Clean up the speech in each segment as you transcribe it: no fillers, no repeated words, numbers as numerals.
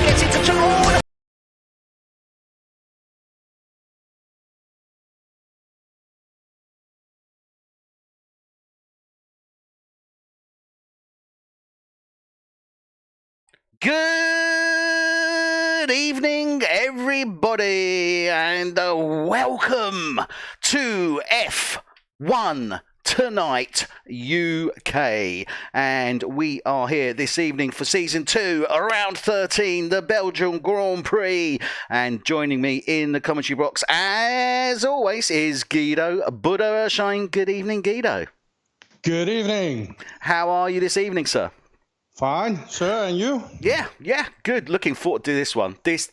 gets into turn. Good evening, everybody, and welcome to F1 Tonight UK. And we are here this evening for Season 2, Round 13, the Belgian Grand Prix. And joining me in the commentary box, as always, is Guido Buddha Erschen. Good evening, Guido. Good evening. How are you this evening, sir? Fine, sir, and you? Yeah, good. Looking forward to this one. This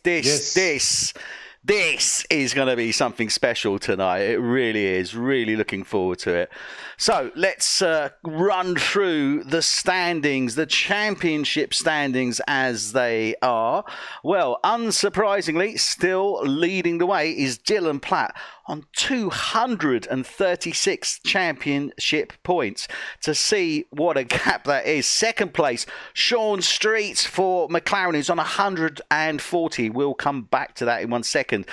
is going to be something special tonight. It really is. Really looking forward to it. So let's run through the standings, the championship standings as they are. Well, unsurprisingly, still leading the way is Dylan Platt on 236 championship points. To see what a gap that is. Second place, Sean Street for McLaren, who's on 140. We'll come back to that in 1 second.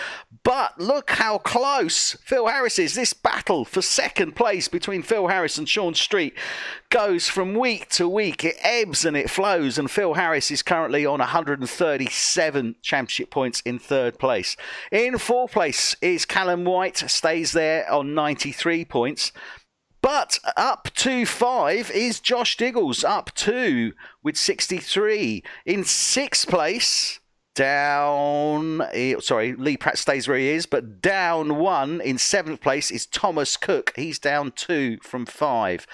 But look how close Phil Harris is. This battle for second place between Phil Harris and Sean Street goes from week to week. It ebbs and it flows, and Phil Harris is currently on 137 championship points in third place. In fourth place is Callum White, stays there on 93 points. But up to 5 is Josh Diggles, up 2 with 63. In sixth place, Lee Pratt stays where he is, but down 1 in 7th place is Thomas Cook. He's down 2 from 5.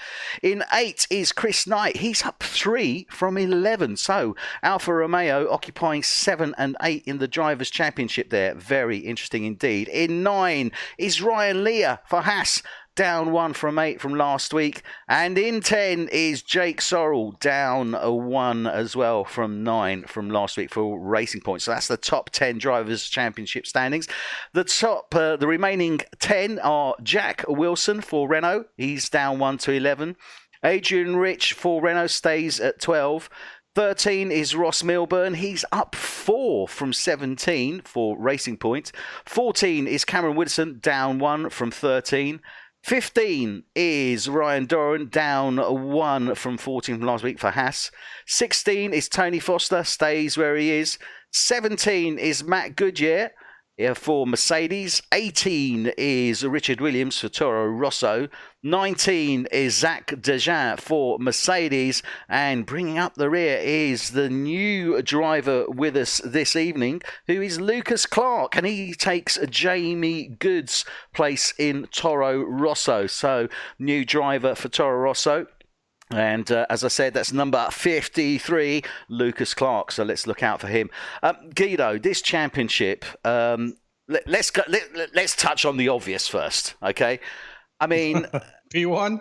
In 8 is Chris Knight. He's up 3 from 11. So Alfa Romeo occupying 7 and 8 in the Drivers' Championship there. Very interesting indeed. In 9 is Ryan Leah for Haas. Down 1 from 8 from last week. And in 10 is Jake Sorrell, down 1 as well from 9 from last week for Racing Points. So that's the top 10 Drivers' Championship standings. The remaining 10 are Jack Wilson for Renault. He's down 1 to 11. Adrian Rich for Renault stays at 12. 13 is Ross Milburn. He's up 4 from 17 for Racing Point. 14 is Cameron Woodson, down 1 from 13. 15 is Ryan Doran, down 1 from 14 from last week for Haas. 16 is Tony Foster, stays where he is. 17 is Matt Goodyear for Mercedes. 18 is Richard Williams for Toro Rosso. 19 is Zach Dejean for Mercedes. And bringing up the rear is the new driver with us this evening, who is Lucas Clark. And he takes Jamie Good's place in Toro Rosso. So, new driver for Toro Rosso. And as I said, that's number 53, Lucas Clark. So let's look out for him. Guido, this championship, let's touch on the obvious first, okay? I mean, P1?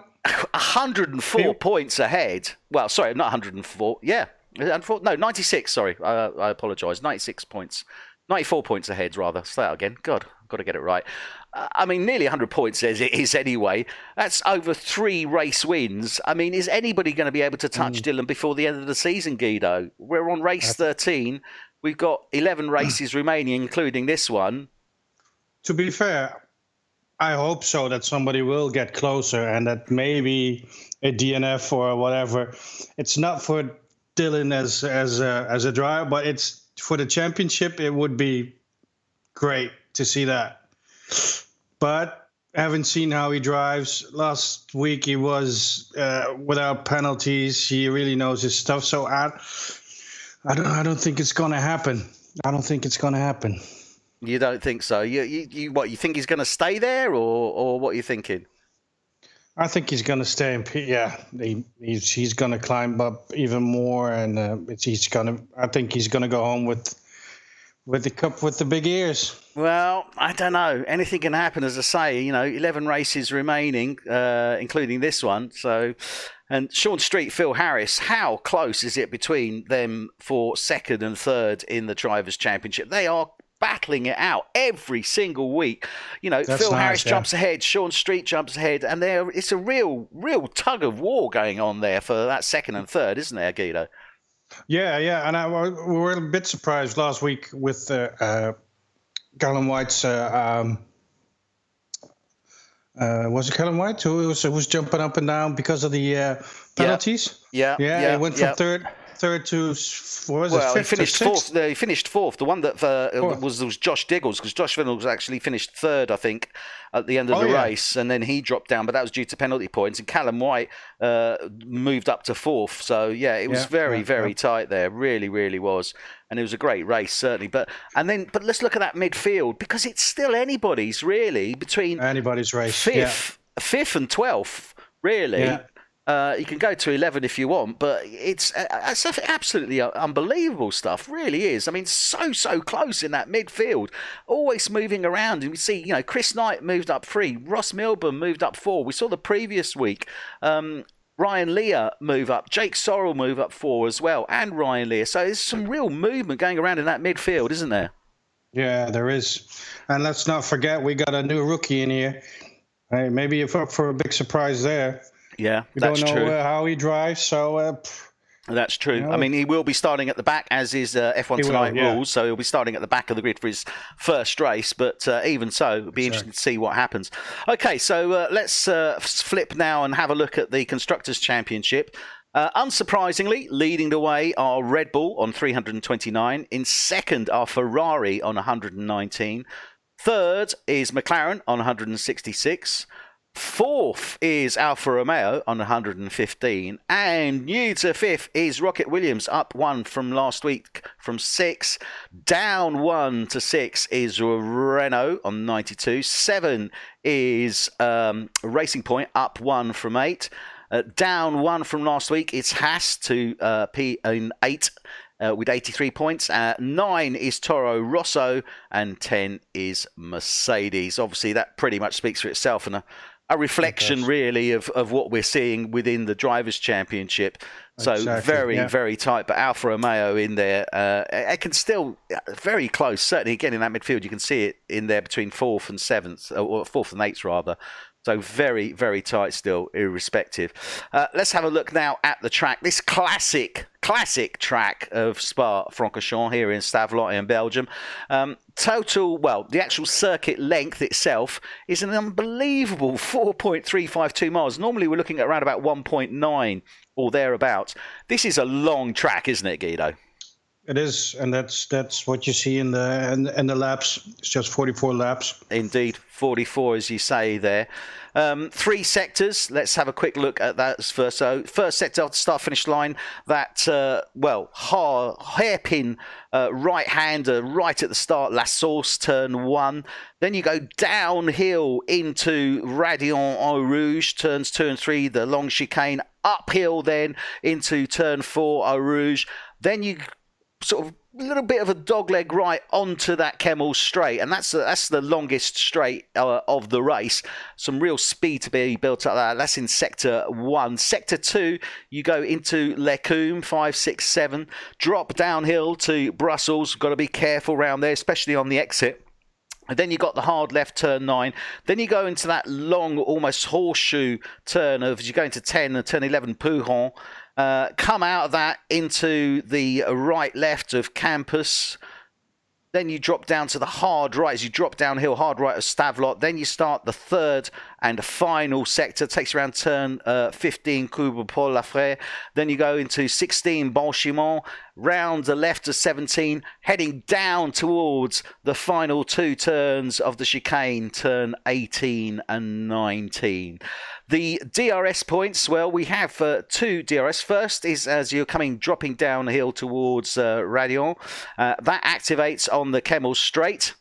104 points ahead. Well, sorry, not 104. Yeah, no, 96. Sorry, I apologise. 96 points. 94 points ahead, rather. Say that again. God, I've got to get it right. I mean, nearly 100 points as it is anyway. That's over 3 race wins. I mean, is anybody going to be able to touch Dylan before the end of the season, Guido? We're on race 13. We've got 11 races remaining, including this one. To be fair, I hope so, that somebody will get closer and that maybe a DNF or whatever. It's not for Dylan as a driver, but it's for the championship. It would be great to see that. But I haven't seen how he drives. Last week he was without penalties. He really knows his stuff. So I don't think it's going to happen. I don't think it's going to happen. You don't think so? You what? You think he's going to stay there, or what are you thinking? I think he's going to stay in he's going to climb up even more, and I think he's going to go home with the cup with the big ears. Well, I don't know. Anything can happen, as I say. 11 races remaining, including this one. So, and Sean Street, Phil Harris. How close is it between them for second and third in the Drivers' Championship? They are battling it out every single week. Phil Harris jumps ahead, Sean Street jumps ahead, and it's a real tug of war going on there for that second and third, isn't there, Guido? Yeah, and we were a bit surprised last week with Callum White's. Was it Callum White who was jumping up and down because of the penalties? Yeah. He went from third to he finished fourth. He finished fourth. The one that was Josh Diggles, because Josh Diggles actually finished third, I think, at the end of the race, and then he dropped down, but that was due to penalty points. And Callum White moved up to fourth. So it was very tight there. Really, really was, and it was a great race, certainly. But let's look at that midfield, because it's still anybody's really between anybody's race. Fifth and 12th, really. Yeah. You can go to 11 if you want, but it's absolutely unbelievable stuff. Really is. I mean, so close in that midfield, always moving around. And we see, Chris Knight moved up 3, Ross Milburn moved up 4. We saw the previous week, Ryan Leah move up, Jake Sorrell move up 4 as well, and Ryan Leah. So there's some real movement going around in that midfield, isn't there? Yeah, there is. And let's not forget, we got a new rookie in here. Hey, maybe you're up for a big surprise there. Yeah, that's true. We don't know how he drives, so... That's true. I mean, he will be starting at the back, as is F1 Tonight rules, so he'll be starting at the back of the grid for his first race, but even so, it'll be interesting to see what happens. Okay, so let's flip now and have a look at the Constructors' Championship. Unsurprisingly, leading the way are Red Bull on 329. In second are Ferrari on 119. Third is McLaren on 166. Fourth is Alfa Romeo on 115, and new to fifth is Rocket Williams, up 1 from last week from 6. Down 1 to 6 is Renault on 92. 7 is Racing Point, up 1 from 8. Down 1 from last week, it's Haas to P in 8. With 83 points. 9 is Toro Rosso, and 10 is Mercedes. Obviously, that pretty much speaks for itself, and a reflection really of what we're seeing within the Drivers' Championship. So very tight, but Alfa Romeo in there, it can still very close. Certainly again in that midfield, you can see it in there between 4th and 7th, or 4th and 8th rather. So very tight still, irrespective. Let's have a look now at the track. This classic track of Spa-Francorchamps here in Stavelot in Belgium. The actual circuit length itself is an unbelievable 4.352 miles. Normally we're looking at around about 1.9 or thereabouts. This is a long track, isn't it, Guido? It is, and that's what you see in the laps. It's just 44 laps. Indeed, 44 as you say there. 3 sectors. Let's have a quick look at that first. So first sector, start-finish line. That hairpin right-hander right at the start, La Source, turn 1. Then you go downhill into Radion Eau Rouge, turns 2 and 3, the long chicane. Uphill then into turn 4, Eau Rouge. Then you sort of a little bit of a dogleg right onto that Kemmel straight, and that's the longest straight of the race. Some real speed to be built up there. That's in sector 1. Sector 2, you go into Lecum, 5, 6, 7, drop downhill to Brussels. Got to be careful around there, especially on the exit. And then you got the hard left, turn 9. Then you go into that long, almost horseshoe turn of, as you go into 10 and turn 11, Pouhon. Come out of that into the right left of Campus. Then you drop down to the hard right as you drop downhill, hard right of Stavelot. Then you start the third and final sector. Takes you around turn 15, Coupe Paul Lafrère. Then you go into 16, Bonchimont. Round the left of 17, heading down towards the final 2 turns of the chicane, turn 18 and 19. The DRS points, well, we have 2 DRS. First is as you're dropping downhill towards Radion. That activates on the Kemmel Straight.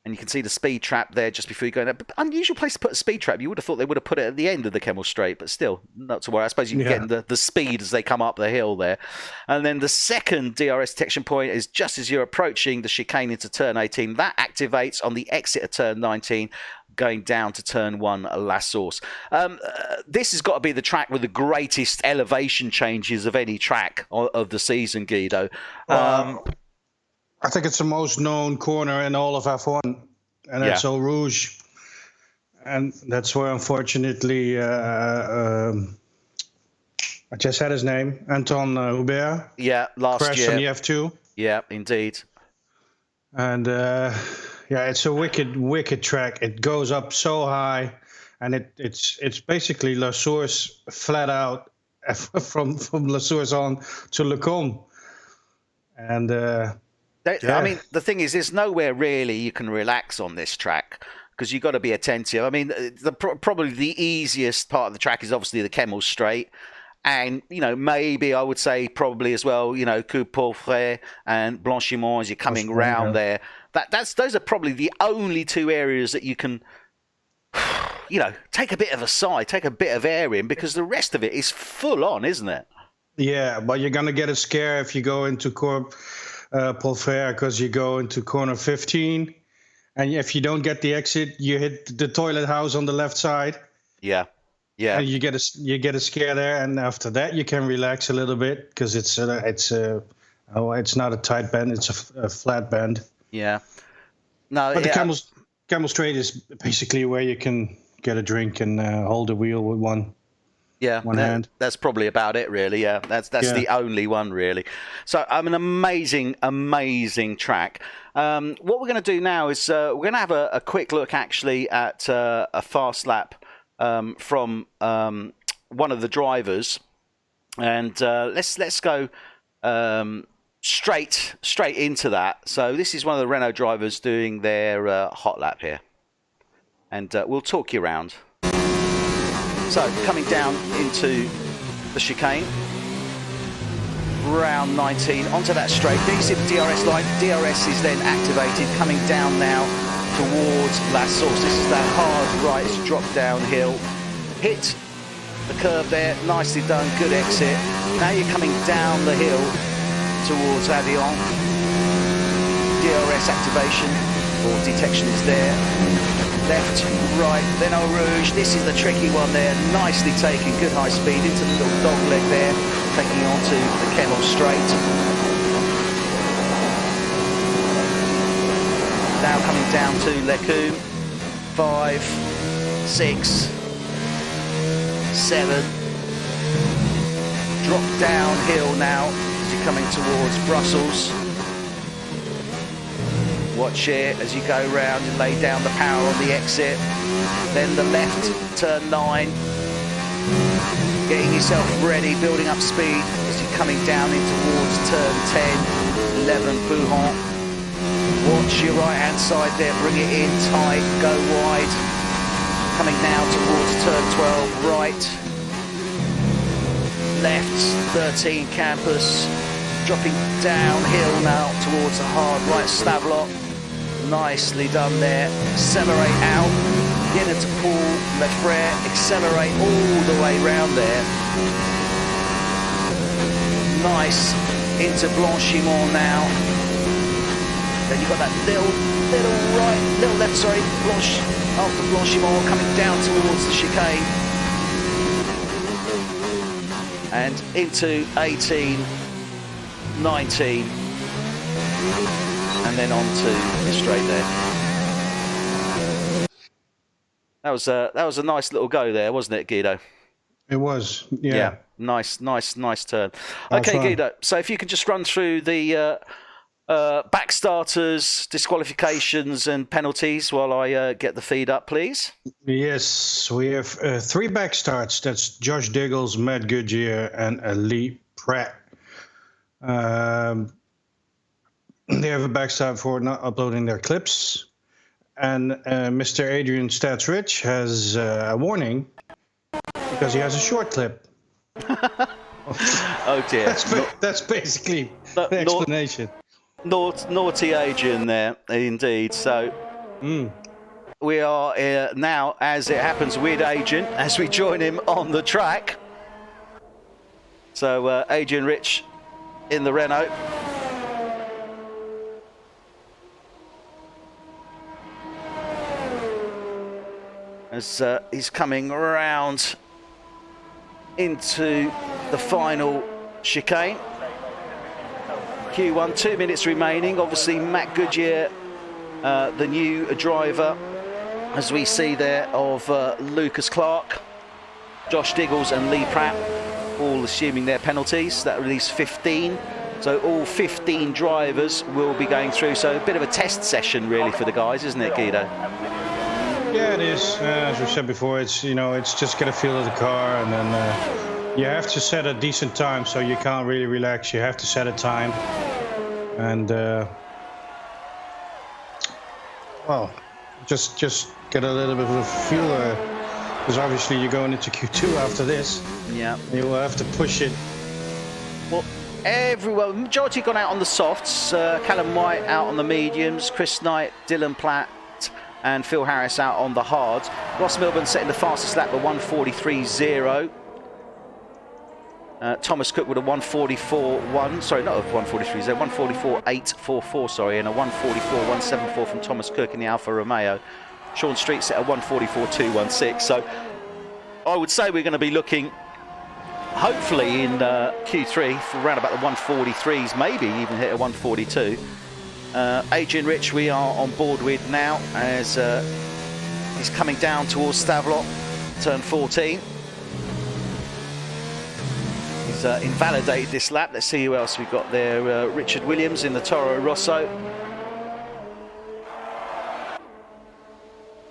And you can see the speed trap there just before you go in. Unusual place to put a speed trap. You would have thought they would have put it at the end of the Kemmel Straight, but still, not to worry. I suppose you can get the speed as they come up the hill there. And then the second DRS detection point is just as you're approaching the chicane into turn 18. That activates on the exit of turn 19, going down to turn 1, La Source. This has got to be the track with the greatest elevation changes of any track of the season, Guido. I think it's the most known corner in all of F1, and that's Eau Rouge. And that's where, unfortunately, I just had his name, Anton Hubert. Yeah, last crashed year. on the F2. Yeah, indeed. And it's a wicked track. It goes up so high, and it's basically La Source flat out from La Source on to Welkom. And I mean, the thing is, there's nowhere really you can relax on this track because you've got to be attentive. I mean, probably the easiest part of the track is obviously the Kemmel Straight. And, maybe I would say probably as well, Coupe pour Frère and Blanchiment as you're coming round there. Those are probably the only two areas that you can, take a bit of a sigh, take a bit of air in, because the rest of it is full on, isn't it? Yeah, but you're going to get a scare if you go into Coupe pour Frère, because you go into corner 15. And if you don't get the exit, you hit the toilet house on the left side. Yeah. Yeah, and you get a scare there, and after that you can relax a little bit because it's not a tight bend, it's a flat bend. Yeah, no, but the Camel Straight is basically where you can get a drink and hold the wheel with one hand. That's probably about it, really. Yeah, that's the only one, really. So, an amazing track. What we're going to do now is we're going to have a quick look actually at a fast lap. From one of the drivers, and let's go straight into that. So this is one of the Renault drivers doing their hot lap here, and we'll talk you around. So coming down into the chicane, round 19 onto that straight. Then you see the DRS line. DRS is then activated, coming down now towards La Source. This is that hard right drop downhill. Hit the curve there, nicely done, good exit. Now you're coming down the hill towards Avion. DRS activation or detection is there. Left, right, then Eau Rouge. This is the tricky one there, nicely taken, good high speed into the little dog leg there, taking onto the Kemmel Straight. Now coming down to Welkom, 5, 6, 7. Drop downhill now as you're coming towards Brussels. Watch here as you go round and lay down the power on the exit. Then the left, turn 9. Getting yourself ready, building up speed as you're coming down in towards turn 10, 11 Pouhon. Watch your right hand side there, bring it in tight, go wide. Coming now towards turn 12, right. Left, 13 Campus. Dropping downhill now towards the hard right Stavelot. Nicely done there. Accelerate out. Get into Paul, Lefrère, accelerate all the way round there. Nice into Blanchiment now. Then you've got that little left, sorry, after Blanchiment coming down towards the chicane. And into 18, 19, and then on to the straight there. That was a nice little go there, wasn't it, Guido? It was, yeah. Nice turn. Okay, Guido, so if you could just run through the back starters, disqualifications and penalties while I get the feed up, please. Yes, we have 3 back starts. That's Josh Diggles, Matt Goodyear and Lee Pratt. They have a back start for not uploading their clips. And Mr. Adrian Stats-Rich has a warning because he has a short clip. Oh dear. That's basically the explanation. Naughty Adrian there, indeed. So we are now, as it happens, with Adrian as we join him on the track. So Adrian Rich in the Renault. As he's coming around into the final chicane. Q1, 2 minutes remaining. Obviously, Matt Goodyear, the new driver, as we see there, of Lucas Clark, Josh Diggles and Lee Pratt. all assuming their penalties. That released 15. So all 15 drivers will be going through. So a bit of a test session really for the guys, isn't it, Guido? Yeah, it is. As we said before, it's it's just get a feel of the car, and then you have to set a decent time, so you can't really relax. You have to set a time, and well, just get a little bit of a feel, because obviously you're going into Q2 after this. Yeah. You will have to push it. Well, everyone, majority gone out on the softs. Callum White out on the mediums. Chris Knight, Dylan Platt, and Phil Harris out on the hards. Ross Milburn setting the fastest lap at 1:43.0. Thomas Cook with a 1:44.1. Sorry, not a 1:43.0. 1:44.844. Sorry, and a 1:44.174 from Thomas Cook in the Alfa Romeo. Sean Street set a 1:44.216. So I would say we're going to be looking, hopefully in Q3, for around about the 1:43s, maybe even hit a 1:42. Adrian Rich we are on board with now as he's coming down towards Stavelot, turn 14. He's invalidated this lap. Let's see who else we've got there. Richard Williams in the Toro Rosso.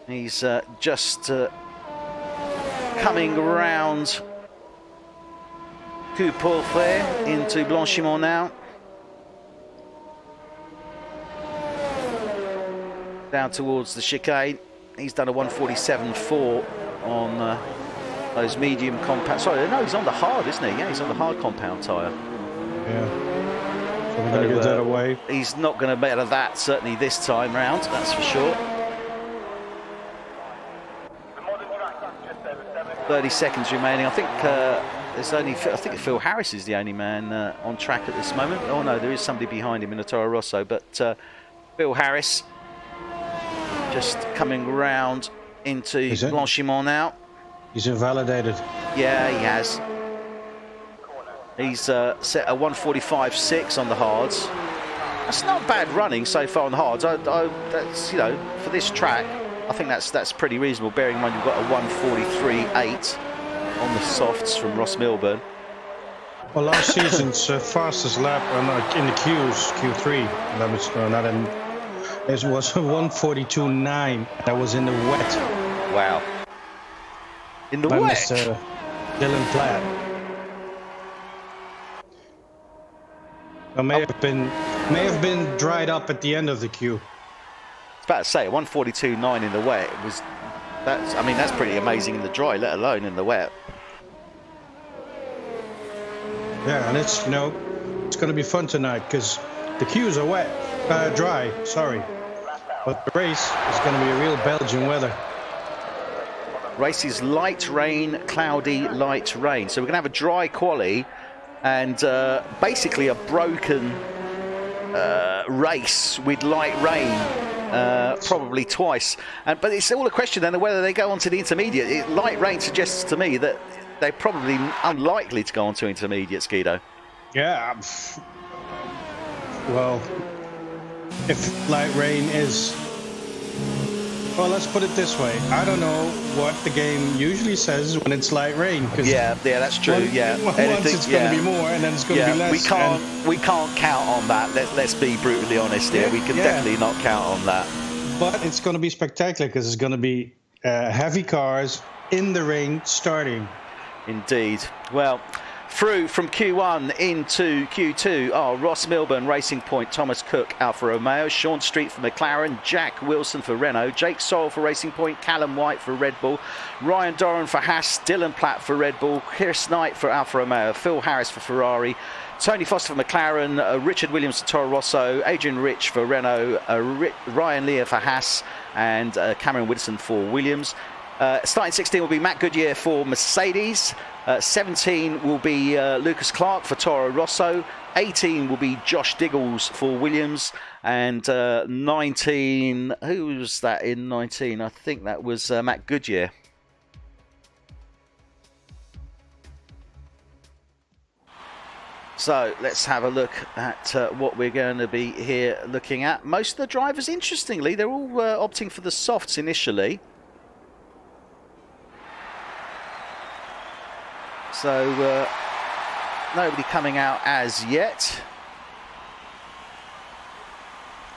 He's just coming around Coupe into Blanchimont now. Down towards the chicane. He's done a 1:47.4 on those medium compound. Sorry, no, he's on the hard, isn't he? Yeah, he's on the hard compound tyre. Yeah. So we're going to get that away. He's not going to better that, certainly this time round, that's for sure. 30 seconds remaining. I think there's only. I think Phil Harris is the only man on track at this moment. Oh no, there is somebody behind him in a Toro Rosso, but Phil Harris just coming round into Blanchimont now. He's invalidated. Yeah, he has. He's set a 1:45.6 on the hards. That's not bad running so far on the hards. That's, for this track, I think that's pretty reasonable. Bearing in mind you've got a 1:43.8 on the softs from Ross Milburn. Well, last season's fastest lap in the Qs, Q3. That was not in. It was 1:42.9. That was in the wet. Wow. In the wet? Mr. Dylan Platt. It may have been dried up at the end of the Q. I was about to say 1:42.9 in the wet. That's pretty amazing in the dry, let alone in the wet. Yeah, and it's going to be fun tonight because the Qs are wet, dry. Sorry. But the race is going to be a real Belgian weather. Race is light rain, cloudy, light rain. So we're going to have a dry quali and basically a broken race with light rain, probably twice. But it's all a question then of whether they go on to the intermediate. Light rain suggests to me that they're probably unlikely to go on to intermediates, Guido. Yeah. Well, if light rain is... Well, let's put it this way. I don't know what the game usually says when it's light rain. Yeah, that's true. Once it's going to be more, and then it's going to be less. We can't count on that. Let's be brutally honest here. We can definitely not count on that. But it's going to be spectacular because it's going to be heavy cars in the rain starting. Indeed. Well, through from Q1 into Q2 are Ross Milburn, Racing Point, Thomas Cook, Alfa Romeo, Sean Street for McLaren, Jack Wilson for Renault, Jake Sorrell for Racing Point, Callum White for Red Bull, Ryan Doran for Haas, Dylan Platt for Red Bull, Chris Knight for Alfa Romeo, Phil Harris for Ferrari, Tony Foster for McLaren, Richard Williams for Toro Rosso, Adrian Rich for Renault, Ryan Lear for Haas, and Cameron Whitson for Williams. Starting 16 will be Matt Goodyear for Mercedes. 17 will be Lucas Clark for Toro Rosso. 18 will be Josh Diggles for Williams. And 19, who was that in 19? I think that was Matt Goodyear. So let's have a look at what we're going to be here looking at. Most of the drivers, interestingly, they're all opting for the softs initially. So nobody coming out as yet.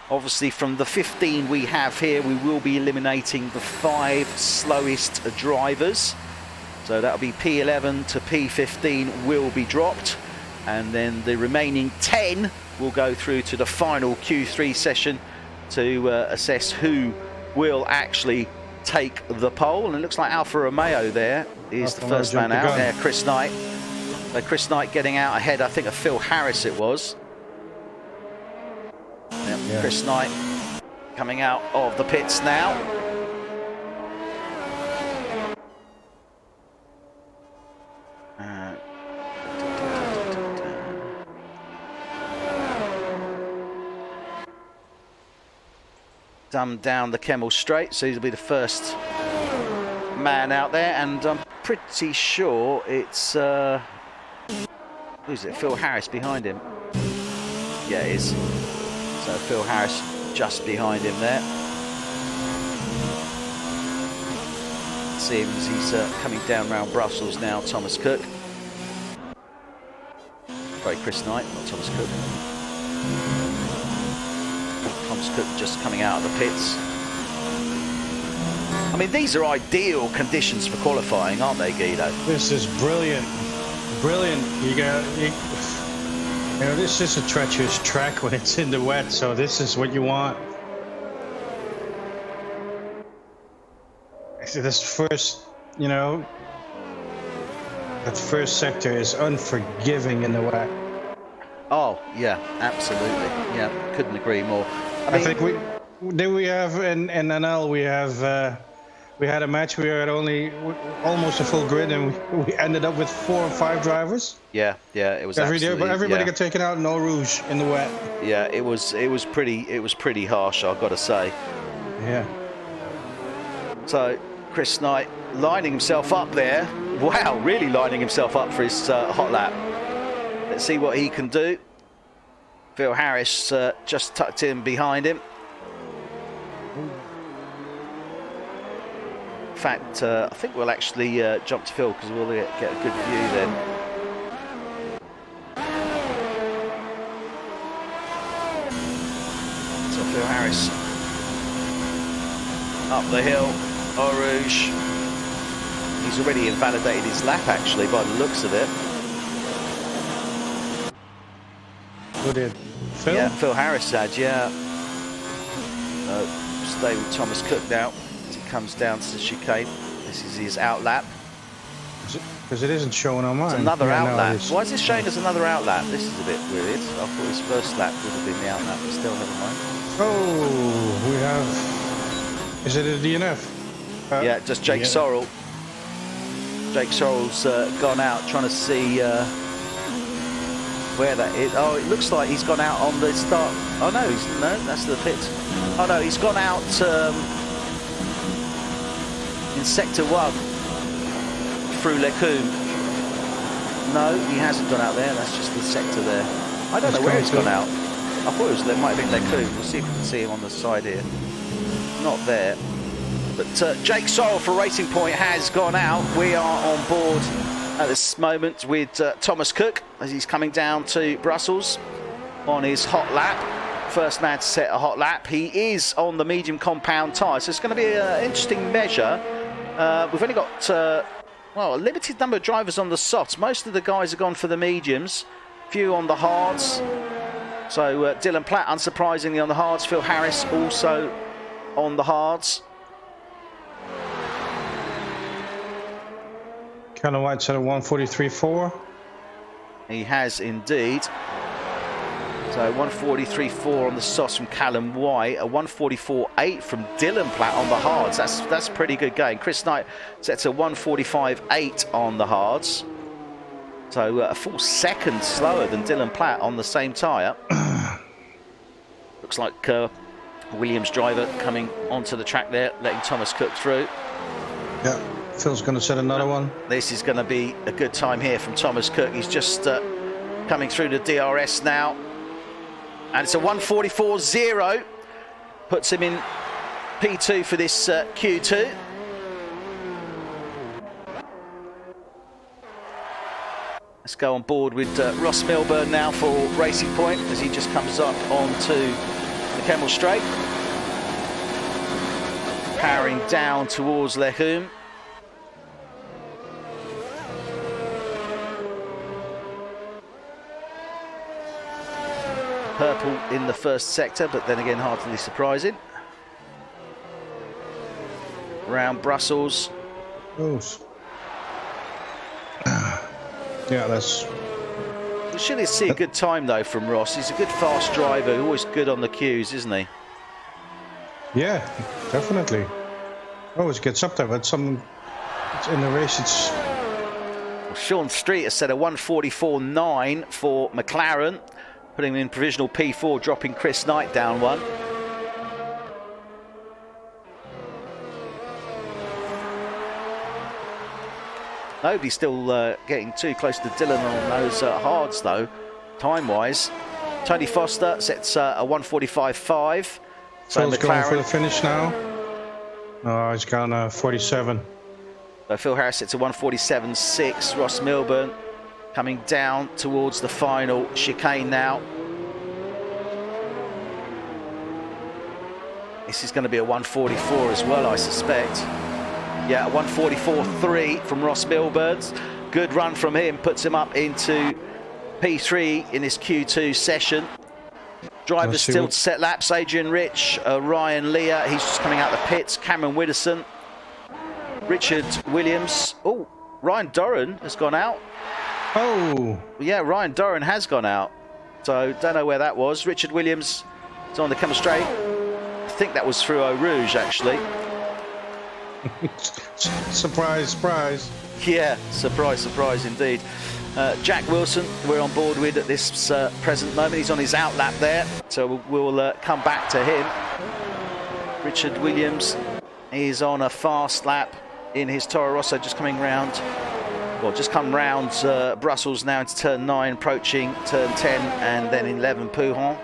Obviously, from the 15 we have here, we will be eliminating the 5 slowest drivers. So that'll be P11 to P15 will be dropped. And then the remaining 10 will go through to the final Q3 session to assess who will actually take the pole. And it looks like Alfa Romeo there is the first man out there, Chris Knight. So Chris Knight getting out ahead, I think, of Phil Harris it was. Yep, yeah. Chris Knight coming out of the pits now. Down the Kemmel Straight, so he'll be the first man out there, and I'm pretty sure it's who's it? Phil Harris behind him. Yeah, it is. So Phil Harris just behind him there. See him as he's coming down round Brussels now. Thomas Cook. Sorry, Chris Knight, not Thomas Cook. Thomas Cook just coming out of the pits. I mean, these are ideal conditions for qualifying, aren't they, Guido? This is brilliant. Brilliant. You know, this is a treacherous track when it's in the wet, so this is what you want. This first, you know, that first sector is unforgiving in the wet. Oh, yeah, absolutely. Yeah, couldn't agree more. I think we have in NL we had a match we had only almost a full grid, and we ended up with 4 or 5 drivers. Yeah, it was everybody got taken out, no rouge in the wet. Yeah, it was pretty harsh, I've got to say. Yeah. So Chris Knight lining himself up there. Wow, really lining himself up for his hot lap. Let's see what he can do. Phil Harris just tucked in behind him. In fact, I think we'll actually jump to Phil because we'll get a good view then. So Phil Harris up the hill, Eau Rouge. He's already invalidated his lap actually by the looks of it. Who did? Phil? Yeah, Phil Harris had, yeah. Stay with Thomas Cook now as he comes down to the chicane. This is his out lap. Because it isn't showing on mine. It's another out lap. No, Why is this showing as another out lap? This is a bit weird. I thought his first lap would have been the out lap, but still, never mind. Oh, we have... Is it a DNF? Yeah, just Jake Sorrell. Jake Sorrell's gone out trying to see where that is. Oh, it looks like he's gone out on the start. Oh no, that's the pit. Oh no, he's gone out in sector 1 through Lecombe. No, he hasn't gone out there. That's just the sector there. I don't know where he's gone out. I thought it might have been Lecombe. We'll see if we can see him on the side here. Not there. But Jake Sorrell for Racing Point has gone out. We are on board at this moment with Thomas Cook as he's coming down to Brussels on his hot lap. First man to set a hot lap. He is on the medium compound tyre, so it's going to be an interesting measure. We've only got well, a limited number of drivers on the softs. Most of the guys have gone for the mediums, few on the hards. So Dylan Platt, unsurprisingly, on the hards. Phil Harris also on the hards. Callum White said a 143.4. He has indeed. So 143.4 on the softs from Callum White, a 144.8 from Dylan Platt on the hards. That's pretty good going. Chris Knight sets a 145.8 on the hards. So a full second slower than Dylan Platt on the same tyre. Looks like Williams driver coming onto the track there, letting Thomas Cook through. Yeah, Phil's going to set another one. This is going to be a good time here from Thomas Cook. He's just coming through the DRS now. And it's a 144.0. Puts him in P2 for this Let's go on board with Ross Milburn now for Racing Point as he just comes up onto the Kemmel Straight. Powering down towards Lechum. Purple in the first sector, but then again hardly surprising. Round Brussels. Yeah, that's... We should see a good time though from Ross. He's a good fast driver, always good on the cues, isn't he? Yeah, definitely. Always gets up there, but some in the race it's... Well, Sean Street has set a 1:44.9 for McLaren, putting him in provisional P4, dropping Chris Knight down one. Nobody's still getting too close to Dylan on those hards though, time-wise. Tony Foster sets a 1:45.5. So Phil's going for the finish now. Oh, he's gone 47. So Phil Harris sets a 1:47.6. Ross Milburn coming down towards the final chicane now. This is going to be a 1:44 as well, I suspect. Yeah, 1:44.3 from Ross Milburn. Good run from him, puts him up into P3 in his Q2 session. Drivers still to set laps. Adrian Rich, Ryan Leah, he's just coming out the pits. Cameron Widdowson, Richard Williams. Oh, Ryan Doran has gone out. Oh. Yeah, Ryan Doran has gone out. So, don't know where that was. Richard Williams is on the Kemmel Straight. I think that was through Eau Rouge, actually. Surprise, surprise. Yeah, surprise, surprise indeed. Jack Wilson, we're on board with at this present moment. He's on his out lap there, so we'll come back to him. Richard Williams is on a fast lap in his Toro Rosso, just coming round. Well, just come round Brussels now into turn 9, approaching turn 10, and then 11 Pouhon.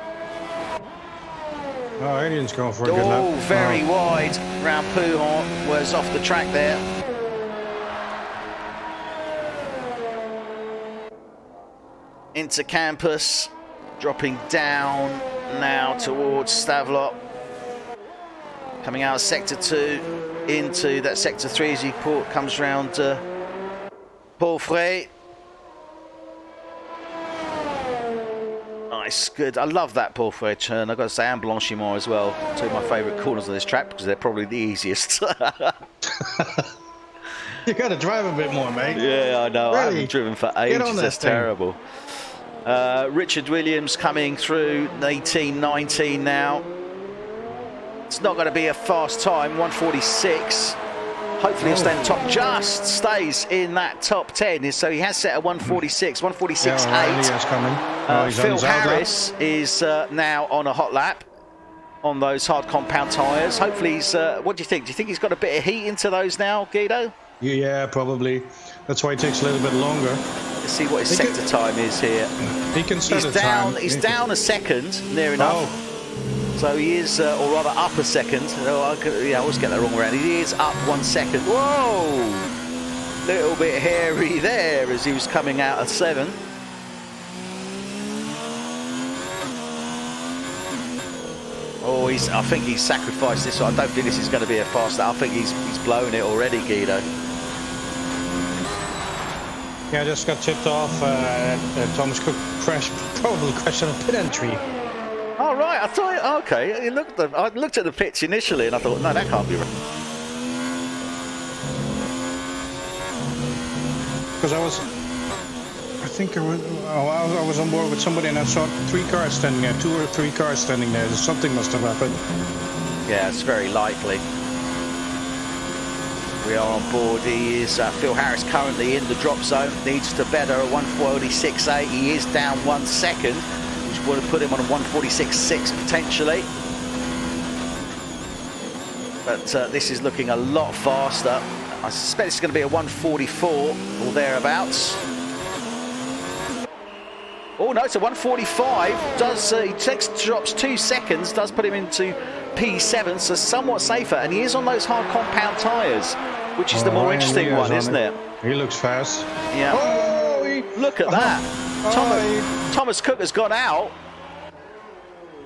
Oh, Adrian's going for a good lap. Oh, very wide. Round Pouhon was off the track there. Into Campus, dropping down now towards Stavelot. Coming out of Sector 2 into that Sector 3 as he comes round Paul Frey. Nice, good. I love that Paul Frey turn. I've got to say, and Blanchimont as well. Two of my favourite corners on this track because they're probably the easiest. You got to drive a bit more, mate. Yeah, I know. Really? I haven't driven for ages. That's terrible. Richard Williams coming through 18-19 now. It's not going to be a fast time, 1:46. Hopefully he'll stay in the top, just stays in that top 10. So he has set a 1:46, 1:46.8. Phil Harris is now on a hot lap on those hard compound tyres. Hopefully he's, what do you think? Do you think he's got a bit of heat into those now, Guido? Yeah, probably. That's why it takes a little bit longer. Let's see what his sector time is here. He can set a time. He's down a second, near enough. Oh. So he is, or rather up a second. Oh, I always get that wrong around. He is up 1 second. Whoa! Little bit hairy there as he was coming out of 7. Oh, I think he's sacrificed this. I don't think this is going to be a fast lap. I think he's blown it already, Guido. Yeah, I just got tipped off. Thomas Cook probably crashed on a pit entry. Oh, right. I thought, okay. I looked at the pitch initially and I thought, no, that can't be right. Because I was on board with somebody and I saw 3 cars standing there, 2 or 3 cars standing there. Something must have happened. Yeah, it's very likely. We are on board. He is Phil Harris currently in the drop zone. Needs to better a 1:46.8. He is down 1 second, which would have put him on a 1:46.6 potentially. But this is looking a lot faster. I suspect it's going to be a 1:44 or thereabouts. Oh no, it's a 1:45. He drops 2 seconds. Does put him into P7, so somewhat safer. And he is on those hard compound tyres, which is the more interesting one, isn't it? He looks fast. Yeah. Oh, Look at that. Thomas Cook has gone out.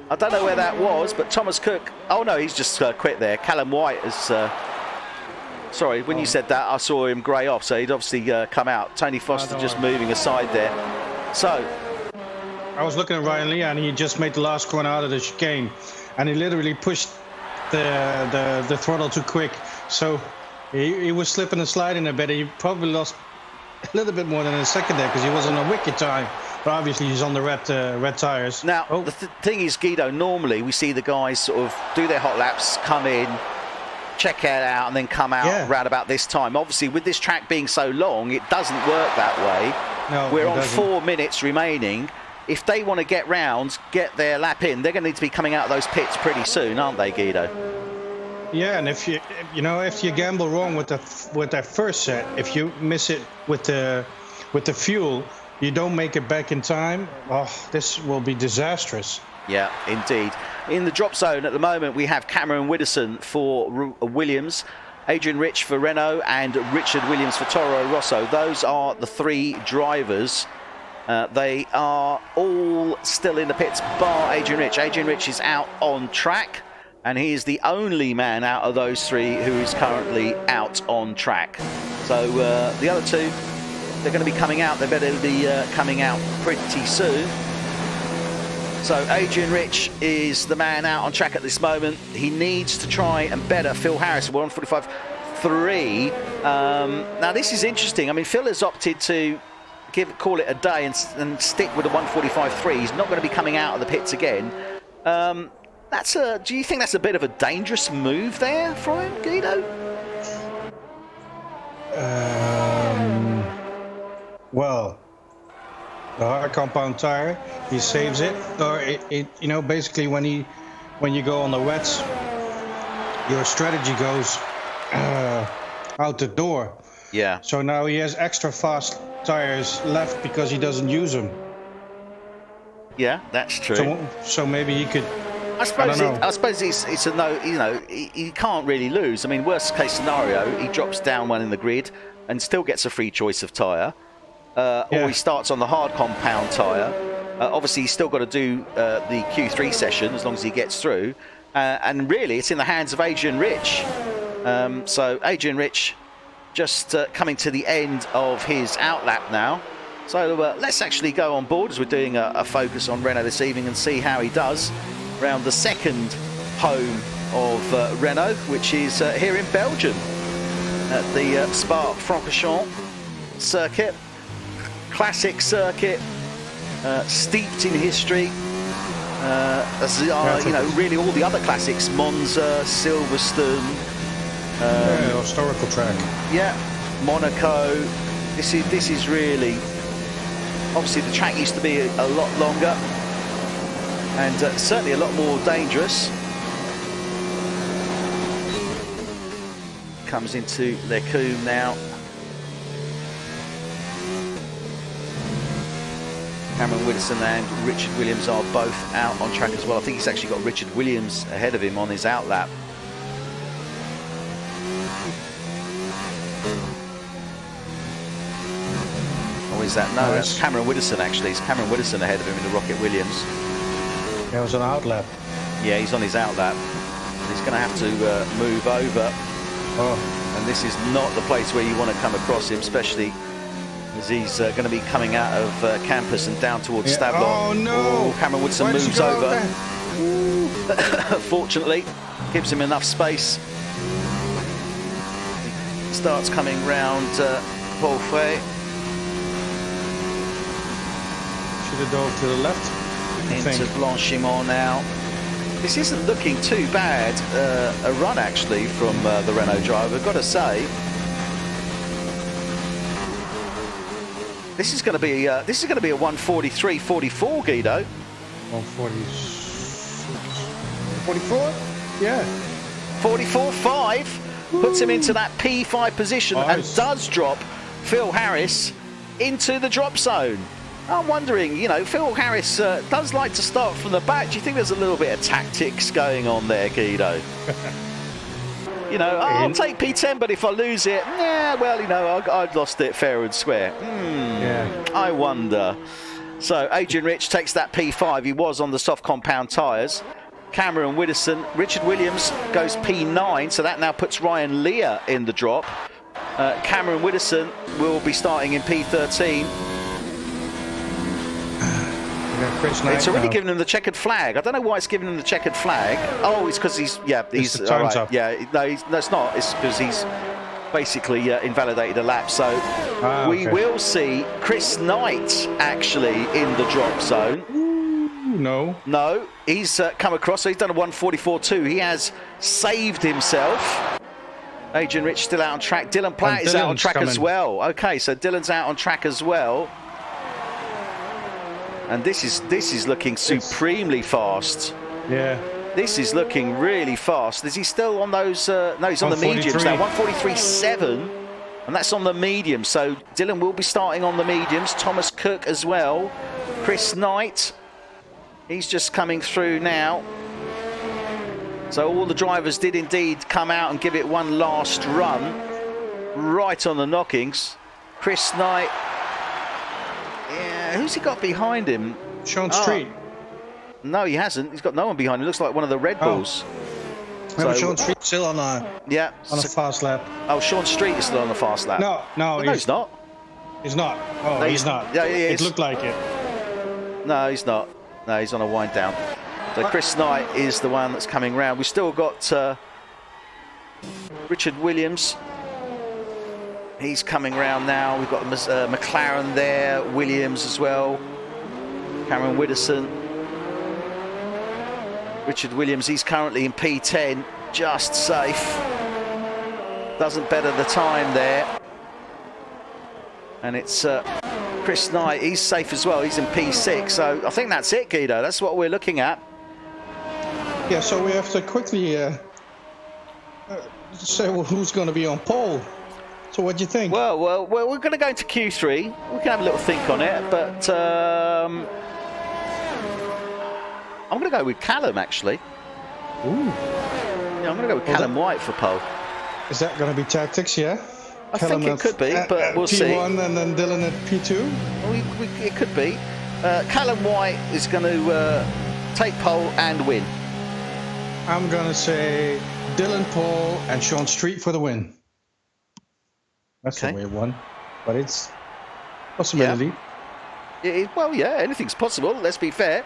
I don't know where that was, but Thomas Cook... Oh, no, he's just quit there. Callum White has... Sorry, when you said that, I saw him grey off, so he'd obviously come out. Tony Foster just moving aside there. So... I was looking at Ryan Lee, and he just made the last corner out of the chicane, and he literally pushed the throttle too quick. So he was slipping and sliding a bit. He probably lost a little bit more than a second there because he was on a wicked time. But obviously he's on the red tires. Now, the thing is, Guido, normally we see the guys sort of do their hot laps, come in, check it out, and then come out round about this time. Obviously, with this track being so long, it doesn't work that way. No, we're on 4 minutes remaining. If they want to get round, get their lap in, they're going to need to be coming out of those pits pretty soon, aren't they, Guido? Yeah, and if you gamble wrong with that first set, if you miss it with the fuel, you don't make it back in time. Oh, this will be disastrous. Yeah, indeed. In the drop zone at the moment, we have Cameron Widdowson for Williams, Adrian Rich for Renault, and Richard Williams for Toro Rosso. Those are the 3 drivers. They are all still in the pits, bar Adrian Rich. Adrian Rich is out on track, and he is the only man out of those 3 who is currently out on track. So the other 2, they're going to be coming out. They better be coming out pretty soon. So Adrian Rich is the man out on track at this moment. He needs to try and better Phil Harris. We're on 45.3. Now this is interesting. I mean, Phil has opted to call it a day and stick with the 145.3. He's not going to be coming out of the pits again. Do you think that's a bit of a dangerous move there for him, Guido? Well, the hard compound tire, he saves it, or basically when you go on the wets, your strategy goes out the door. Yeah. So now he has extra fast tires left because he doesn't use them. Yeah, that's true. So maybe he could. I suppose it's a no. He can't really lose. I mean, worst case scenario, he drops down one in the grid and still gets a free choice of tyre. Or he starts on the hard compound tyre. Obviously, he's still got to do the Q3 session as long as he gets through. And really, it's in the hands of Adrian Rich. So Adrian Rich just coming to the end of his outlap now. So let's actually go on board as we're doing a focus on Renault this evening and see how he does around the second home of Renault, which is here in Belgium at the Spa-Francorchamps circuit. Classic circuit, steeped in history, as are really all the other classics: Monza, Silverstone, historical track. Yeah, Monaco. This is really, obviously the track used to be a lot longer and certainly a lot more dangerous. Comes into Lecombe now. Cameron Widdowson and Richard Williams are both out on track as well. I think he's actually got Richard Williams ahead of him on his outlap. Or is that? No, that's Cameron Widdowson actually. It's Cameron Widdowson ahead of him in the Rocket Williams. That was an outlap. Yeah, he's on his outlap. He's going to have to move over. Oh. And this is not the place where you want to come across him, especially as he's going to be coming out of campus and down towards Stavelot. Oh no! Cameron Woodson moves over. Fortunately, gives him enough space. He starts coming round Paul Frey. Should have dove to the left. Into Blanchimont now. This isn't looking too bad a run actually from the Renault driver, I've got to say. This is going to be a 143.44, Guido. 44? Yeah. 44.5 puts him into that P5 position and does drop Phil Harris into the drop zone. I'm wondering, Phil Harris does like to start from the back. Do you think there's a little bit of tactics going on there, Guido? I'll take P10, but if I lose it, I've lost it fair and square. Yeah. I wonder. So Adrian Rich takes that P5. He was on the soft compound tyres. Cameron Widdowson. Richard Williams goes P9, so that now puts Ryan Lear in the drop. Cameron Widdowson will be starting in P13. It's already given him the checkered flag. I don't know why it's given him the checkered flag. Oh, it's because he's all right. Up. Yeah, no, it's not. It's because he's basically invalidated a lap. So we will see Chris Knight actually in the drop zone. No, he's come across. So he's done a 1:44.2. He has saved himself. Adrian Rich still out on track. Dylan Platt is out on track as well. Okay, so Dylan's out on track as well. And this is looking supremely fast. Yeah. This is looking really fast. Is he still on those? No, he's on the mediums now. 1:43.7, and that's on the medium. So Dylan will be starting on the mediums. Thomas Cook as well. Chris Knight, he's just coming through now. So all the drivers did indeed come out and give it one last run, right on the knockings. Chris Knight. Yeah, who's he got behind him? Sean Street. No, he hasn't. He's got no one behind him. Looks like one of the Red Bulls. So, Sean Street still on a fast lap. Oh, Sean Street is still on the fast lap. No, he's not. He's not. Oh, no, he's not. Yeah, he is. It looked like it. No, he's not. No, he's on a wind down. So Chris Knight is the one that's coming round. We've still got Richard Williams. He's coming round now. We've got McLaren there, Williams as well. Cameron Widdowson. Richard Williams, he's currently in P10, just safe. Doesn't better the time there. And it's Chris Knight, he's safe as well. He's in P6. So I think that's it, Guido. That's what we're looking at. Yeah, so we have to quickly say who's going to be on pole. So what do you think? Well, we're going to go into Q3. We can have a little think on it, but I'm going to go with Callum, actually. Ooh. Yeah, I'm going to go with Callum White for pole. Is that going to be tactics, yeah? I think it could be, but we'll see. P1 and then Dylan at P2? It could be. Callum White is going to take pole and win. I'm going to say Dylan pole and Sean Street for the win. That's a weird one, but it's a possibility. Yeah. Well, yeah, anything's possible, let's be fair.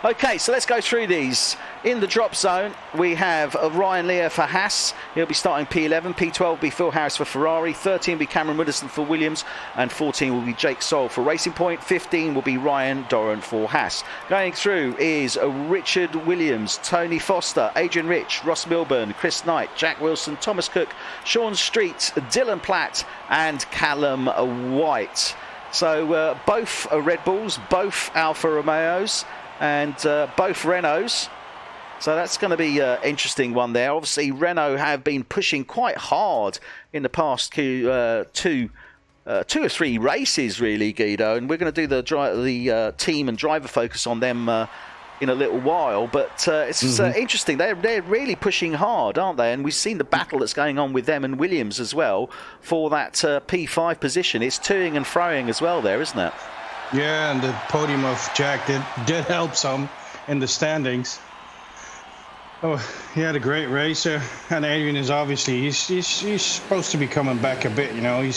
Okay, so let's go through these. In the drop zone, we have Ryan Lear for Haas. He'll be starting P11. P12 will be Phil Harris for Ferrari. 13 will be Cameron Widdowson for Williams. And 14 will be Jake Soule for Racing Point. 15 will be Ryan Doran for Haas. Going through is Richard Williams, Tony Foster, Adrian Rich, Ross Milburn, Chris Knight, Jack Wilson, Thomas Cook, Sean Street, Dylan Platt and Callum White. So both Red Bulls, both Alfa Romeos and both Renaults. So that's going to be an interesting one there. Obviously, Renault have been pushing quite hard in the past two or three races, really, Guido. And we're going to do the team and driver focus on them in a little while. But it's interesting. They're really pushing hard, aren't they? And we've seen the battle that's going on with them and Williams as well for that P5 position. It's toing and froing as well there, isn't it? Yeah, and the podium of Jack did help some in the standings. Oh, he had a great race, and Adrian is obviously he's supposed to be coming back a bit. You know, I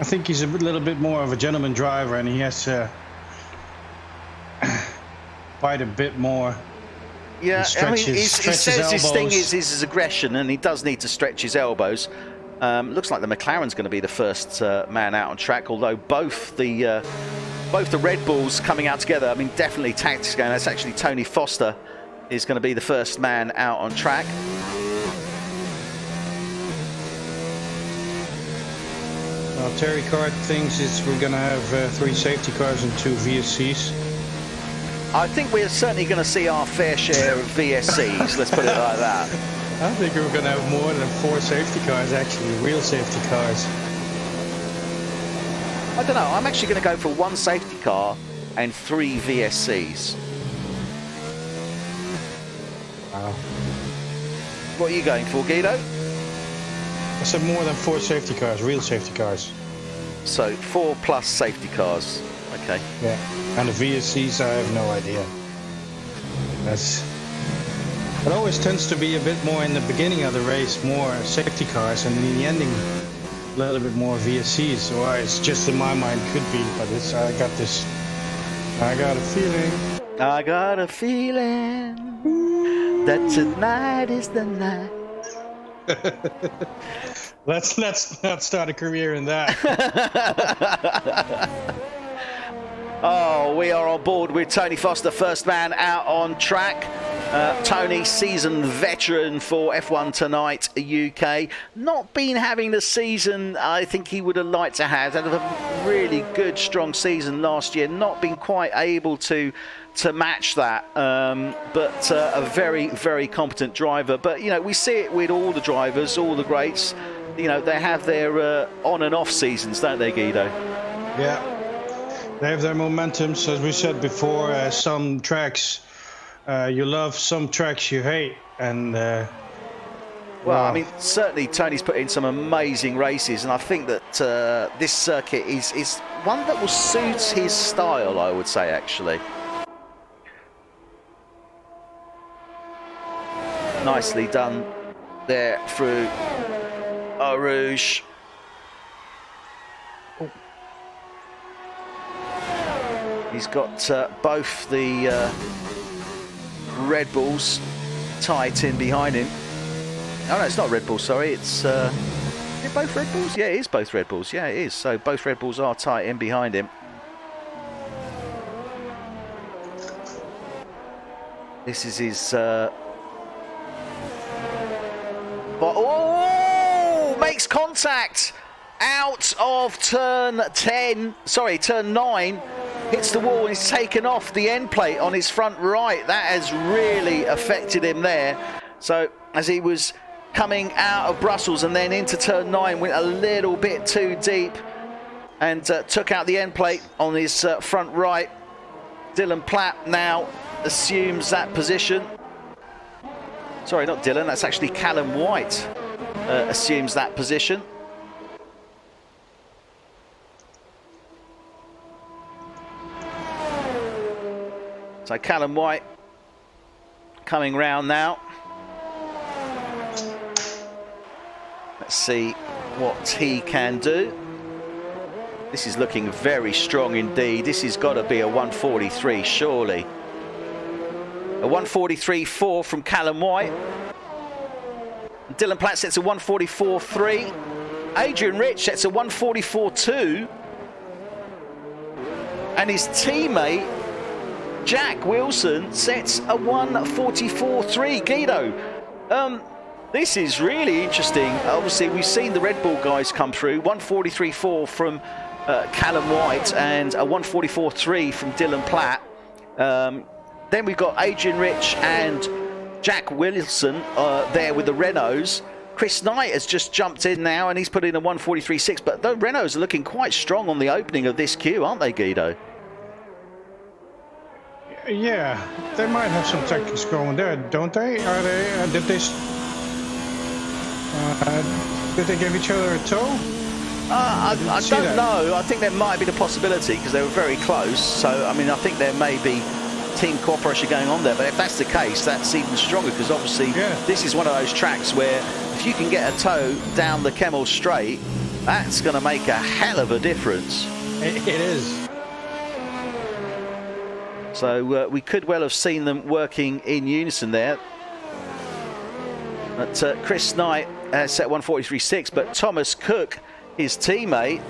think he's a little bit more of a gentleman driver, and he has to fight a bit more. Yeah, I mean, he says his thing is his aggression, and he does need to stretch his elbows. Looks like the McLaren's going to be the first man out on track, although both the Red Bulls coming out together. I mean, definitely tactics going. That's actually Tony Foster is going to be the first man out on track. Well, Terry Card thinks we're going to have 3 safety cars and 2 VSCs. I think we're certainly going to see our fair share of VSCs, let's put it like that. I think we're going to have more than 4 safety cars, actually, real safety cars. I don't know, I'm actually going to go for 1 safety car and 3 VSCs. Wow. What are you going for, Guido? I said more than 4 safety cars, real safety cars. So 4 plus safety cars. Okay. Yeah. And the VSCs, I have no idea. It always tends to be a bit more in the beginning of the race, more safety cars, and in the ending, a little bit more VSCs. Or it's just in my mind, could be, but I got a feeling. I got a feeling that tonight is the night. Let's not start a career in that. Oh, we are on board with Tony Foster, first man out on track. Tony, seasoned veteran for F1 Tonight UK. Not been having the season I think he would have liked to have. Had a really good, strong season last year. Not been quite able to match that. But a very, very competent driver. But, you know, we see it with all the drivers, all the greats. You know, they have their on and off seasons, don't they, Guido? Yeah. They have their momentums, as we said before. Some tracks you love, some tracks you hate, and well, I mean, certainly Tony's put in some amazing races, and I think that this circuit is one that will suit his style, I would say, actually. Nicely done there through Eau Rouge. He's got both the Red Bulls tight in behind him. Oh no, it's not Red Bull, sorry, it's is it both Red Bulls? Yeah, it is both Red Bulls. Yeah, it is. So both Red Bulls are tight in behind him. This is his makes contact out of turn 9. Hits the wall and he's taken off the end plate on his front right. That has really affected him there. So as he was coming out of Brussels and then into turn 9, went a little bit too deep and took out the end plate on his front right. Dylan Platt now assumes that position. Sorry, not Dylan, that's actually Callum White assumes that position. So Callum White coming round now. Let's see what he can do. This is looking very strong indeed. This has got to be a 143, surely. A 143.4 from Callum White. Dylan Platt sets a 144.3. Adrian Rich sets a 144.2. And his teammate Jack Wilson sets a 144.3. Guido, this is really interesting. Obviously, we've seen the Red Bull guys come through. 143.4 from Callum White and a 144.3 from Dylan Platt. Then we've got Adrian Rich and Jack Wilson there with the Renaults. Chris Knight has just jumped in now and he's put in a 143.6. But the Renaults are looking quite strong on the opening of this queue, aren't they, Guido? Yeah, they might have some tactics going there, don't they? Are they? Did they give each other a tow? I don't know. I think there might be the possibility because they were very close. So I mean, I think there may be team cooperation going on there. But if that's the case, that's even stronger because obviously this is one of those tracks where if you can get a tow down the Kemmel Straight, that's going to make a hell of a difference. It is. So we could well have seen them working in unison there. But Chris Knight has set 143.6, but Thomas Cook, his teammate,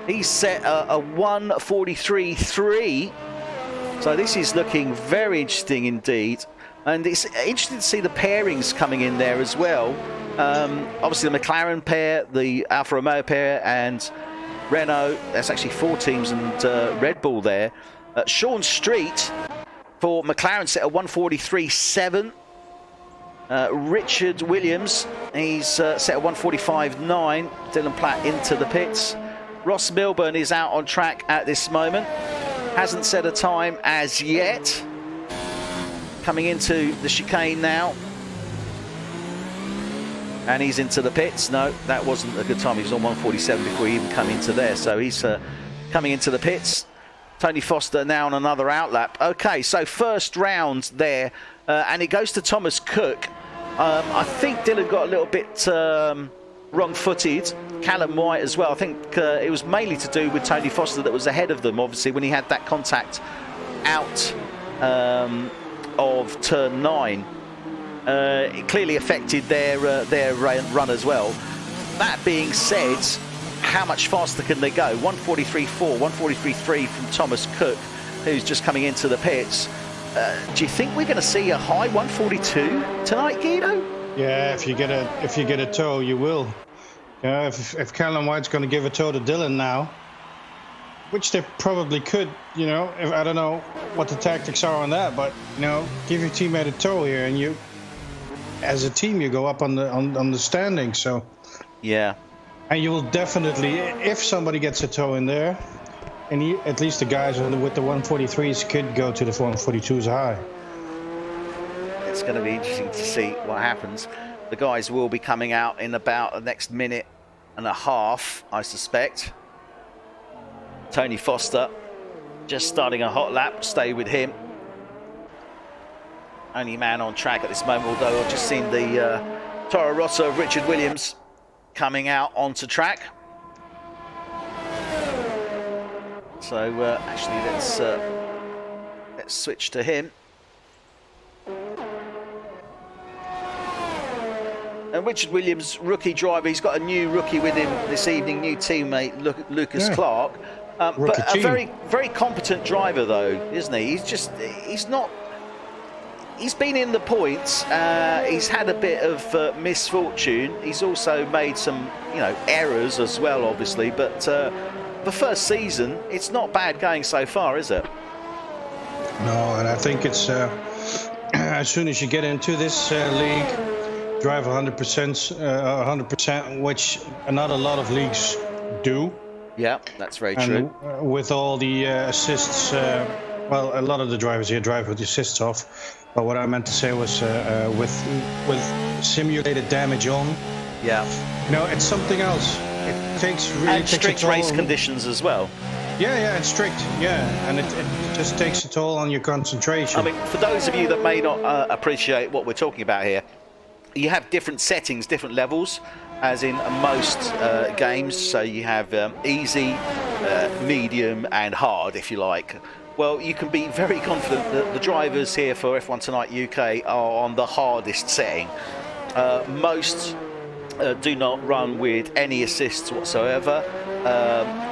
he's set a 143.3. So this is looking very interesting indeed. And it's interesting to see the pairings coming in there as well. Obviously the McLaren pair, the Alfa Romeo pair, and Renault. That's actually 4 teams and Red Bull there. Sean Street for McLaren set a 143.7. Richard Williams, he's set a 145.9. Dylan Platt into the pits. Ross Milburn is out on track at this moment. Hasn't set a time as yet. Coming into the chicane now. And he's into the pits. No, that wasn't a good time. He was on 147 before he even came into there. So he's coming into the pits. Tony Foster now on another outlap. Okay, so first round there. And it goes to Thomas Cook. I think Dylan got a little bit wrong-footed. Callum White as well. I think it was mainly to do with Tony Foster that was ahead of them, obviously, when he had that contact out of turn 9. It clearly affected their run as well. That being said, how much faster can they go? 143.4, 143.3 from Thomas Cook, who's just coming into the pits. Do you think we're going to see a high 142 tonight, Guido? Yeah, if you get a tow, you will. If Callum White's going to give a tow to Dylan now, which they probably could, if, I don't know what the tactics are on that, but give your teammate a tow here, and you, as a team, you go up on the standings. So yeah, and you will definitely, if somebody gets a tow in there, and at least the guys with the 143s could go to the 142s high. It's going to be interesting to see what happens. The guys will be coming out in about the next minute and a half, I suspect. Tony Foster just starting a hot lap. Stay with him. Only man on track at this moment, although I've just seen the Toro Rosso of Richard Williams coming out onto track. So actually let's switch to him. And Richard Williams, rookie driver, he's got a new rookie with him this evening, new teammate Lucas Clark. But a very, very competent driver though, isn't he? He's been in the points. He's had a bit of misfortune. He's also made some, errors as well, obviously. But the first season, it's not bad going so far, is it? No, and I think it's as soon as you get into this league, drive 100%, which not a lot of leagues do. Yeah, that's very true. With all the assists, well, a lot of the drivers here drive with the assists off. But what I meant to say was with simulated damage on. Yeah. It's something else. It takes strict race conditions as well. Yeah, it's strict. Yeah, and it just takes a toll on your concentration. I mean, for those of you that may not appreciate what we're talking about here, you have different settings, different levels, as in most games. So you have easy, medium, and hard, if you like. Well, you can be very confident that the drivers here for F1 Tonight UK are on the hardest setting. Most do not run with any assists whatsoever.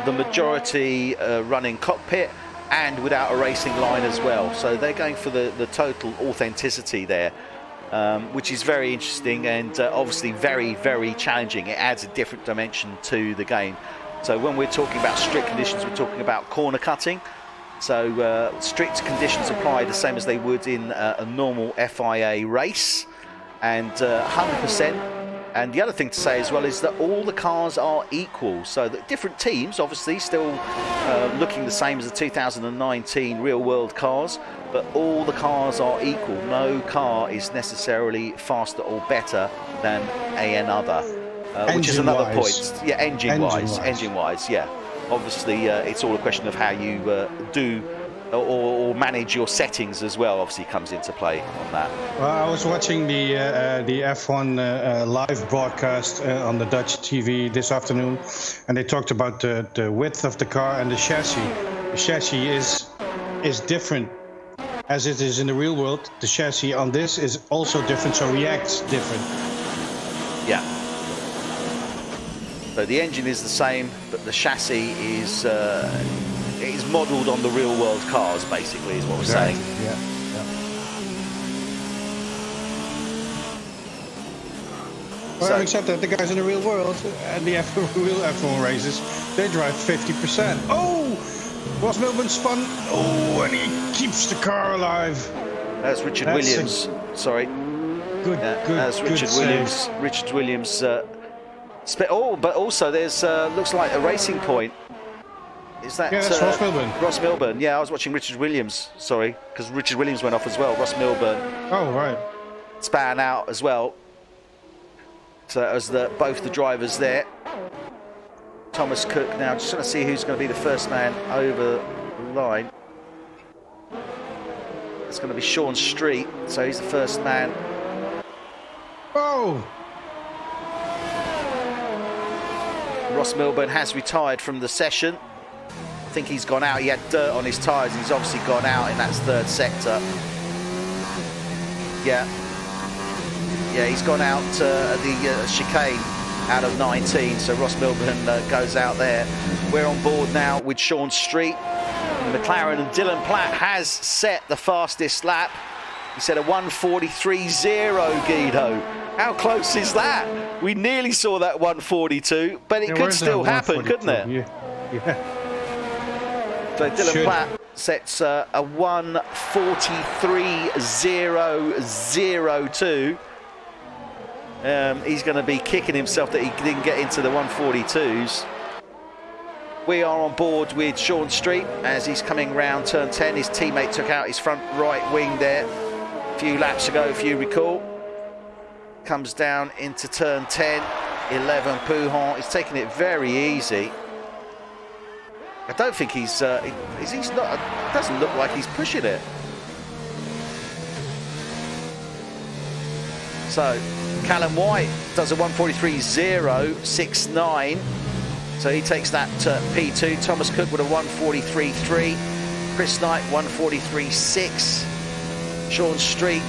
The majority run in cockpit and without a racing line as well. So they're going for the total authenticity there. Which is very interesting and obviously very, very challenging. It adds a different dimension to the game. So when we're talking about strict conditions, we're talking about corner cutting. So strict conditions apply the same as they would in a normal FIA race, and 100%. And the other thing to say as well is that all the cars are equal. So that different teams, obviously, still looking the same as the 2019 real-world cars, but all the cars are equal. No car is necessarily faster or better than another, which is another point. Yeah, engine-wise, yeah. Obviously, it's all a question of how you do or manage your settings as well. Obviously, comes into play on that. Well, I was watching the F1 live broadcast on the Dutch TV this afternoon, and they talked about the width of the car and the chassis. The chassis is different as it is in the real world. The chassis on this is also different, so reacts different. Yeah. So the engine is the same, but the chassis is modelled on the real-world cars, basically, is what we're saying. Yeah. Well, So, except that the guys in the real world and the real F1 races, they drive 50%. Oh! Ross Milburn spun. Oh, and he keeps the car alive. that's Richard Williams. Sorry. Good. That's Richard Williams. Richard Williams. But also there's looks like a racing point. Is that? Yeah, that's Ross Milburn. Ross Milburn. Yeah, I was watching Richard Williams. Sorry, because Richard Williams went off as well. Ross Milburn. Oh, right. Span out as well. So as both the drivers there. Thomas Cook now, just trying to see who's going to be the first man over the line. It's going to be Sean Street, so he's the first man. Oh! Ross Milburn has retired from the session. I think he's gone out. He had dirt on his tyres. He's obviously gone out in that third sector. Yeah. Yeah, he's gone out at the chicane out of 19. So Ross Milburn goes out there. We're on board now with Sean Street. McLaren, and Dylan Platt has set the fastest lap. He said a 1:43.0, Guido. How close is that? We nearly saw that 1:42, but it could still happen, couldn't it? Yeah. So Dylan Platt sets a 1:43.002. He's going to be kicking himself that he didn't get into the 1:42s. We are on board with Sean Street as he's coming round turn 10. His teammate took out his front right wing there a few laps ago, if you recall. Comes down into turn 10, 11 Pouhon. He's taking it very easy. I don't think he's not. It doesn't look like he's pushing it. So Callum White does a 1:43.069. So he takes that to P2. Thomas Cook with a 1:43.3. Chris Knight 1:43.6. Sean Street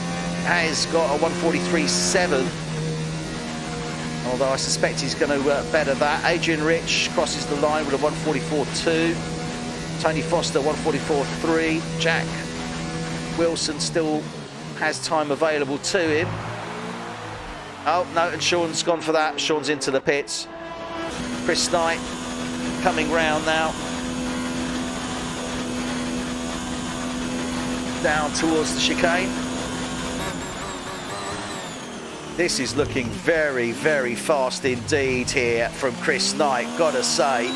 has got a 1:43.7. Although I suspect he's going to better that. Adrian Rich crosses the line with a 1:44.2. Tony Foster 1:44.3. Jack Wilson still has time available to him. Oh no, and Sean's gone for that. Sean's into the pits. Chris Knight coming round now. Down towards the chicane. This is looking very, very fast indeed here from Chris Knight, gotta say.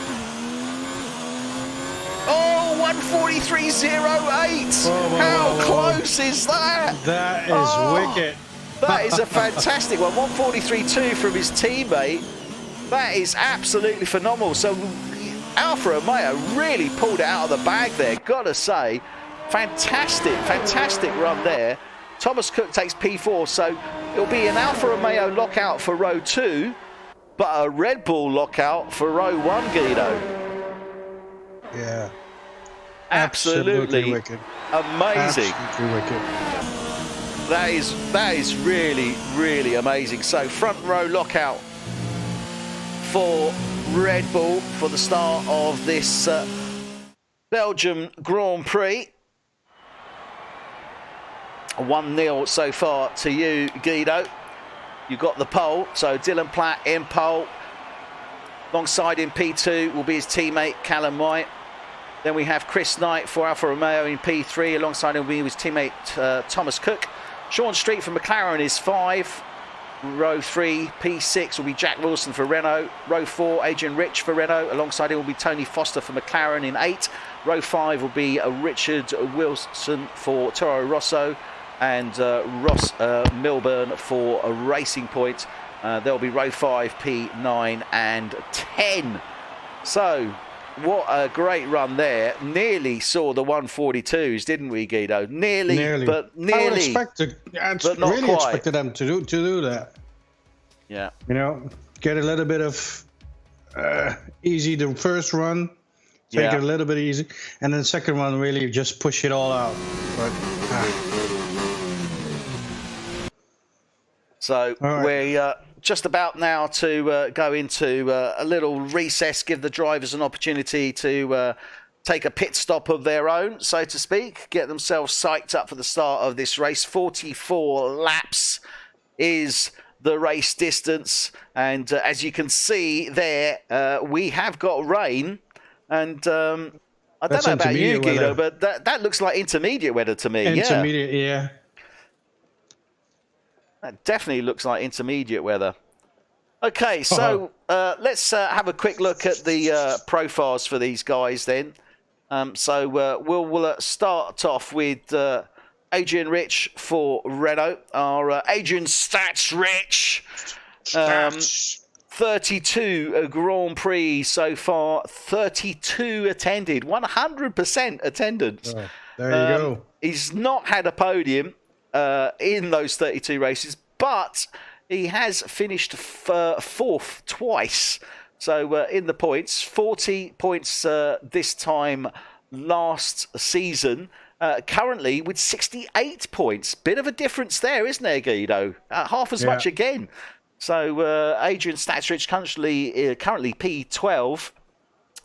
Oh, 1:43.08! How close is that? That is wicked. That is a fantastic one. 1:43.2 from his teammate. That is absolutely phenomenal. So Alfa Romeo really pulled it out of the bag there, gotta say. Fantastic run there. Thomas Cook takes P4, so it'll be an Alfa Romeo lockout for row 2, but a Red Bull lockout for row 1, Guido. Yeah. Absolutely wicked. Amazing. Absolutely wicked. That is really, really amazing. So front row lockout for Red Bull for the start of this Belgium Grand Prix. 1-0 so far to you, Guido. You got the pole, so Dylan Platt in pole. Alongside in P2 will be his teammate Callum White. Then we have Chris Knight for Alfa Romeo in P3. Alongside him will be his teammate Thomas Cook. Sean Street for McLaren is 5. Row 3, P6 will be Jack Wilson for Renault. Row 4, Adrian Rich for Renault. Alongside him will be Tony Foster for McLaren in 8. Row 5 will be Richard Wilson for Toro Rosso. And Ross Milburn for a Racing Point. There'll be row 5, P9 and 10. So, what a great run there. Nearly saw the 1:42s, didn't we, Guido? Nearly. But nearly. I would expect expected them to do that. Yeah. You know, get a little bit of easy the first run, take it a little bit easy, and then the second one really just push it all out. But So we're just about now to go into a little recess, give the drivers an opportunity to take a pit stop of their own, so to speak, get themselves psyched up for the start of this race. 44 laps is the race distance, and as you can see there, we have got rain, and I don't know about you, Guido, but that looks like intermediate weather to me. Intermediate, yeah. That definitely looks like intermediate weather. Okay, so let's have a quick look at the profiles for these guys then. So we'll start off with Adrian Rich for Renault. Our Adrian Stats Rich 32 Grand Prix so far, 32 attended, 100% attendance. Oh, there you go. He's not had a podium in those 32 races, but he has finished fourth twice. So in the points, 40 points this time last season. Currently with 68 points. Bit of a difference there, isn't there, Guido? Half as much again. So Adrian Statsrich currently P12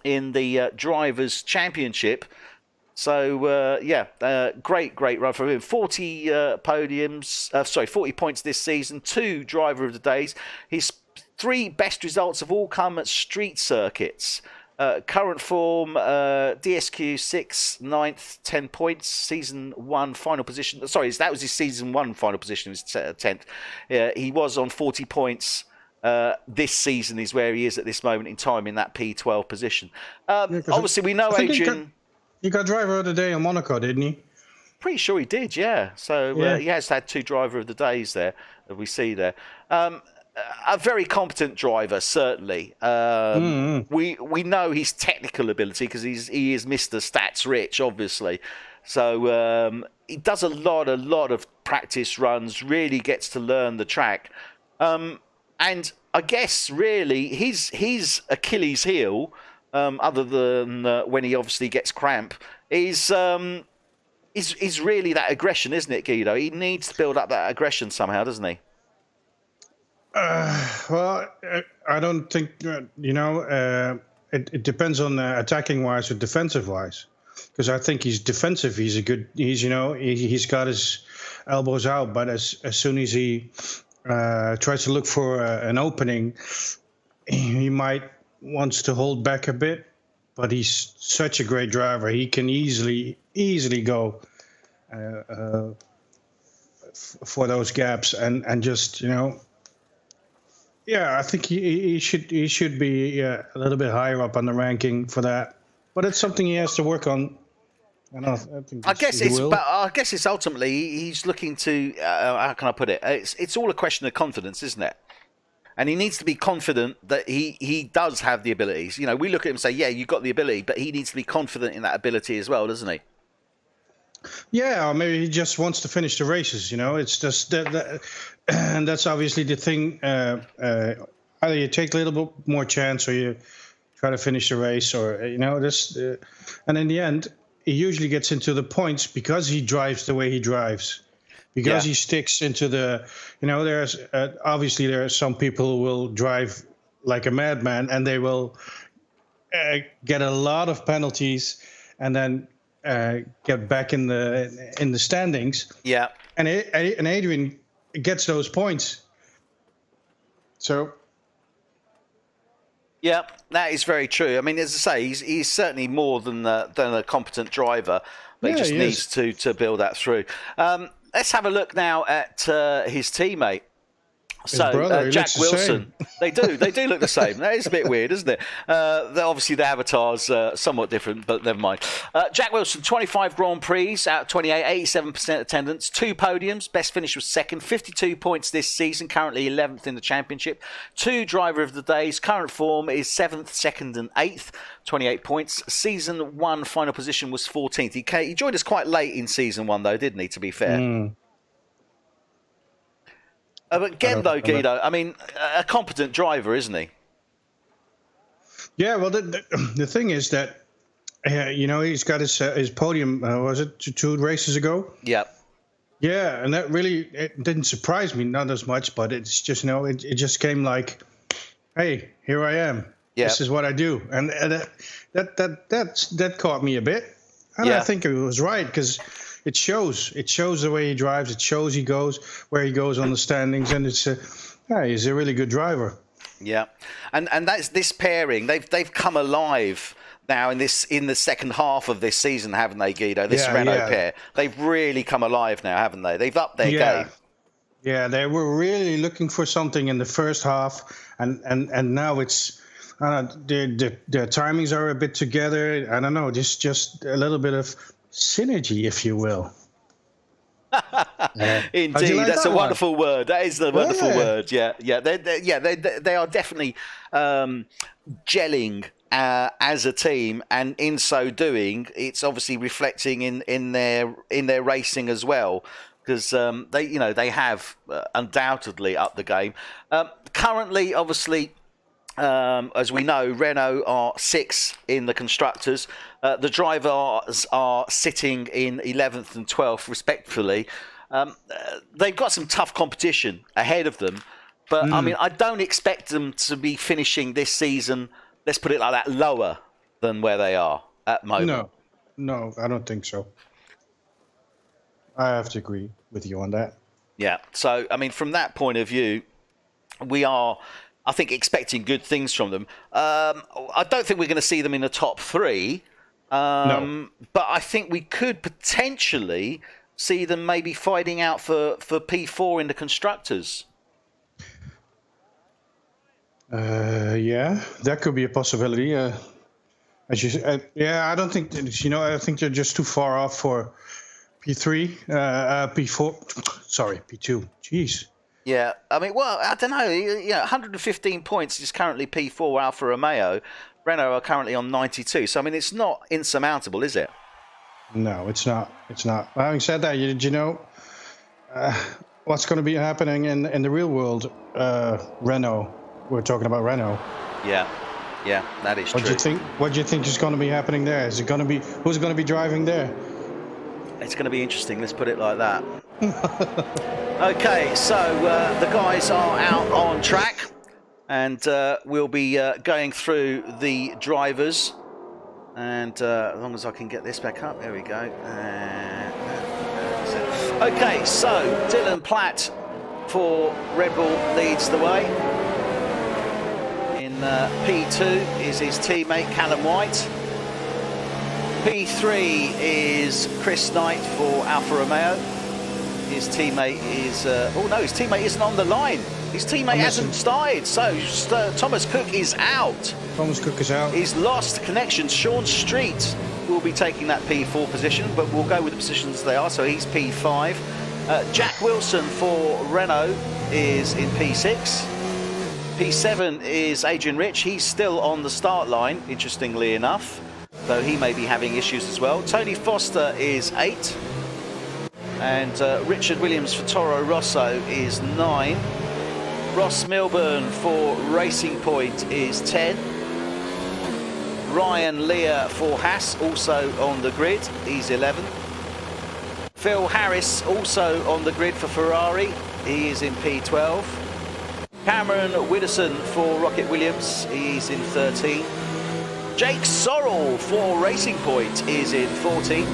in the Drivers' Championship. So, great run for him. 40 podiums, 40 points this season, 2 Driver of the Days. His 3 best results have all come at street circuits. Current form, DSQ 6, 9th, 10 points. Season 1 final position. Sorry, that was his season 1 final position. He was 10th. He was on 40 points. This season is where he is at this moment in time in that P12 position. Obviously, we know Adrian. He got Driver of the Day in Monaco, didn't he? Pretty sure he did, yeah. So he has had 2 Driver of the Days there, that we see there. A very competent driver, certainly. We know his technical ability because he is Mr. Stats Rich, obviously. So he does a lot of practice runs, really gets to learn the track. And I guess really his Achilles heel, other than when he obviously gets cramp, is really that aggression, isn't it, Guido? He needs to build up that aggression somehow, doesn't he? Well, I don't think it depends on attacking wise or defensive wise, because I think he's defensive. He's got his elbows out, but as soon as he tries to look for an opening, he might wants to hold back a bit. But he's such a great driver; he can easily go for those gaps and just Yeah, I think he should be a little bit higher up on the ranking for that, but it's something he has to work on. I guess it's ultimately he's looking to. How can I put it? It's all a question of confidence, isn't it? And he needs to be confident that he does have the abilities. We look at him and say, yeah, you've got the ability, but he needs to be confident in that ability as well, doesn't he? Yeah, or maybe he just wants to finish the races. It's just that and that's obviously the thing. Either you take a little bit more chance, or you try to finish the race, or this. And in the end, he usually gets into the points because he drives the way he drives, because he sticks into the. There's obviously there are some people who will drive like a madman, and they will get a lot of penalties, and then get back in the standings. Yeah, and Adrian gets those points. So. Yeah, that is very true. I mean, as I say, he's certainly more than a competent driver, but he just needs to build that through. Let's have a look now at his teammate. Jack Wilson. They do look the same. That is a bit weird, isn't it? Obviously, the avatars somewhat different, but never mind. Jack Wilson, 25 Grand Prix out of 28, 87% attendance, 2 podiums. Best finish was second, 52 points this season, currently 11th in the championship. 2 Driver of the Days. Current form is 7th, 2nd, and 8th, 28 points. Season 1 final position was 14th. He joined us quite late in season 1, though, didn't he? To be fair. But again, though, Guido, I mean, a competent driver, isn't he? Yeah, well, the thing is that, he's got his podium, was it 2 races ago? Yeah. Yeah, and that really it didn't surprise me, not as much, but it's just, it just came like, hey, here I am. Yeah. This is what I do. And that caught me a bit. And I think it was right, because it shows the way he drives. It shows where he goes on the standings, and he's a really good driver. Yeah, and that's this pairing. They've come alive now in the second half of this season, haven't they, Guido? This Renault pair. They've really come alive now, haven't they? They've upped their game. Yeah, they were really looking for something in the first half, and now it's. Their timings are a bit together. I don't know, just a little bit of synergy, if you will. Indeed, like that's that a wonderful word. That is a wonderful word. Yeah. They are definitely gelling as a team, and in so doing, it's obviously reflecting in their racing as well. Because they have undoubtedly upped the game. Currently, obviously, as we know, Renault are 6th in the constructors. The drivers are sitting in 11th and 12th, respectively. They've got some tough competition ahead of them, but I mean, I don't expect them to be finishing this season, let's put it like that, lower than where they are at the moment. No, I don't think so. I have to agree with you on that. Yeah. So, I mean, from that point of view, we are, I think, expecting good things from them. I don't think we're going to see them in the top 3. No. But I think we could potentially see them maybe fighting out for P4 in the constructors. Yeah, that could be a possibility. As you, I don't think, I think they're just too far off for P3, P4, sorry, P2. Jeez. Yeah, I mean, well, I don't know. 115 points is currently P4 Alfa Romeo. Renault are currently on 92. So, I mean, it's not insurmountable, is it? No, it's not. It's not. Having said that, did you know what's going to be happening in the real world? Renault. We're talking about Renault. Yeah, that is true. What do you think is going to be happening there? Is it going to be who's going to be driving there? It's going to be interesting. Let's put it like that. Okay, so the guys are out on track, and we'll be going through the drivers. And as long as I can get this back up, there we go. Okay, so Dylan Platt for Red Bull leads the way. In P2 is his teammate Callum White. P3 is Chris Knight for Alfa Romeo. His teammate is... his teammate isn't on the line. His teammate hasn't started, so Thomas Cook is out. Thomas Cook is out. He's lost connection. Sean Street will be taking that P4 position, but we'll go with the positions they are, so he's P5. Jack Wilson for Renault is in P6. P7 is Adrian Rich. He's still on the start line, interestingly enough, though he may be having issues as well. Tony Foster is 8. And Richard Williams for Toro Rosso is 9. Ross Milburn for Racing Point is 10. Ryan Lear for Haas, also on the grid, he's 11. Phil Harris also on the grid for Ferrari, he is in P12. Cameron Widdowson for Rocket Williams, he's in 13. Jake Sorrell for Racing Point is in 14.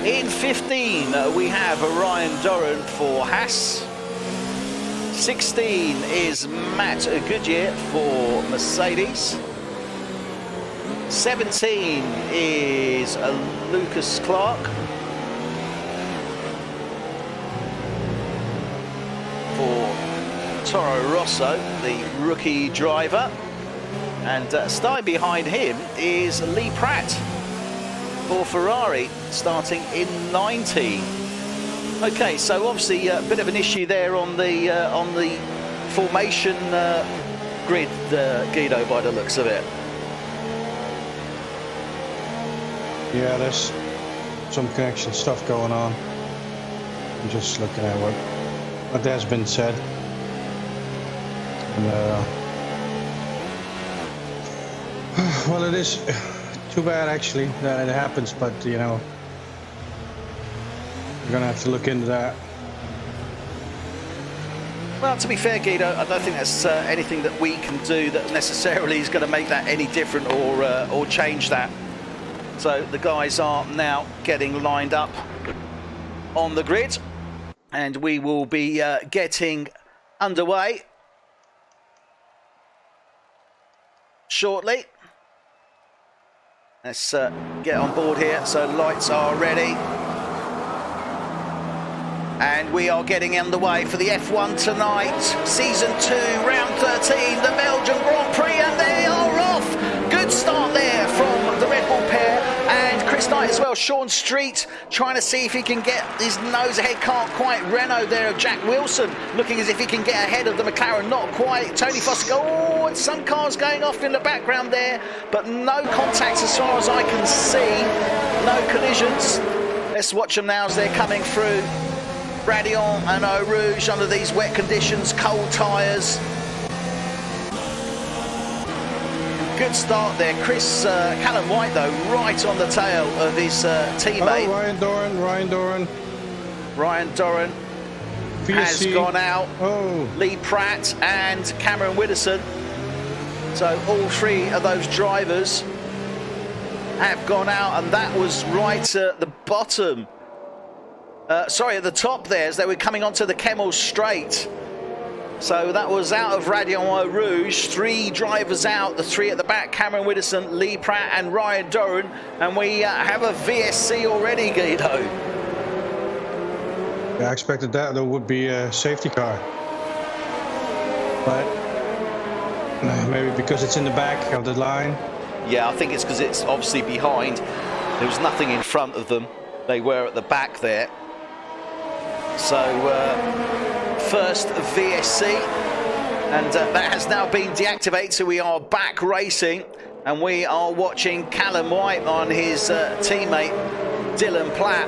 In 15, we have Ryan Doran for Haas. 16 is Matt Goodyear for Mercedes. 17 is Lucas Clark for Toro Rosso, the rookie driver. And starting behind him is Lee Pratt for Ferrari, starting in 19. Okay, so obviously a bit of an issue there on the formation grid, Guido, by the looks of it. Yeah, there's some connection stuff going on. I'm just looking at what has been said. And, well, it is too bad actually that it happens, but we're gonna have to look into that. Well, to be fair, Guido, I don't think there's anything that we can do that necessarily is going to make that any different or change that. So the guys are now getting lined up on the grid, and we will be getting underway shortly. Let's get on board here. So lights are ready. And we are getting underway for the F1 tonight. Season 2, round 13, the Belgian Grand Prix, and they are off. Good start there from the Red Bull pair, and Chris Chris Knight as well. Sean Street trying to see if he can get his nose ahead. Can't quite. Renault there. Jack Wilson looking as if he can get ahead of the McLaren. Not quite. Tony Foster. Oh, and some cars going off in the background there. But no contacts as far as I can see. No collisions. Let's watch them now as they're coming through. Radion and Eau Rouge under these wet conditions. Cold tyres. Good start there. Callum White, though, right on the tail of his teammate. Oh, Ryan Doran has gone out. Oh. Lee Pratt and Cameron Widdowson. So all three of those drivers have gone out, and that was right at the bottom. Sorry, at the top there, as they were coming onto the Kemmel Straight. So that was out of Radion Eau Rouge. 3 drivers out, the 3 at the back, Cameron Widdowson, Lee Pratt and Ryan Doran. And we have a VSC already, Guido. Yeah, I expected that there would be a safety car. But maybe because it's in the back of the line. Yeah, I think it's because it's obviously behind. There was nothing in front of them. They were at the back there. So first VSC, and that has now been deactivated, so we are back racing, and we are watching Callum White on his teammate Dylan Platt.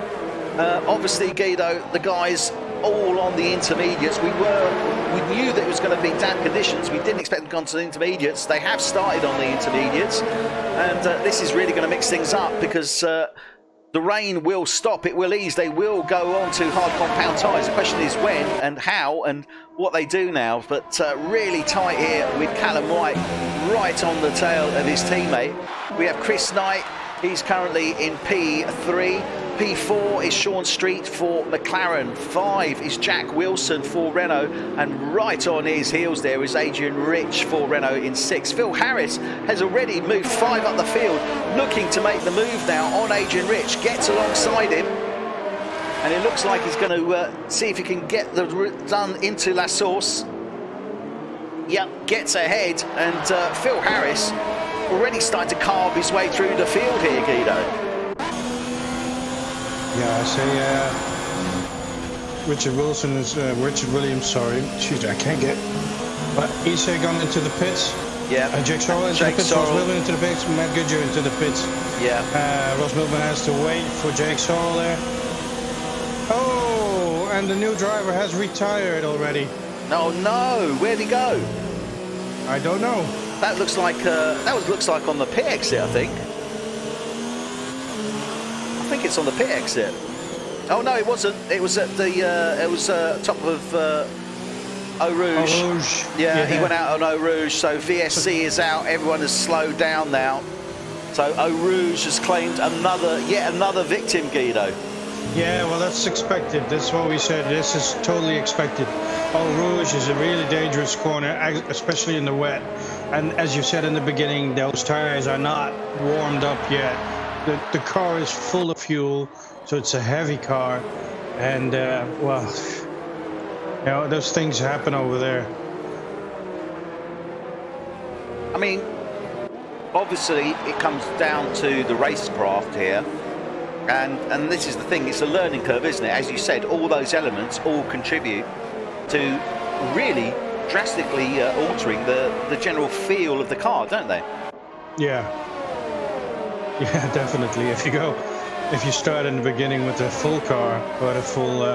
Obviously, Guido, the guys all on the intermediates. We knew that it was going to be damp conditions. We didn't expect them to go on to the intermediates. They have started on the intermediates, and this is really going to mix things up because the rain will stop, it will ease, they will go on to hard compound tyres. The question is when and how and what they do now. But really tight here with Callum White right on the tail of his teammate. We have Chris Knight, he's currently in P3. P4 is Sean Street for McLaren. 5 is Jack Wilson for Renault. And right on his heels there is Adrian Rich for Renault in 6. Phil Harris has already moved 5 up the field, looking to make the move now on Adrian Rich. Gets alongside him. And it looks like he's going to see if he can get the run into La Source. Yep, gets ahead. And Phil Harris already starting to carve his way through the field here, Guido. Yeah, I say Richard Williams, sorry. Shoot, I can't get. But he's gone into the pits. Yeah. Jake Sorrell into the pits, Ross Milburn into the pits, Matt Goodyear into the pits. Yeah. Ross Milburn has to wait for Jake Sorrell there. Oh, and the new driver has retired already. Oh no, where'd he go? I don't know. That looks like on the pit exit, I think. I think it's on the pit exit. Oh no, it wasn't. It was at the top of Eau Rouge. Eau Rouge. Yeah, he went out on Eau Rouge. So VSC is out. Everyone has slowed down now. So Eau Rouge has claimed yet another victim, Guido. Yeah, well, that's expected. That's what we said. This is totally expected. Eau Rouge is a really dangerous corner, especially in the wet. And as you said in the beginning, those tires are not warmed up yet. The car is full of fuel, so it's a heavy car. And, well, you know, those things happen over there. I mean, obviously, it comes down to the racecraft here. And this is the thing, it's a learning curve, isn't it? As you said, all those elements all contribute to really drastically altering the general feel of the car, don't they? Yeah. Yeah, definitely. If you start in the beginning with a full car or a full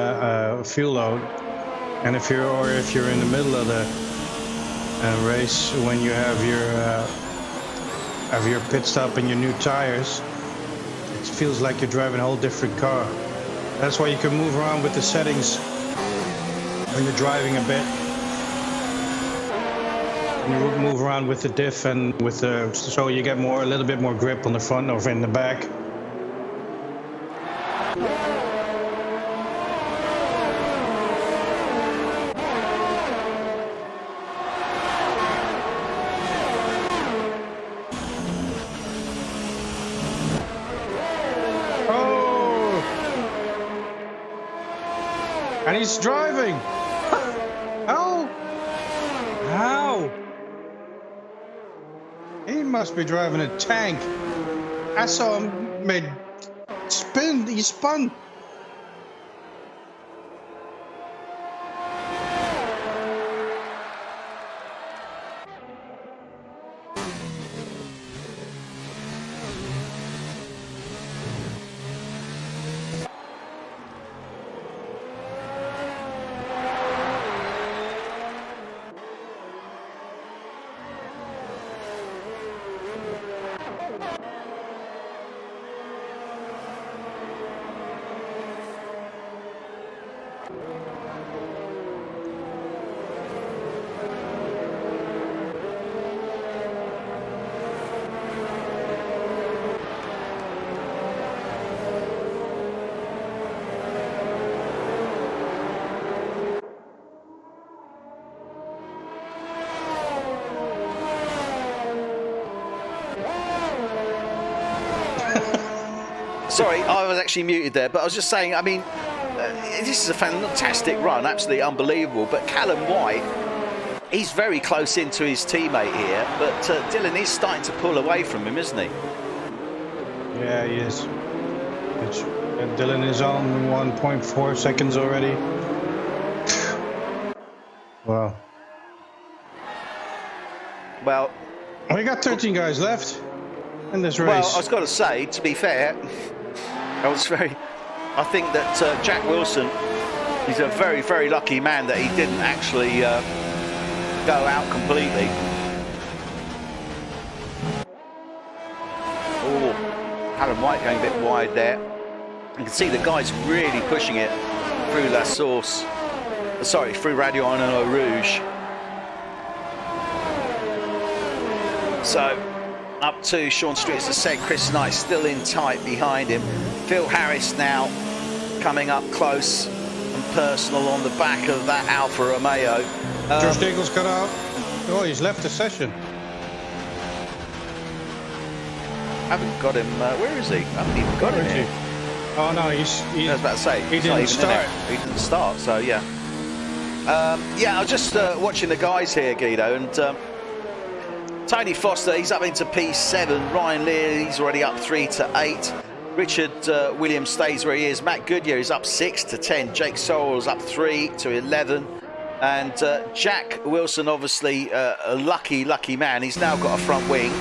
fuel load, and if you're in the middle of the race when you have your pit stop and your new tires, it feels like you're driving a whole different car. That's why you can move around with the settings when you're driving a bit. You move around with the diff and with the, so you get a little bit more grip on the front or in the back. Oh! And he's driving. How? How? He must be driving a tank. I saw him made He spun. Sorry, I was actually muted there, but I was just saying, I mean, this is a fantastic run, absolutely unbelievable. But Callum White, he's very close into his teammate here, but Dylan is starting to pull away from him, isn't he? Yeah, he is. Dylan is on 1.4 seconds already. Wow. Well, we got 13 guys left in this race. Well, I was going to say, to be fair, I think that Jack Wilson, he's a very, very lucky man that he didn't actually go out completely. Oh, Callum White going a bit wide there. You can see the guys really pushing it through La Source. Sorry, through Radio Eau Rouge. So, up to Sean Street, as I said, Chris Knight still in tight behind him. Phil Harris now coming up close and personal on the back of that Alfa Romeo. Josh Dingle's got out. Oh, he's left the session. Haven't got him. Where is he? I haven't even got him here. Oh no, he's I was about to say he didn't start. He didn't start. So yeah. Yeah, I was just watching the guys here, Guido, and Tony Foster, he's up into P7. Ryan Lear, he's already up 3 to 8. Richard Williams stays where he is. Matt Goodyear is up 6 to 10. Jake Sorrell's up 3 to 11. And Jack Wilson, obviously a lucky man. He's now got a front wing,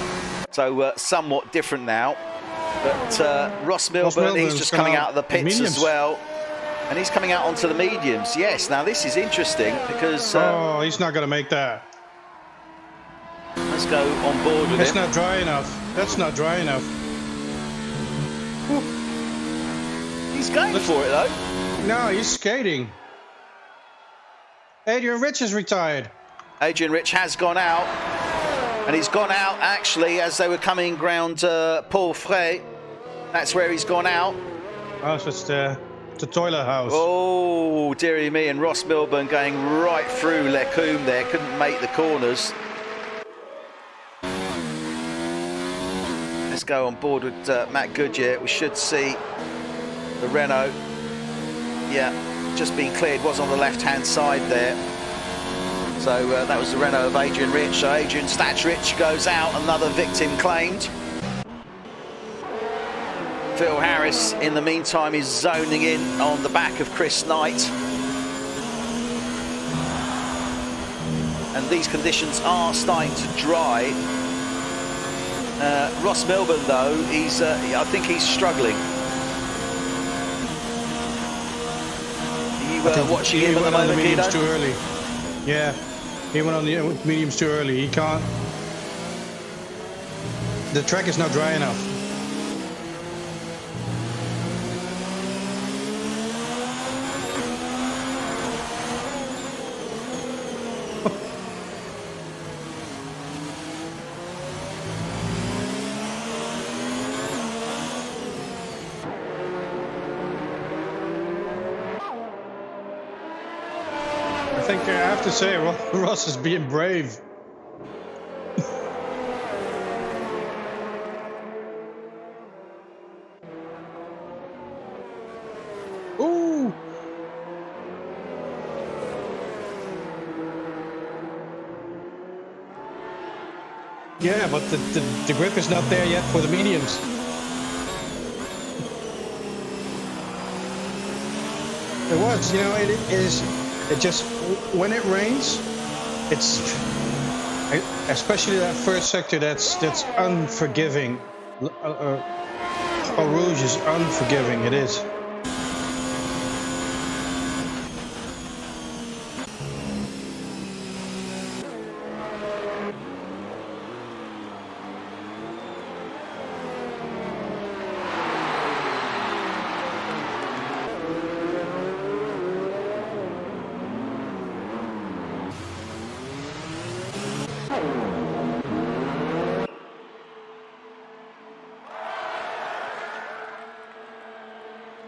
so somewhat different now. But Ross Milburn, he's just coming out of the pits as well. And he's coming out onto the mediums. Yes, now this is interesting because... oh, he's not going to make that. Let's go on board with That's him. not dry enough. That's not dry enough. He's going for it, though. No, he's skating. Adrian Rich is retired. Adrian Rich has gone out. And he's gone out, actually, as they were coming round Paul Frey. That's where he's gone out. Oh, so it's the toilet house. Oh, dearie me. And Ross Milburn going right through Lecombe there. Couldn't make the corners. Let's go on board with Matt Goodyear. We should see the Renault. Yeah, just been cleared. Was on the left-hand side there. So that was the Renault of Adrian Rich. So Adrian Stats Rich goes out. Another victim claimed. Phil Harris, in the meantime, is zoning in on the back of Chris Knight. And these conditions are starting to dry. Ross Milburn, though, I think he's struggling. Are you watching him at the moment, Guido? Too early. Yeah, he went on the mediums too early. He can't. The track is not dry enough. I think I have to say, Ross is being brave. Ooh! Yeah, but the grip is not there yet for the mediums. It was, it is. It just when it rains, it's especially that first sector that's unforgiving. Eau Rouge is unforgiving. It is.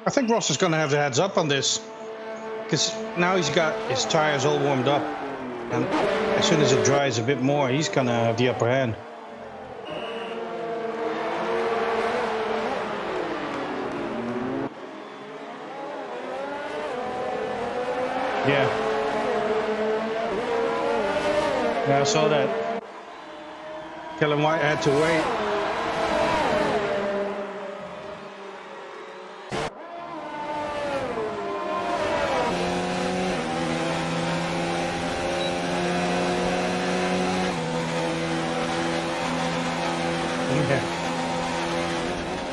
I think Ross is going to have the heads up on this, because now he's got his tires all warmed up, and as soon as it dries a bit more, he's going to have the upper hand. Yeah, I saw that. Kellen White had to wait.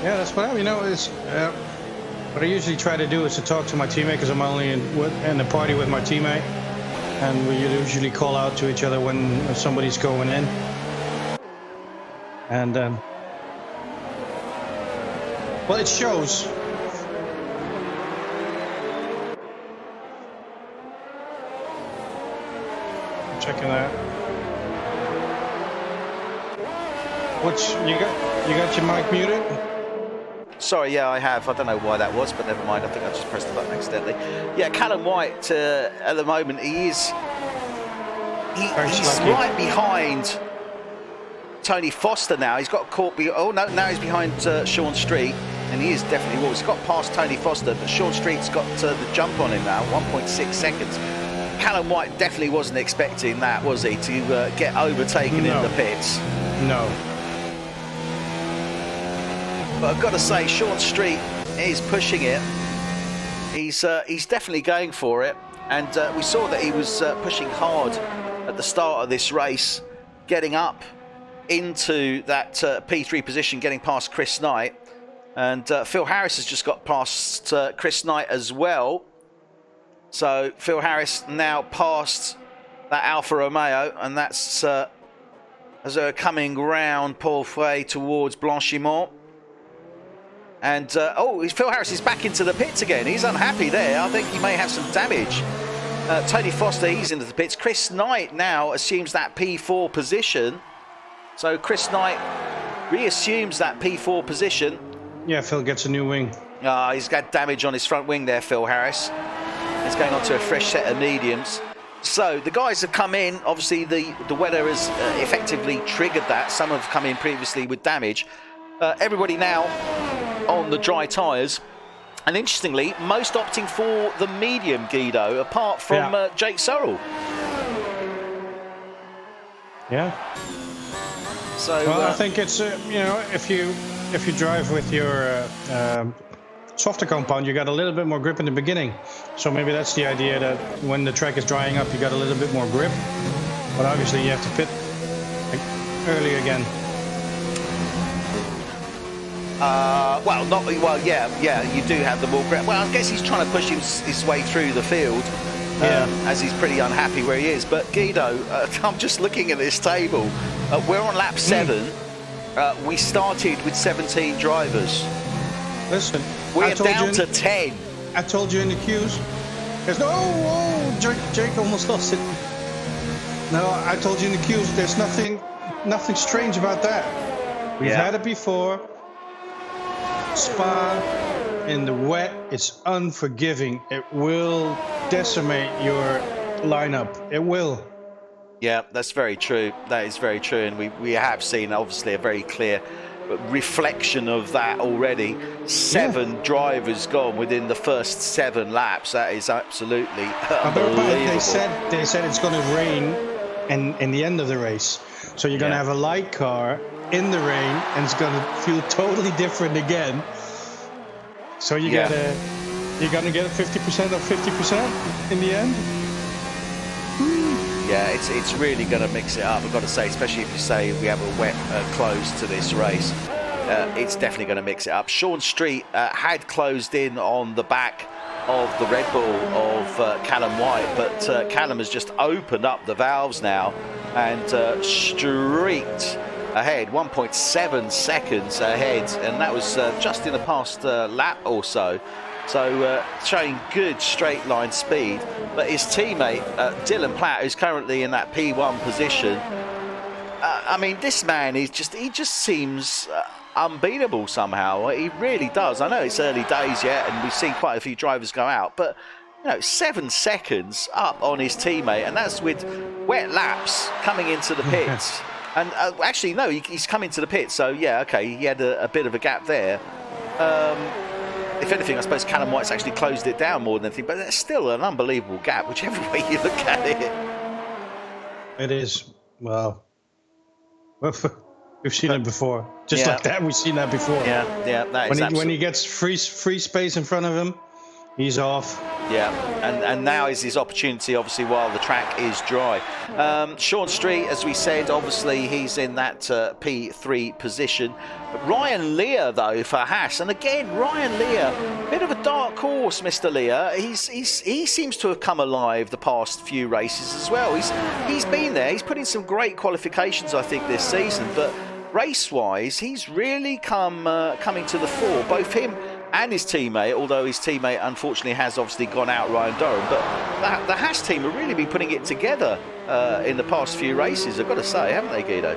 Yeah, that's what it's what I usually try to do is to talk to my teammate, because I'm only in a party with my teammate, and we usually call out to each other when somebody's going in. And well, it shows. I'm checking that. Which you got your mic muted? Sorry, yeah, I have. I don't know why that was, but never mind. I think I just pressed the button accidentally. Yeah, Callum White, at the moment, he's right behind Tony Foster now. He's got caught. Now he's behind Sean Street, and he is definitely walked. He's got past Tony Foster, but Sean Street's got the jump on him now, 1.6 seconds. Callum White definitely wasn't expecting that, was he, to get overtaken in the pits? No. But I've got to say, Sean Street is pushing it. He's definitely going for it, and we saw that he was pushing hard at the start of this race, getting up into that P3 position, getting past Chris Knight, and Phil Harris has just got past Chris Knight as well. So Phil Harris now past that Alfa Romeo, and that's as they're coming round Paul Frey towards Blanchimont. And, Phil Harris is back into the pits again. He's unhappy there. I think he may have some damage. Tony Foster, he's into the pits. Chris Knight now assumes that P4 position. So Chris Knight reassumes that P4 position. Yeah, Phil gets a new wing. He's got damage on his front wing there, Phil Harris. He's going on to a fresh set of mediums. So the guys have come in. Obviously, the weather has effectively triggered that. Some have come in previously with damage. Everybody now on the dry tyres, and interestingly, most opting for the medium, Guido, apart from Jake Sorrell. Yeah. So well, I think it's if you drive with your softer compound, you got a little bit more grip in the beginning. So maybe that's the idea, that when the track is drying up, you got a little bit more grip. But obviously, you have to pit early again. You do have the more grip. Well, I guess he's trying to push his way through the field, as he's pretty unhappy where he is. But Guido, I'm just looking at this table. We're on lap 7. We started with 17 drivers. Listen, we're down to 10. I told you in the queues. There's Jake almost lost it. No, I told you in the queues. There's nothing strange about that. We've had it before. Spa in the wet, it's unforgiving. It will decimate your lineup. It will. Yeah, that's very true. That is very true, and we have seen obviously a very clear reflection of that already. 7 drivers gone within the first 7 laps. That is absolutely unbelievable. They said it's going to rain in the end of the race, so you're going to have a light car in the rain, and it's going to feel totally different again. So you gotta You're going to get 50% or 50% in the end? Yeah, it's really going to mix it up, I've got to say, especially if you say we have a wet close to this race. It's definitely going to mix it up. Sean Street had closed in on the back of the Red Bull of Callum White, but Callum has just opened up the valves now and streaked ahead, 1.7 seconds ahead, and that was just in the past lap or so. So showing good straight line speed, but his teammate Dylan Platt, who's currently in that P1 position, I mean, this man he just seems unbeatable somehow. He really does. I know it's early days yet, and we've seen quite a few drivers go out, but 7 seconds up on his teammate, and that's with wet laps coming into the pits. And actually, no, he's come into the pits, so yeah, okay, he had a bit of a gap there. If anything, I suppose Callum White's actually closed it down more than anything, but that's still an unbelievable gap, whichever way you look at it. It is. Well, we've seen it before. Just like that, we've seen that before. Yeah, that is when he gets free space in front of him, he's off. Yeah, and now is his opportunity, obviously, while the track is dry. Sean Street, as we said, obviously he's in that P3 position. Ryan Lear, though, for Haas, and again, Ryan Lear, bit of a dark horse, Mr. Lear. He seems to have come alive the past few races as well. He's been there. He's put in some great qualifications, I think, this season, but race-wise, he's really coming to the fore. Both him and his teammate, although his teammate unfortunately has obviously gone out, Ryan Durham, but the Haas team have really been putting it together in the past few races, I've got to say, haven't they, Guido?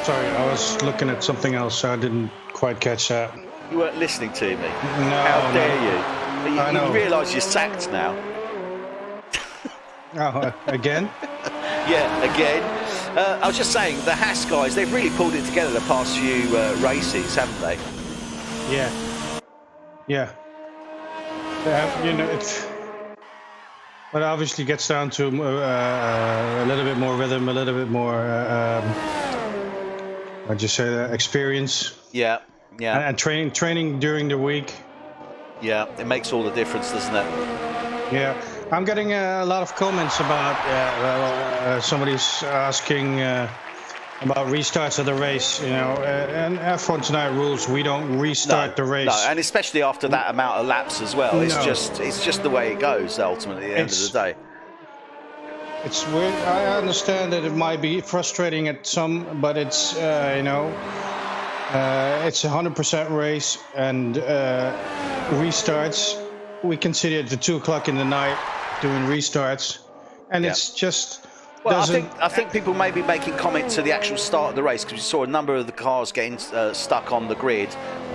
Sorry, I was looking at something else, so I didn't quite catch that. You weren't listening to me? No. How dare you? You realise you're sacked now. Oh, again? Yeah, again. I was just saying, the Haas guys, they've really pulled it together the past few races, haven't they? Yeah. But obviously gets down to a little bit more rhythm, a little bit more, I'd just say experience. Yeah. And training during the week. Yeah, it makes all the difference, doesn't it? Yeah. I'm getting a lot of comments about somebody's asking about restarts of the race. And F1 tonight rules, we don't restart the race. No, and especially after that amount of laps as well. It's just the way it goes ultimately at the end of the day. It's weird. I understand that it might be frustrating at some, but it's it's a 100% race, and restarts. We consider it at 2 o'clock in the night doing restarts, and it's just. Well, I think people may be making comment to the actual start of the race, because we saw a number of the cars getting stuck on the grid,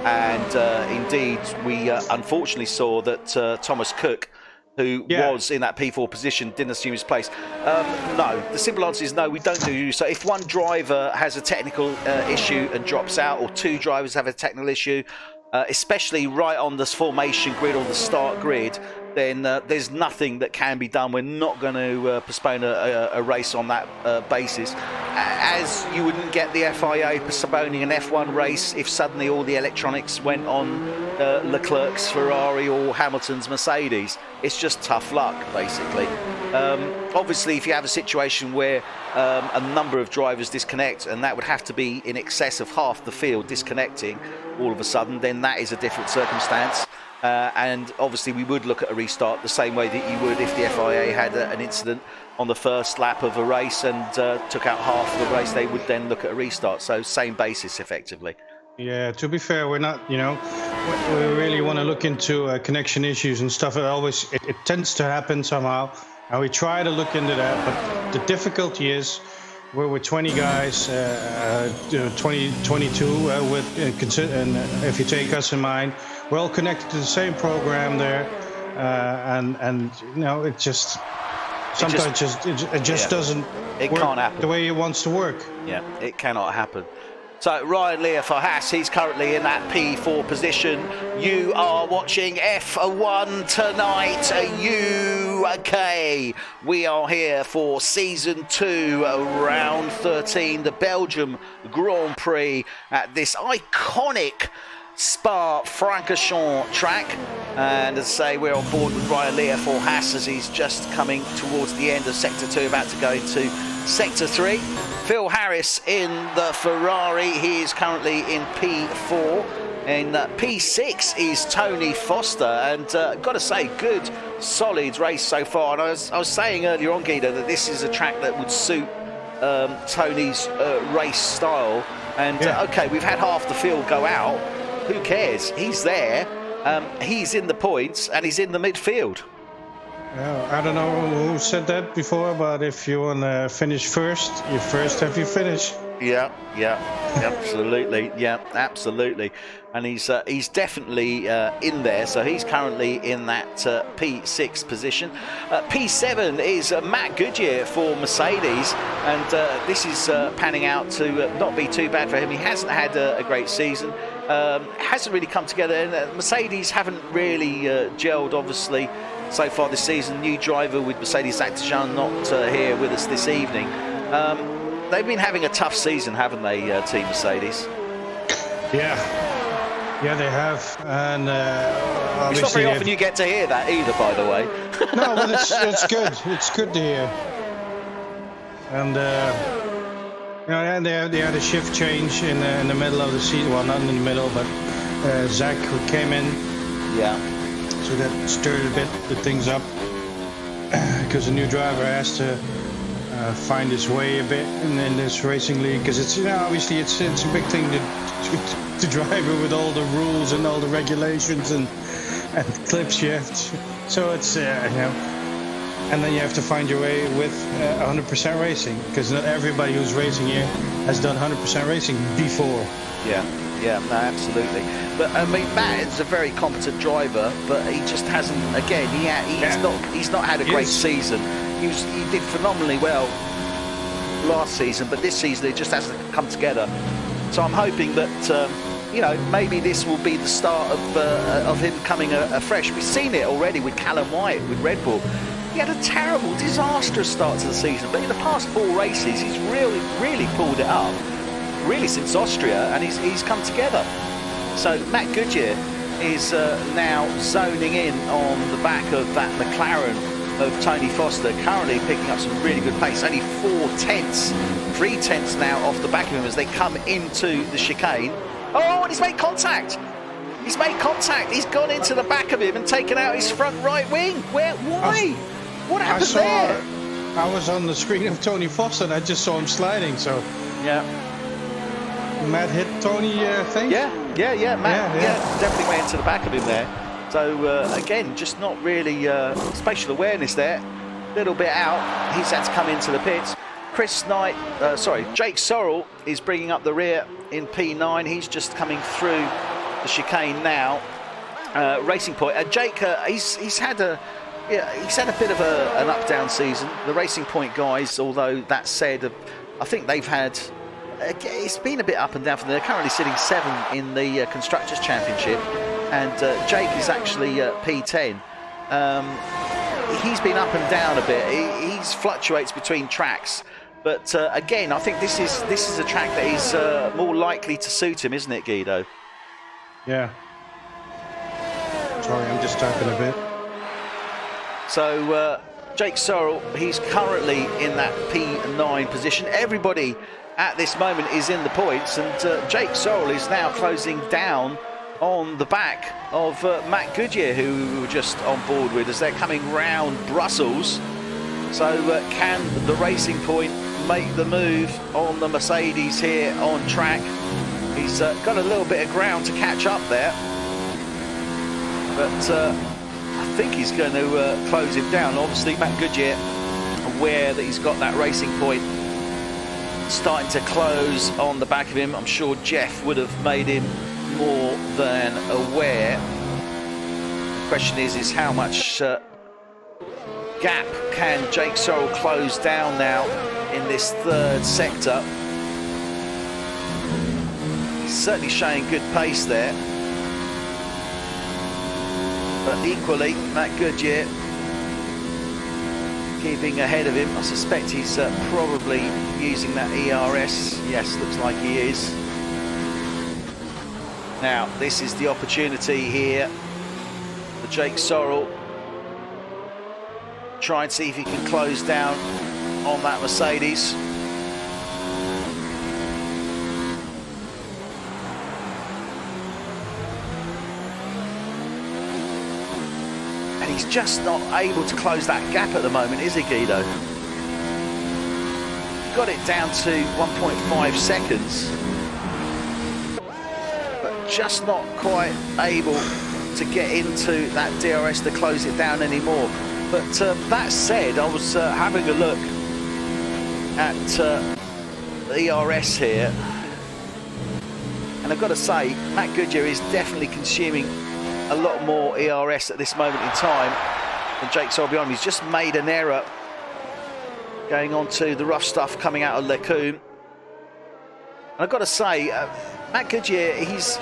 and indeed we unfortunately saw that Thomas Cook, who was in that P4 position, didn't assume his place. No, the simple answer is no, we don't do so. If one driver has a technical issue and drops out, or 2 drivers have a technical issue, especially right on this formation grid or the start grid, then there's nothing that can be done. We're not going to postpone a race on that basis. As you wouldn't get the FIA postponing an F1 race if suddenly all the electronics went on Leclerc's Ferrari or Hamilton's Mercedes. It's just tough luck, basically. Obviously, if you have a situation where a number of drivers disconnect, and that would have to be in excess of half the field disconnecting all of a sudden, then that is a different circumstance. And obviously we would look at a restart the same way that you would if the FIA had an incident on the first lap of a race and took out half the race. They would then look at a restart. So same basis effectively. Yeah, to be fair, we're not, we really want to look into connection issues and stuff. It tends to happen somehow, and we try to look into that, but the difficulty is we're with 20 guys, 22 and if you take us in mind, we're all connected to the same program there, and it just sometimes it just doesn't. It work can't happen the way it wants to work. Yeah, it cannot happen. So Ryan Lear for Haas, he's currently in that P4 position. You are watching F1 tonight, UK. We are here for Season 2, Round 13, the Belgium Grand Prix at this iconic Spa-Francorchamps track. And as I say, we're on board with Ryan Lear for Haas as he's just coming towards the end of Sector 2, about to go into Sector 3. Phil Harris in the Ferrari. He is currently in P4. In P6 is Tony Foster, and got to say, good, solid race so far. And I was saying earlier on, Guido, that this is a track that would suit Tony's race style. And okay, we've had half the field go out. Who cares? He's there. He's in the points, and he's in the midfield. I don't know who said that before, but if you want to finish first, you first have your finish. Yeah, absolutely. Yeah, absolutely. And he's definitely in there. So he's currently in that P6 position. P7 is Matt Goodyear for Mercedes, and this is panning out to not be too bad for him. He hasn't had a great season. Hasn't really come together, and Mercedes haven't really gelled, obviously, so far this season. New driver with Mercedes, Zach Dejean, not here with us this evening. They've been having a tough season, haven't they, Team Mercedes? Yeah, they have. And it's not very often you get to hear that either, by the way. No, but it's good. It's good to hear. And and they had a shift change in the middle of the season. Well, not in the middle, but Zach who came in. Yeah. So that stirred a bit the things up, because the new driver has to find his way a bit in this racing league, because it's obviously it's a big thing to drive it with all the rules and all the regulations and clips you have to, so it's and then you have to find your way with 100% racing, because not everybody who's racing here has done 100% racing before. Yeah, no, absolutely. But I mean, Matt is a very competent driver, but he just hasn't. Again, he's not had a great season. He did phenomenally well last season, but this season it just hasn't come together. So I'm hoping that maybe this will be the start of him coming afresh. We've seen it already with Callum White with Red Bull. He had a terrible, disastrous start to the season, but in the past 4 races he's really pulled it up. Really since Austria, and he's come together. So Matt Goodyear is now zoning in on the back of that McLaren of Tony Foster, currently picking up some really good pace. Only 3 tenths now off the back of him as they come into the chicane. Oh, and he's made contact. He's gone into the back of him and taken out his front right wing. Why? What happened there? I was on the screen of Tony Foster and I just saw him sliding, so... Yeah. Matt hit Tony, I think? Yeah, Matt definitely went into the back of him there. So, again, just not really spatial awareness there. A little bit out. He's had to come into the pits. Jake Sorrell is bringing up the rear in P9. He's just coming through the chicane now. Racing Point. Jake, he's had a bit of an up-down season. The Racing Point guys, although that said, I think they've had... It's been a bit up and down for them. They're currently sitting 7 in the Constructors' Championship, and Jake is actually P10. He's been up and down a bit. He fluctuates between tracks, but again, I think this is a track that is more likely to suit him, isn't it, Guido? Yeah. Sorry, I'm just typing a bit. So Jake Sorrell, he's currently in that P9 position. Everybody at this moment is in the points, and Jake Sorrell is now closing down on the back of Matt Goodyear, who we were just on board with as they're coming round Brussels. So can the Racing Point make the move on the Mercedes here on track? He's got a little bit of ground to catch up there, but I think he's going to close him down. Obviously Matt Goodyear aware that he's got that Racing Point starting to close on the back of him. I'm sure Jeff would have made him more than aware. The question is how much gap can Jake Sorrell close down now in this 3rd sector? He's certainly showing good pace there, but equally Matt Goodyear keeping ahead of him. I suspect he's probably using that ERS. Yes, looks like he is. Now, this is the opportunity here for Jake Sorrell. Try and see if he can close down on that Mercedes. And he's just not able to close that gap at the moment, is he, Guido? Got it down to 1.5 seconds. Just not quite able to get into that DRS to close it down anymore. But that said, I was having a look at the ERS here, and I've got to say, Matt Goodyear is definitely consuming a lot more ERS at this moment in time than Jake Sorrell behind him. He's just made an error going on to the rough stuff coming out of Lecombe. And I've got to say, Matt Goodyear, he's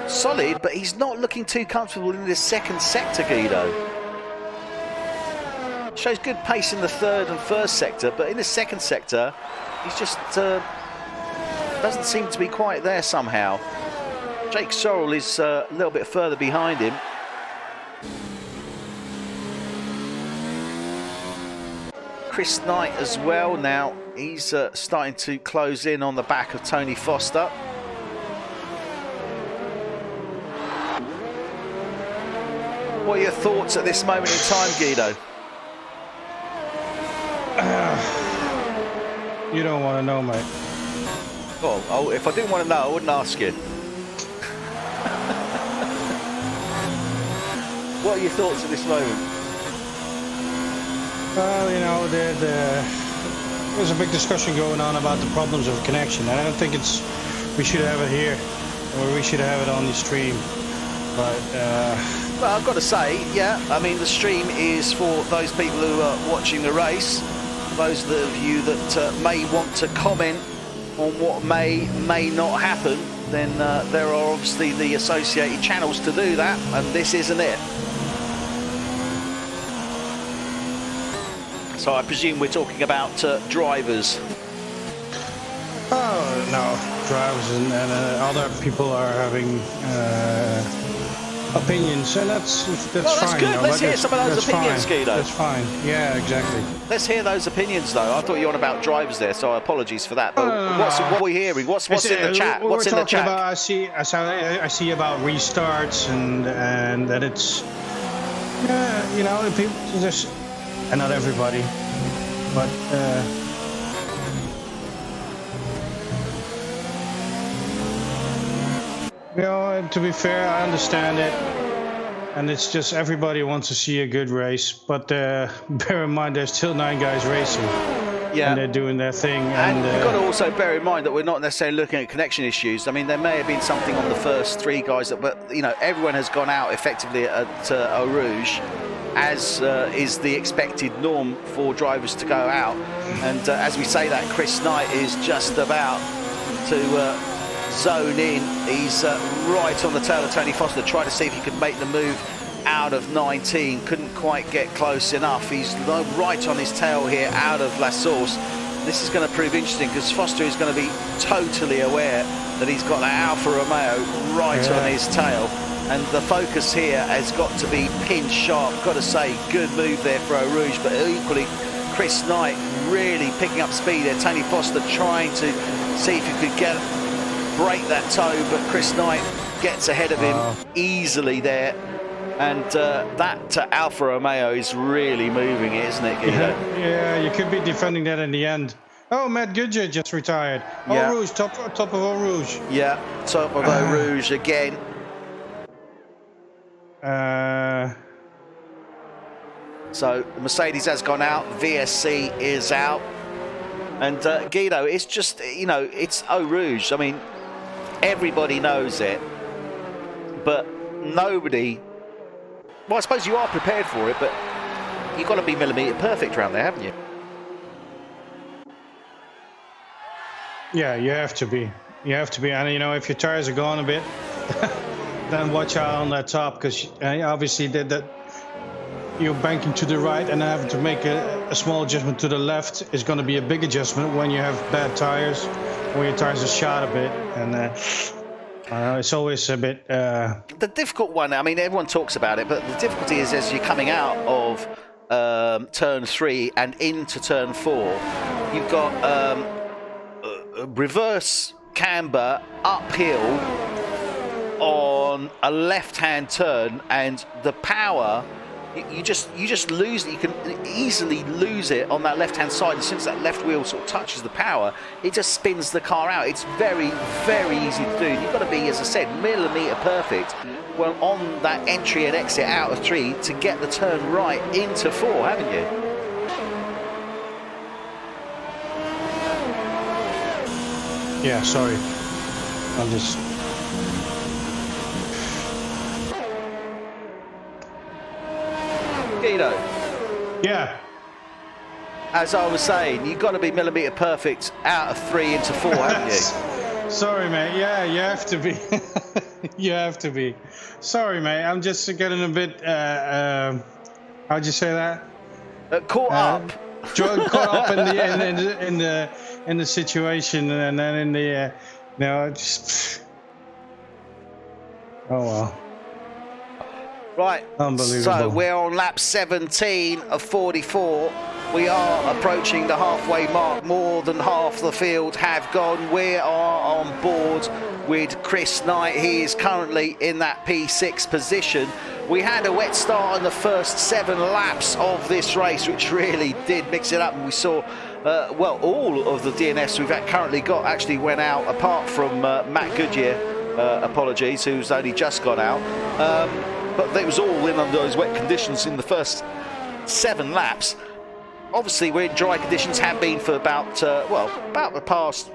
solid, but he's not looking too comfortable in this second sector, Guido. Shows good pace in the third and first sector, but in the second sector, he's just doesn't seem to be quite there somehow. Jake Sorrell is a little bit further behind him. Chris Knight as well now. He's starting to close in on the back of Tony Foster. What are your thoughts at this moment in time, Guido? You don't want to know, mate. Oh, if I didn't want to know, I wouldn't ask you. What are your thoughts at this moment? Well, you know, there's a big discussion going on about the problems of connection, and I don't think we should have it here, or we should have it on the stream. But well, I've got to say, yeah, I mean, the stream is for those people who are watching the race. Those of you that may want to comment on what may not happen, then there are obviously the associated channels to do that, and this isn't it. So I presume we're talking about drivers. Oh no, drivers and other people are having opinions, and that's well, that's fine. Good. Let's hear some of those opinions, fine. Guido. That's fine. Yeah, exactly. Let's hear those opinions, though. I thought you were on about drivers there, so apologies for that. But what are we hearing? What's in the chat? What's in the chat? About, I see about restarts and that it's you know, people just, and not everybody, but. You know, to be fair, I understand it, and it's just everybody wants to see a good race. But bear in mind, there's still 9 guys racing, yeah, and they're doing their thing. And you've got to also bear in mind that we're not necessarily looking at connection issues. I mean, there may have been something on the first 3 guys, but you know, everyone has gone out effectively at Eau Rouge, as is the expected norm for drivers to go out. And as we say that, Chris Knight is just about to zone in. He's right on the tail of Tony Foster, trying to see if he could make the move out of 19. Couldn't quite get close enough. He's right on his tail here out of La Source. This is going to prove interesting because Foster is going to be totally aware that he's got that Alfa Romeo right on his tail, and the focus here has got to be pin sharp. Got to say, good move there for Eau Rouge, but equally Chris Knight really picking up speed there. Tony Foster trying to see if he could break that toe, but Chris Knight gets ahead of him easily there, and that Alfa Romeo is really moving it, isn't it, Guido? Yeah, you could be defending that in the end. Oh, Matt Goodyear just retired. Yeah. Eau Rouge, top of Eau Rouge. Yeah, top of Eau Rouge again. So the Mercedes has gone out, VSC is out, and Guido, it's just, you know, it's Eau Rouge. I mean, everybody knows it, but nobody. Well, I suppose you are prepared for it, but you've got to be millimetre perfect around there, haven't you? Yeah, you have to be. You have to be. And you know, if your tires are gone a bit, then watch out on that top, because obviously that you're banking to the right and having to make a small adjustment to the left is going to be a big adjustment when you have bad tires, when your tires are shot a bit. And It's always a bit... The difficult one, I mean, everyone talks about it, but the difficulty is as you're coming out of turn 3 and into turn 4, you've got a reverse camber uphill on a left-hand turn, and the power, you just lose it. You can easily lose it on that left-hand side. As soon as that left wheel sort of touches the power, it just spins the car out. It's very, very easy to do. You've got to be, as I said, millimetre perfect well on that entry and exit out of 3 to get the turn right into 4, haven't you? Yeah, sorry. I'll just... Guido. Yeah. As I was saying, you've got to be millimetre perfect out of 3 into 4, haven't you? Sorry, mate. Yeah, you have to be. You have to be. Sorry, mate. I'm just getting a bit. How'd you say that? Caught up. Caught up in the situation, and then in the no, just. Oh well. Right. Unbelievable. So we're on lap 17 of 44. We are approaching the halfway mark. More than half the field have gone. We are on board with Chris Knight. He is currently in that P6 position. We had a wet start on the first 7 laps of this race, which really did mix it up. And we saw, well, all of the DNFs we've currently got actually went out, apart from Matt Goodyear, apologies, who's only just gone out. But it was all in under those wet conditions in the first 7 laps. Obviously, we're in dry conditions, have been for about, well, about the past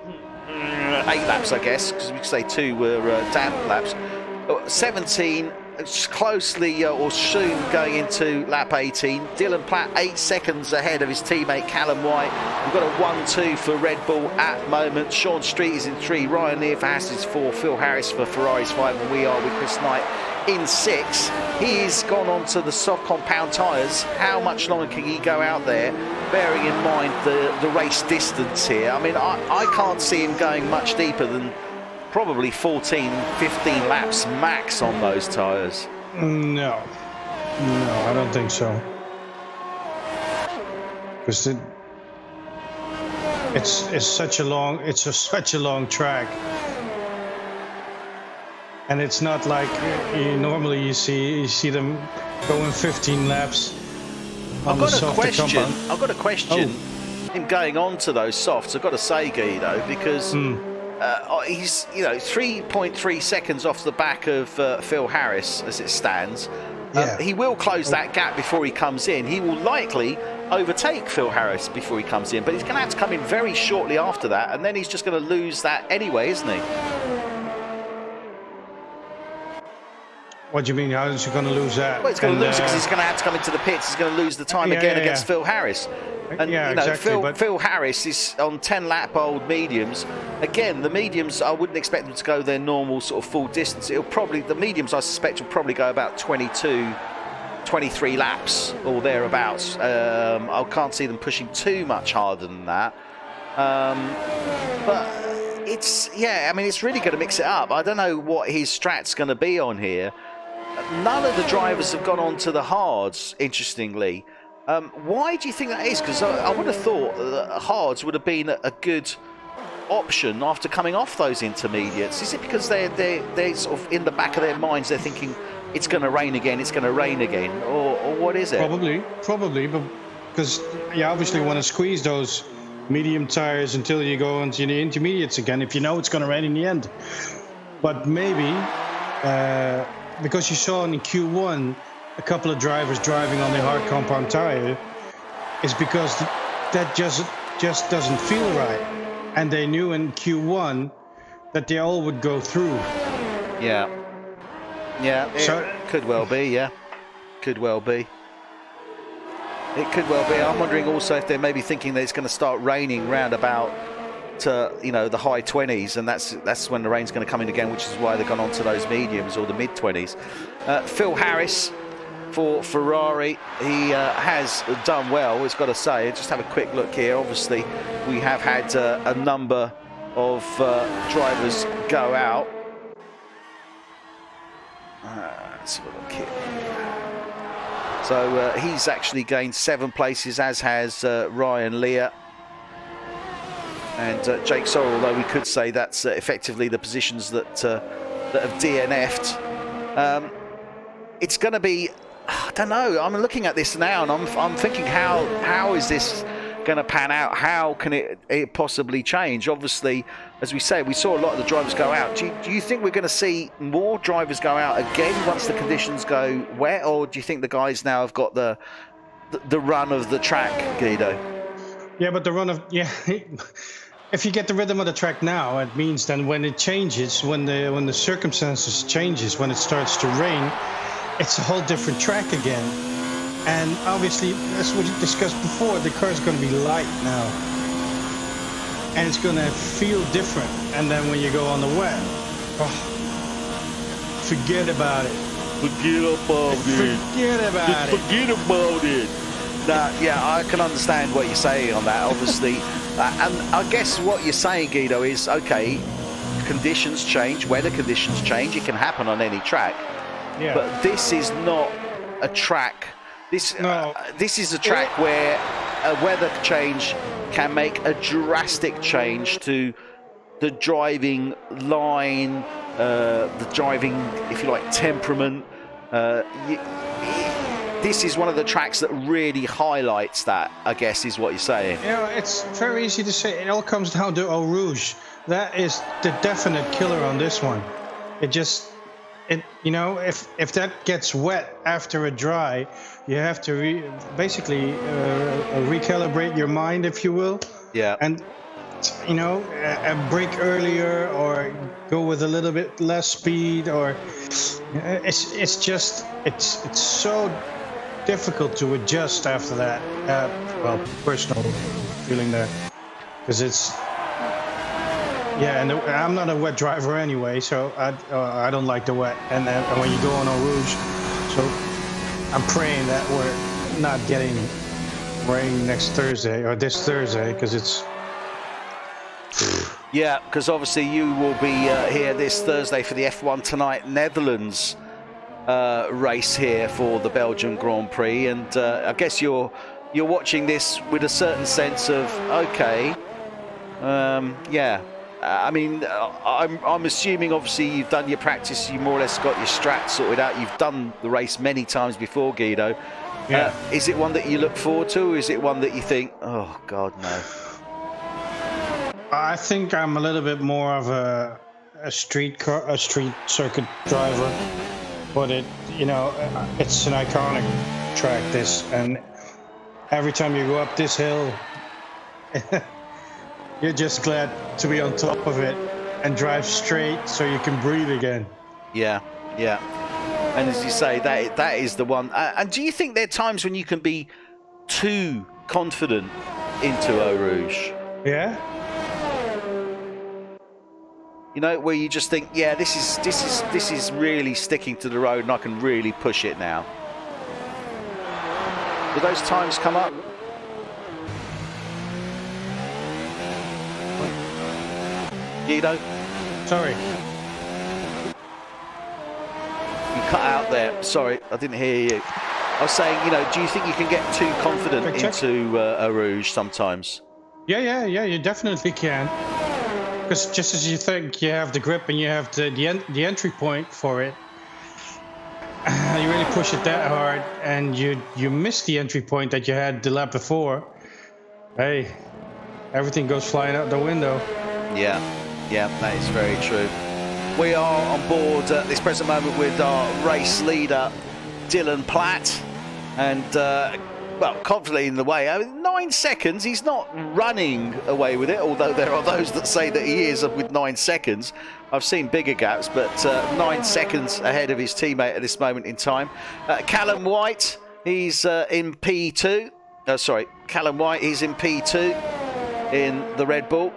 8 laps, I guess, because we could say 2 were damp laps. 17, closely or soon going into lap 18. Dylan Platt 8 seconds ahead of his teammate Callum White. We've got a 1-2 for Red Bull at the moment. Sean Street is in 3, Ryan Neer for Haas is 4, Phil Harris for Ferrari's 5, and we are with Chris Knight in 6. He's gone on to the soft compound tyres. How much longer can he go out there, bearing in mind the race distance here? I mean, I can't see him going much deeper than probably 14, 15 laps max on those tyres. No, I don't think so. Because it's such a long track. And it's not like normally you see them going 15 laps on the softer compound. I've got a question. Him going on to those softs, I've got to say, Guido, because he's 3.3 seconds off the back of Phil Harris as it stands. He will close that gap before he comes in. He will likely overtake Phil Harris before he comes in, but he's going to have to come in very shortly after that, and then he's just going to lose that anyway, isn't he? What do you mean? How is he going to lose that? Well, he's going to lose it because he's going to have to come into the pits. He's going to lose the time again against Phil Harris. And exactly, Phil Harris is on 10-lap-old mediums. Again, the mediums, I wouldn't expect them to go their normal sort of full distance. The mediums, I suspect, will probably go about 22, 23 laps or thereabouts. I can't see them pushing too much harder than that. But it's really going to mix it up. I don't know what his strat's going to be on here. None of the drivers have gone on to the hards, interestingly. Why do you think that is? Because I would have thought that hards would have been a good option after coming off those intermediates. Is it because they're sort of in the back of their minds, they're thinking it's going to rain again, or what is it? Probably, but because you obviously want to squeeze those medium tires until you go into the intermediates again, if you know it's going to rain in the end. But maybe because you saw in Q1 a couple of drivers driving on the hard compound tire, is because that just doesn't feel right, and they knew in Q1 that they all would go through. Yeah, it could well be. Yeah, could well be. It could well be. I'm wondering also if they're maybe thinking that it's going to start raining round about to the high 20s, and that's when the rain's going to come in again, which is why they've gone on to those mediums or the mid 20s. Phil Harris for Ferrari, he has done well, it's got to say. Just have a quick look here. Obviously, we have had a number of drivers go out. Let's have a look here. So he's actually gained 7 places, as has Ryan Lear. And Jake Sorrell, although we could say that's effectively the positions that have DNF'd. It's going to be, I don't know, I'm looking at this now and I'm thinking how is this going to pan out? How can it possibly change? Obviously, as we say, we saw a lot of the drivers go out. Do you think we're going to see more drivers go out again once the conditions go wet, or do you think the guys now have got the run of the track, Guido? Yeah, but the run of, yeah, if you get the rhythm of the track now, it means then when it changes, when the circumstances changes, when it starts to rain, it's a whole different track again. And obviously, as we discussed before, the car is going to be light now. And it's going to feel different. And then when you go on the wet, forget about it. Forget about it. Forget about it. Now, yeah, I can understand what you're saying on that, obviously. And I guess what you're saying, Guido, is, okay, conditions change, weather conditions change. It can happen on any track. Yeah. But this is not a track. This is a track where a weather change can make a drastic change to the driving line, the driving, if you like, temperament. This is one of the tracks that really highlights that, I guess, is what you're saying. You know, it's very easy to say. It all comes down to Eau Rouge. That is the definite killer on this one. You know, if that gets wet after a dry, you have to basically recalibrate your mind, if you will. Yeah. And, you know, brake earlier or go with a little bit less speed, or it's so difficult to adjust after that. Well, personal feeling there, because it's. Yeah, and I'm not a wet driver anyway, so I don't like the wet. And when you go on Eau Rouge, so I'm praying that we're not getting rain next Thursday or this Thursday, because it's. Yeah, because obviously you will be here this Thursday for the F1 Tonight Netherlands race here for the Belgian Grand Prix, and I guess you're watching this with a certain sense of okay, yeah. I mean, I'm assuming obviously you've done your practice, you more or less got your strat sorted out. You've done the race many times before, Guido. Yeah. Is it one that you look forward to, or is it one that you think, oh God, no? I think I'm a little bit more of a street circuit driver, but it's an iconic track, this, and every time you go up this hill. You're just glad to be on top of it and drive straight so you can breathe again. Yeah, yeah. And as you say, that is the one. And do you think there are times when you can be too confident into Eau Rouge? Yeah. You know, where you just think, yeah, this is really sticking to the road, and I can really push it now. Do those times come up? Guido? Sorry. You cut out there. Sorry, I didn't hear you. I was saying, do you think you can get too confident into Eau Rouge sometimes? Yeah, you definitely can. Because just as you think you have the grip and you have the entry point for it, you really push it that hard and you miss the entry point that you had the lap before. Hey, everything goes flying out the window. Yeah, that is very true. We are on board at this present moment with our race leader, Dylan Platt, and confidently in the way. 9 seconds, he's not running away with it, although there are those that say that he is with 9 seconds. I've seen bigger gaps, but 9 seconds ahead of his teammate at this moment in time. Callum White, he's in P2. Callum White, he's in P2 in the Red Bull.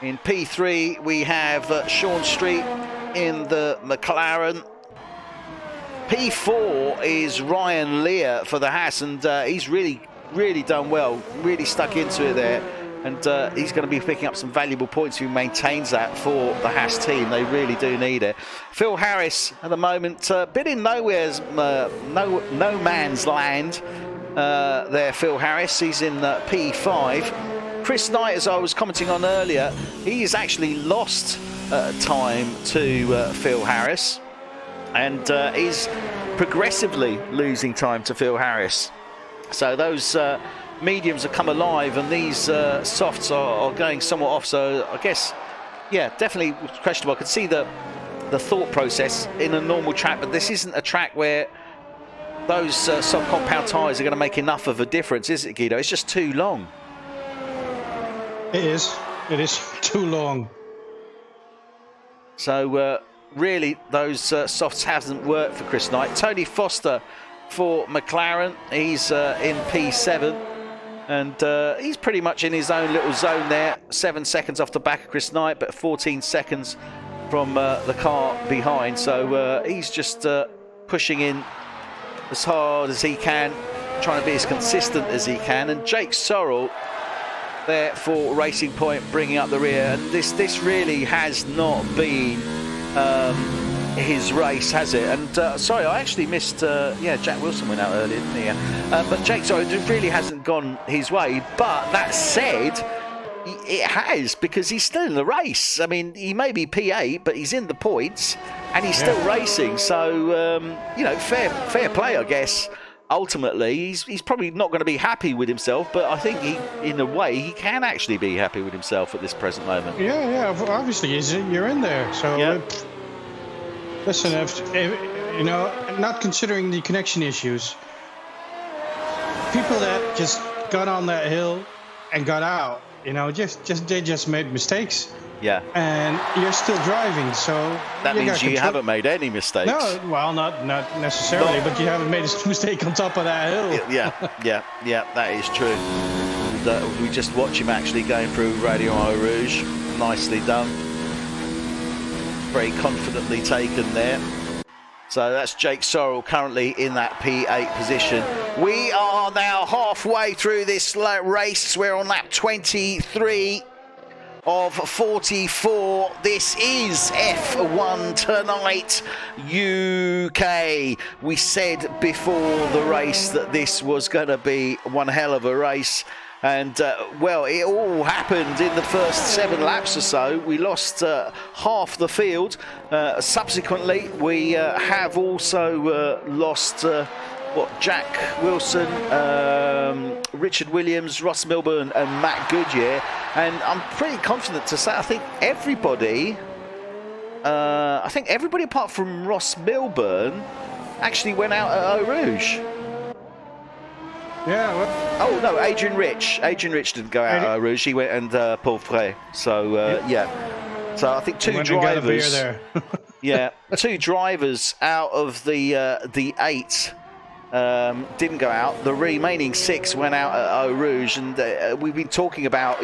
In P3, we have Sean Street in the McLaren. P4 is Ryan Lear for the Haas, and he's really done well, really stuck into it there. And he's going to be picking up some valuable points if he maintains that for the Haas team. They really do need it. Phil Harris at the moment, bit in nowhere's, no man's land there, Phil Harris. He's in P5. Chris Knight, as I was commenting on earlier, he's actually lost time to Phil Harris. And is progressively losing time to Phil Harris. So those mediums have come alive, and these softs are going somewhat off. So I guess, yeah, definitely questionable. I could see the thought process in a normal track, but this isn't a track where those soft compound tyres are going to make enough of a difference, is it, Guido? It's just too long. It is. It is too long. So really, those softs hasn't worked for Chris Knight. Tony Foster for McLaren. He's in P7. And he's pretty much in his own little zone there. 7 seconds off the back of Chris Knight, but 14 seconds from the car behind. So he's just pushing in as hard as he can, trying to be as consistent as he can. And Jake Sorrell there for Racing Point, bringing up the rear. And this really has not been his race, has it? And sorry, I actually missed Jack Wilson went out earlier, didn't he? But Jake, sorry, it really hasn't gone his way. But that said, it has, because he's still in the race. I mean, he may be P8, but he's in the points and he's still racing. So fair play, I guess. Ultimately, he's probably not going to be happy with himself, but I think in a way he can actually be happy with himself at this present moment. Yeah, obviously you're in there. So listen, if not considering the connection issues, people that just got on that hill and got out, they just made mistakes. Yeah. And you're still driving, so that means you haven't made any mistakes. No, well, not necessarily, but you haven't made a mistake on top of that hill. Yeah, that is true. We just watch him actually going through Radio Rouge. Nicely done. Very confidently taken there. So that's Jake Sorrell currently in that P8 position. We are now halfway through this race. We're on lap 23 of 44. This is F1 Tonight UK. We said before the race that this was going to be one hell of a race. And, it all happened in the first 7 laps or so. We lost half the field. Subsequently, we have also lost Jack Wilson, Richard Williams, Ross Milburn and Matt Goodyear. And I'm pretty confident to say I think everybody apart from Ross Milburn actually went out at Eau Rouge. Yeah. Oh no, Adrian Rich didn't go out at Eau Rouge. He went and Paul Frey. So So I think two drivers. There. Yeah, 2 drivers out of the 8 didn't go out. The remaining 6 went out at Eau Rouge, and we've been talking about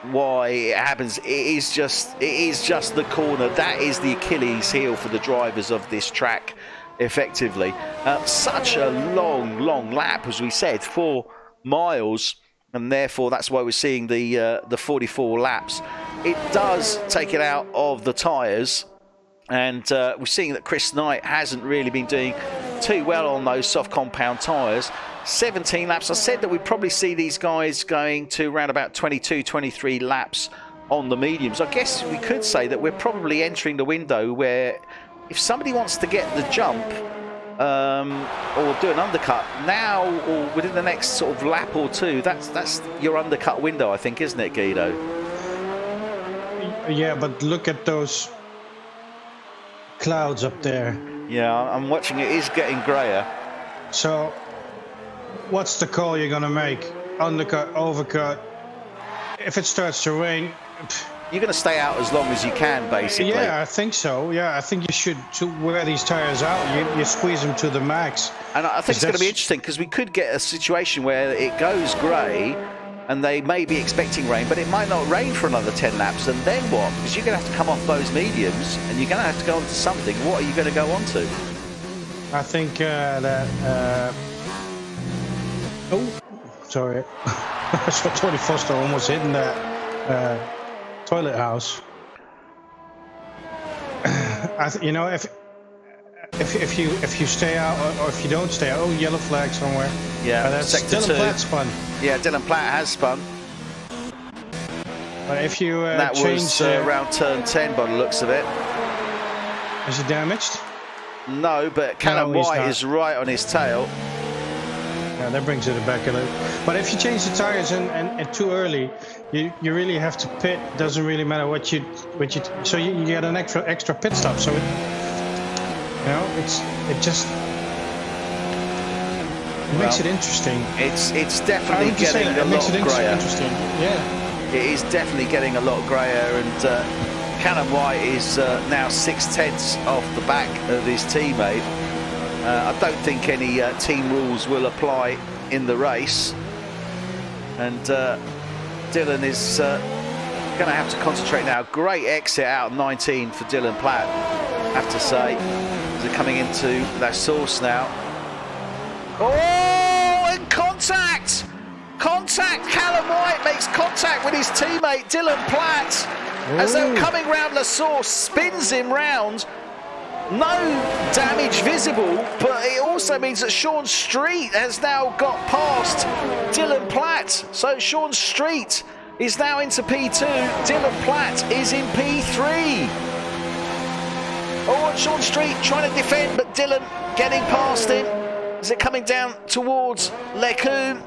why it happens. It is just the corner. That is the Achilles heel for the drivers of this track. Effectively, such a long lap, as we said, 4 miles, and therefore that's why we're seeing the 44 laps. It does take it out of the tyres, and we're seeing that Chris Knight hasn't really been doing too well on those soft compound tyres. 17 laps. I said that we'd probably see these guys going to around about 22, 23 laps on the mediums. I guess we could say that we're probably entering the window where if somebody wants to get the jump or do an undercut now or within the next sort of lap or 2, that's your undercut window, I think, isn't it, Guido? Yeah, but look at those clouds up there. Yeah, I'm watching. It is getting grayer. So what's the call you're going to make? Undercut, overcut? If it starts to rain... You're going to stay out as long as you can, basically. Yeah, I think so. Yeah, I think you should wear these tyres out. You squeeze them to the max. And I think it's going to be interesting because we could get a situation where it goes grey and they may be expecting rain, but it might not rain for another 10 laps. And then what? Because you're going to have to come off those mediums and you're going to have to go onto something. What are you going to go onto? I think that... Oh, sorry. So Tony Foster almost hitting that toilet house. You know, if you stay out or if you don't stay out, oh, yellow flag somewhere. Yeah, that's sector Dylan 2. Platt spun. Yeah, Dylan Platt has spun. But if you that change, was around turn 10 by the looks of it. Is he damaged? No, but Callum White is right on his tail. Yeah, that brings it back a little. But if you change the tires and too early, you really have to pit. Doesn't really matter what you so you get an extra pit stop. So it, you know, it makes it interesting. It's definitely getting a lot grayer. Yeah, it is definitely getting a lot grayer, and Callum White is now 6/10 off the back of his teammate. I don't think any team rules will apply in the race, and Dylan is going to have to concentrate now. Great exit out of 19 for Dylan Platt, I have to say. They're coming into that source now. Oh, and contact! Contact! Callum White makes contact with his teammate Dylan Platt. As they're coming round the source, spins him round. No damage visible, but it also means that Sean Street has now got past Dylan Platt. So Sean Street is now into P2. Dylan Platt is in P3. Oh, and Sean Street trying to defend, but Dylan getting past him. Is it coming down towards Lecun?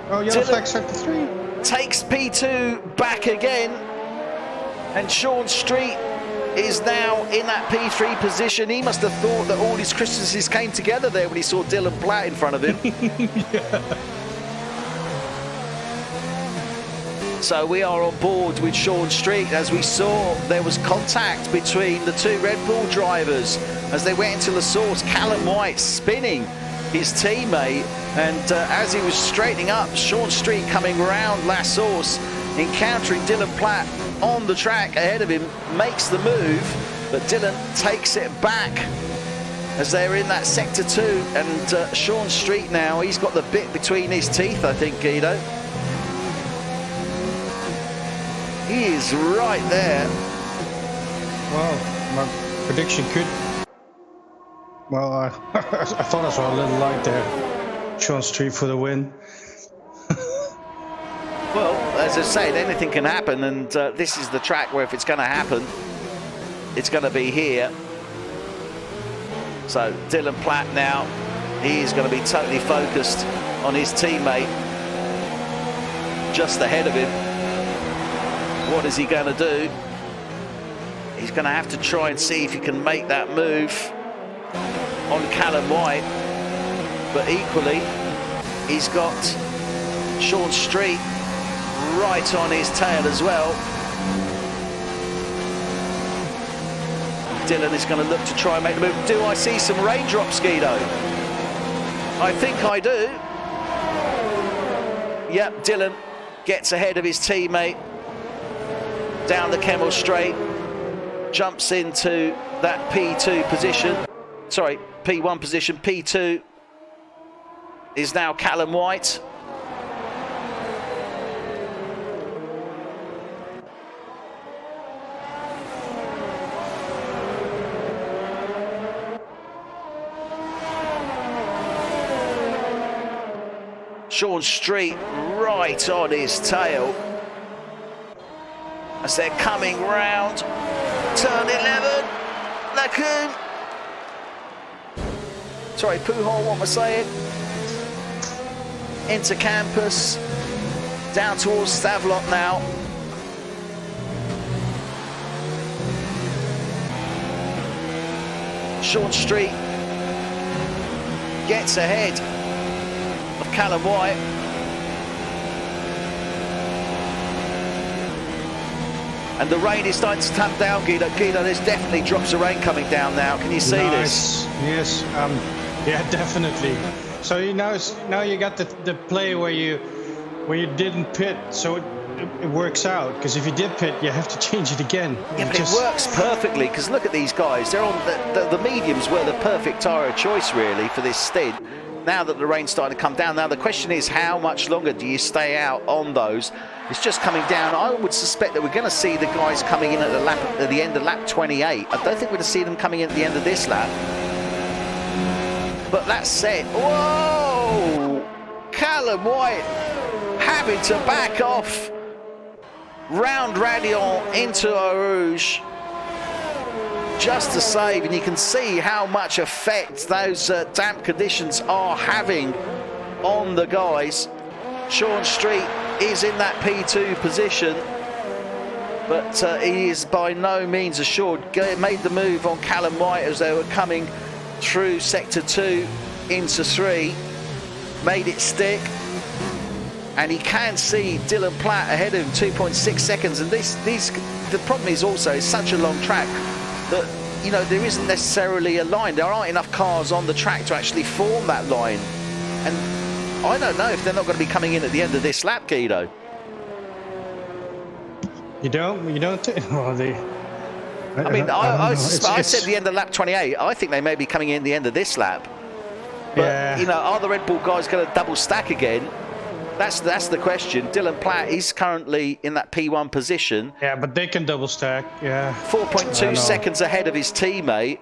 Oh, yellow flag sector 3. Takes P2 back again. And Sean Street is now in that P3 position. He must have thought that all his Christmases came together there when he saw Dylan Platt in front of him. Yeah. So we are on board with Sean Street. As we saw, there was contact between the two Red Bull drivers as they went into the source. Callum White spinning his teammate, and as he was straightening up, Sean Street coming round last source, encountering Dylan Platt on the track ahead of him, makes the move, but Dylan takes it back as they're in that sector 2, and Sean Street now, he's got the bit between his teeth, I think, Guido. He is right there. Well, my prediction could... Well, I thought I saw a little light there. Sean Street for the win. Well, as I say, anything can happen, and this is the track where if it's going to happen, it's going to be here. So Dylan Platt now, he is going to be totally focused on his teammate just ahead of him. What is he going to do? He's going to have to try and see if he can make that move on Callum White, but equally, he's got Sean Street right on his tail as well. Dylan is going to look to try and make the move. Do I see some raindrops, Guido? I think I do. Yep, Dylan gets ahead of his teammate down the Kemmel Straight, jumps into that P2 position. Sorry, P1 position. P2 is now Callum White. Sean Street right on his tail as they're coming round turn 11. Lacoon. Sorry, Pujol, what am I saying? Into campus, down towards Stavelot now. Sean Street gets ahead of Callum White. And the rain is starting to tamp down, Guido. Guido, there's definitely drops of rain coming down now. Can you see this? Yes, yeah, definitely. So now you got the play where you didn't pit, so it works out. Because if you did pit, you have to change it again. Yeah, but it works perfectly. Because look at these guys. They're on the mediums were the perfect tyre of choice really for this stint. now that the rain's starting to come down. Now the question is, how much longer do you stay out on those? It's just coming down. I would suspect that we're going to see the guys coming in at the end of lap 28. I don't think we're going to see them coming in at the end of this lap. But that said, whoa! Callum White having to back off round Radion into Eau Rouge just to save, and you can see how much effect those damp conditions are having on the guys. Sean Street is in that P2 position, but he is by no means assured. Made the move on Callum White as they were coming through sector 2 into 3, made it stick, and he can see Dylan Platt ahead of him, 2.6 seconds. And the problem is also it's such a long track that, you know, there isn't necessarily a line. There aren't enough cars on the track to actually form that line, and I don't know if they're not going to be coming in at the end of this lap, Guido. You don't well, I mean, I said the end of lap 28. I think they may be coming in at the end of this lap. But, yeah, you know, are the Red Bull guys going to double stack again? That's the question. Dylan Platt is currently in that P1 position. Yeah, but they can double stack, yeah. 4.2 seconds ahead of his teammate.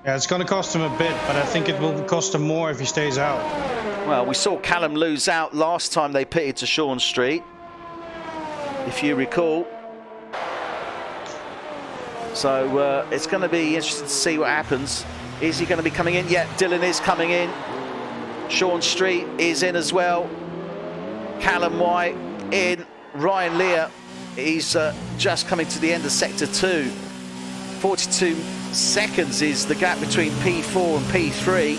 Yeah, it's going to cost him a bit, but I think it will cost him more if he stays out. Well, we saw Callum lose out last time they pitted to Sean Street, if you recall. So it's going to be interesting to see what happens. Is he going to be coming in? Yeah, Dylan is coming in. Sean Street is in as well. Callum White in. Ryan Lear, he's just coming to the end of sector 2. 42 seconds is the gap between P4 and P3.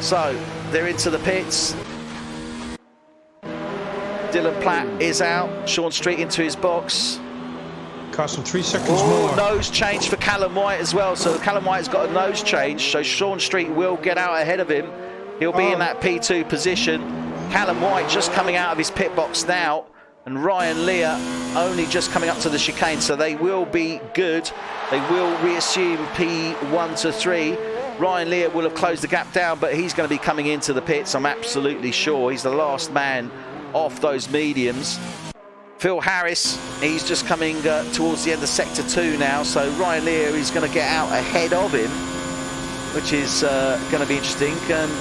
So they're into the pits. Dylan Platt is out. Sean Street into his box. Cost him 3 seconds more. Nose change for Callum White as well. So Callum White's got a nose change. So Sean Street will get out ahead of him. He'll be in that P2 position. Callum White just coming out of his pit box now. And Ryan Lear only just coming up to the chicane. So they will be good. They will reassume P1 to 3. Ryan Lear will have closed the gap down, but he's going to be coming into the pits, I'm absolutely sure. He's the last man off those mediums. Phil Harris, he's just coming towards the end of sector 2 now, so Ryan Lear is going to get out ahead of him, which is going to be interesting. And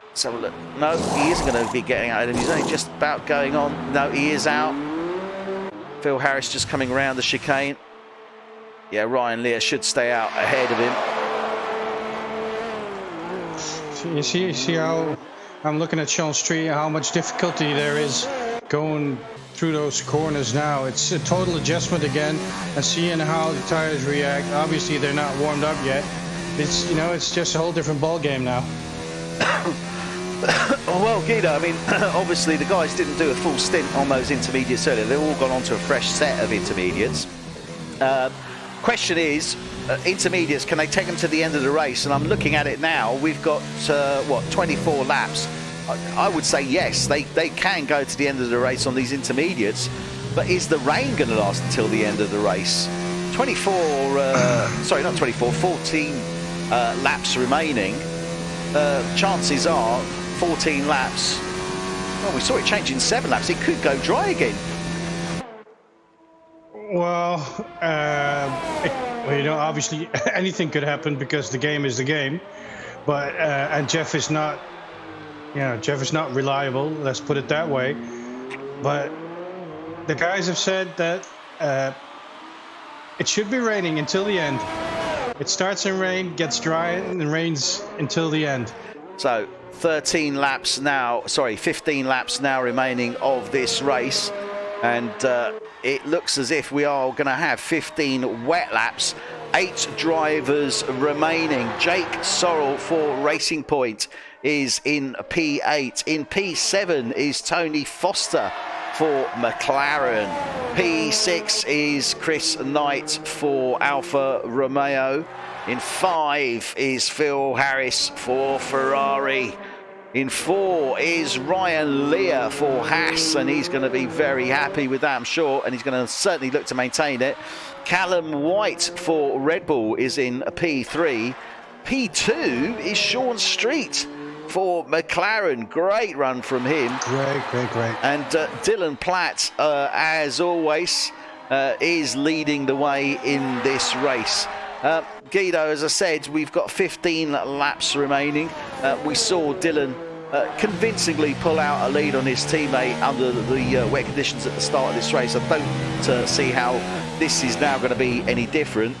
let's have a look. No, he isn't going to be getting out of him. He's only just about going on. No, he is out. Phil Harris just coming around the chicane. Yeah, Ryan Lear should stay out ahead of him. You see how I'm looking at Sean Street, how much difficulty there is going through those corners now. It's a total adjustment again, and seeing how the tires react. Obviously, they're not warmed up yet. It's, you know, it's just a whole different ball game now. Well, Guido, I mean, obviously the guys didn't do a full stint on those intermediates earlier. They've all gone on to a fresh set of intermediates. Question is, intermediates, can they take them to the end of the race? And I'm looking at it now. We've got, 24 laps. I would say yes, they can go to the end of the race on these intermediates. But is the rain going to last until the end of the race? 14 laps remaining. Chances are 14 laps. Well, we saw it change in 7 laps. It could go dry again. Well, you know, obviously anything could happen because the game is the game. But and Jeff is not reliable. Let's put it that way. But the guys have said that it should be raining until the end. It starts in rain, gets dry, and rains until the end. So 15 laps now remaining of this race. And it looks as if we are going to have 15 wet laps. 8 drivers remaining. Jake Sorrell for Racing Point is in P8. In P7 is Tony Foster for McLaren. P6 is Chris Knight for Alfa Romeo. In 5 is Phil Harris for Ferrari. In 4 is Ryan Lear for Haas, and he's going to be very happy with that, I'm sure, and he's going to certainly look to maintain it. Callum White for Red Bull is in P3. P2 is Sean Street for McLaren. Great run from him. Great. And Dylan Platt, as always, is leading the way in this race. Guido, as I said, we've got 15 laps remaining. We saw Dylan convincingly pull out a lead on his teammate under the wet conditions at the start of this race. I don't see how this is now going to be any different.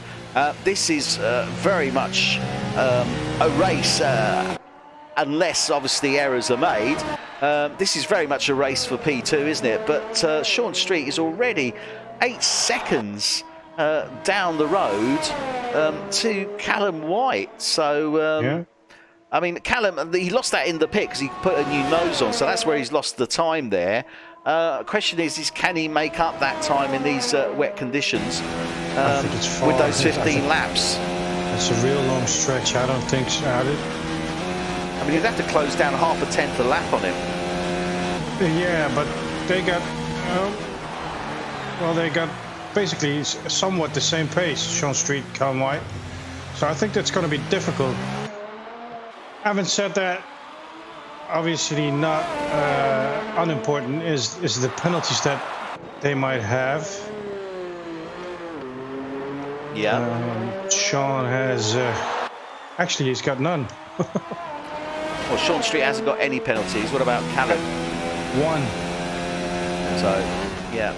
This is very much a race, unless obviously errors are made. This is very much a race for P2, isn't it? But Sean Street is already 8 seconds down the road to Callum White. So, yeah. I mean, Callum, he lost that in the pit because he put a new nose on. So that's where he's lost the time there. Question is can he make up that time in these wet conditions I think it's far. with those 15 laps? It's a real long stretch. I don't think so. I mean, you'd have to close down half a tenth a lap on him. Yeah, but they got, they got basically somewhat the same pace, Sean Street, Callum White. So I think that's going to be difficult. Having said that, obviously not unimportant is the penalties that they might have. Yeah. Sean has, actually he's got none. Well, Sean Street hasn't got any penalties. What about Callum? 1. So, yeah.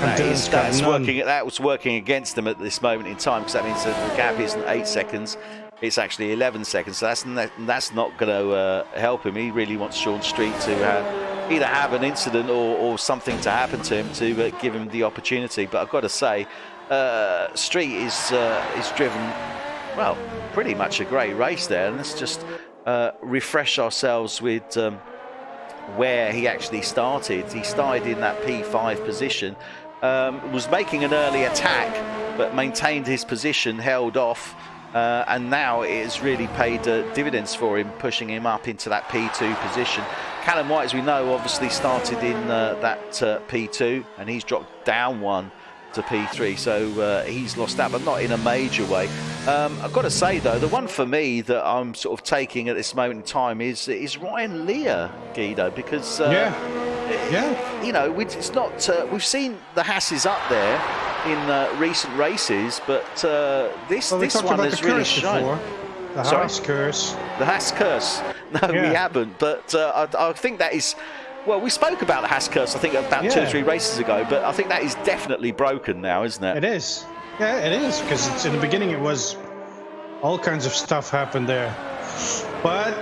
That was working against them at this moment in time, because that means that the gap isn't 8 seconds. It's actually 11 seconds. So that's not going to help him. He really wants Sean Street to either have an incident or something to happen to him to give him the opportunity. But I've got to say, Street is driven, well, pretty much a great race there. And let's just refresh ourselves with where he actually started. He started in that P5 position, was making an early attack, but maintained his position, held off. And now it has really paid dividends for him, pushing him up into that P2 position. Callum White, as we know, obviously started in that P2, and he's dropped down 1 to P3, so he's lost that, but not in a major way. I've got to say, though, the one for me that I'm sort of taking at this moment in time is Ryan Lear, Guido, because you know, it's not. We've seen the Hasses up there in recent races, but this one has really shown. The Haas curse. The Haas curse. No, we haven't. But I think that is. Well, we spoke about the Haas curse, I think, about 2 or 3 races ago. But I think that is definitely broken now, isn't it? It is. Yeah, it is. Because in the beginning, it was all kinds of stuff happened there. But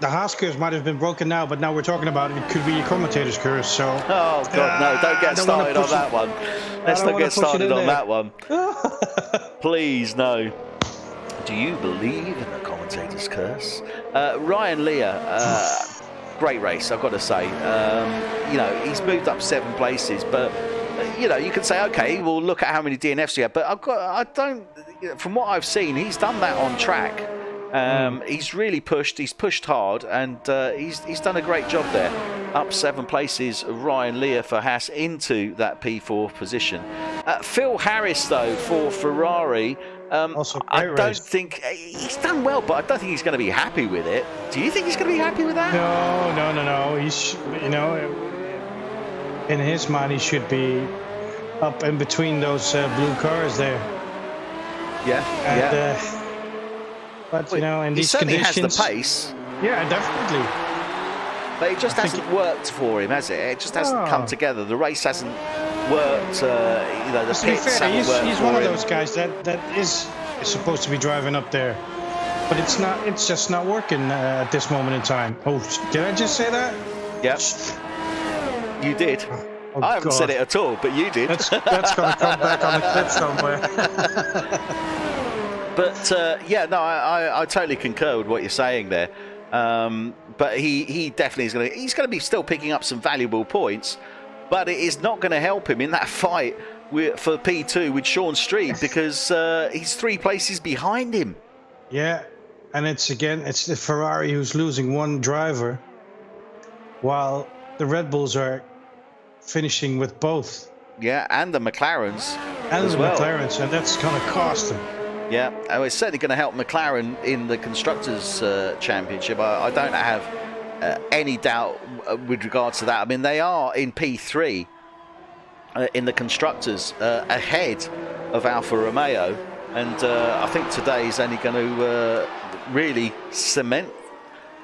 the Haas curse might have been broken now. But now we're talking about it could be a commentator's curse. So. Oh God, no! Don't get started on that one. Let's not get started on that one. Please, no. Do you believe in the commentator's curse? Ryan Lear, great race, I've got to say. You know, he's moved up 7 places, but you know, you can say, okay, well, look at how many DNFs he had. But from what I've seen, he's done that on track. He's really pushed. He's pushed hard, and he's done a great job there. Up 7 places, Ryan Lear for Haas into that P4 position. Phil Harris, though, for Ferrari. I don't think he's done well, but I don't think he's going to be happy with it. Do you think he's going to be happy with that? No. He's, you know, in his mind, he should be up in between those blue cars there. But you know, in these conditions, he certainly has the pace. Yeah, definitely. But it just hasn't worked for him, has it? It just hasn't come together. The race hasn't worked. You know, the pits haven't worked. He's one of those guys that is supposed to be driving up there, but it's not. It's just not working at this moment in time. Oh, did I just say that? Yep. You did. Oh, I haven't said it at all, but you did. That's going to come back on the clip somewhere. But I totally concur with what you're saying there. But he definitely is he's going to be still picking up some valuable points, but it is not going to help him in that fight for P2 with Sean Street, because he's 3 places behind him. Yeah, And it's the Ferrari who's losing one driver, while the Red Bulls are finishing with both. Yeah, and the McLarens and as the well. McLarens, and that's going to cost them. Yeah, it's certainly going to help McLaren in the Constructors' Championship. I don't have any doubt with regards to that. I mean, they are in P3 in the Constructors ahead of Alfa Romeo, and I think today is only going to really cement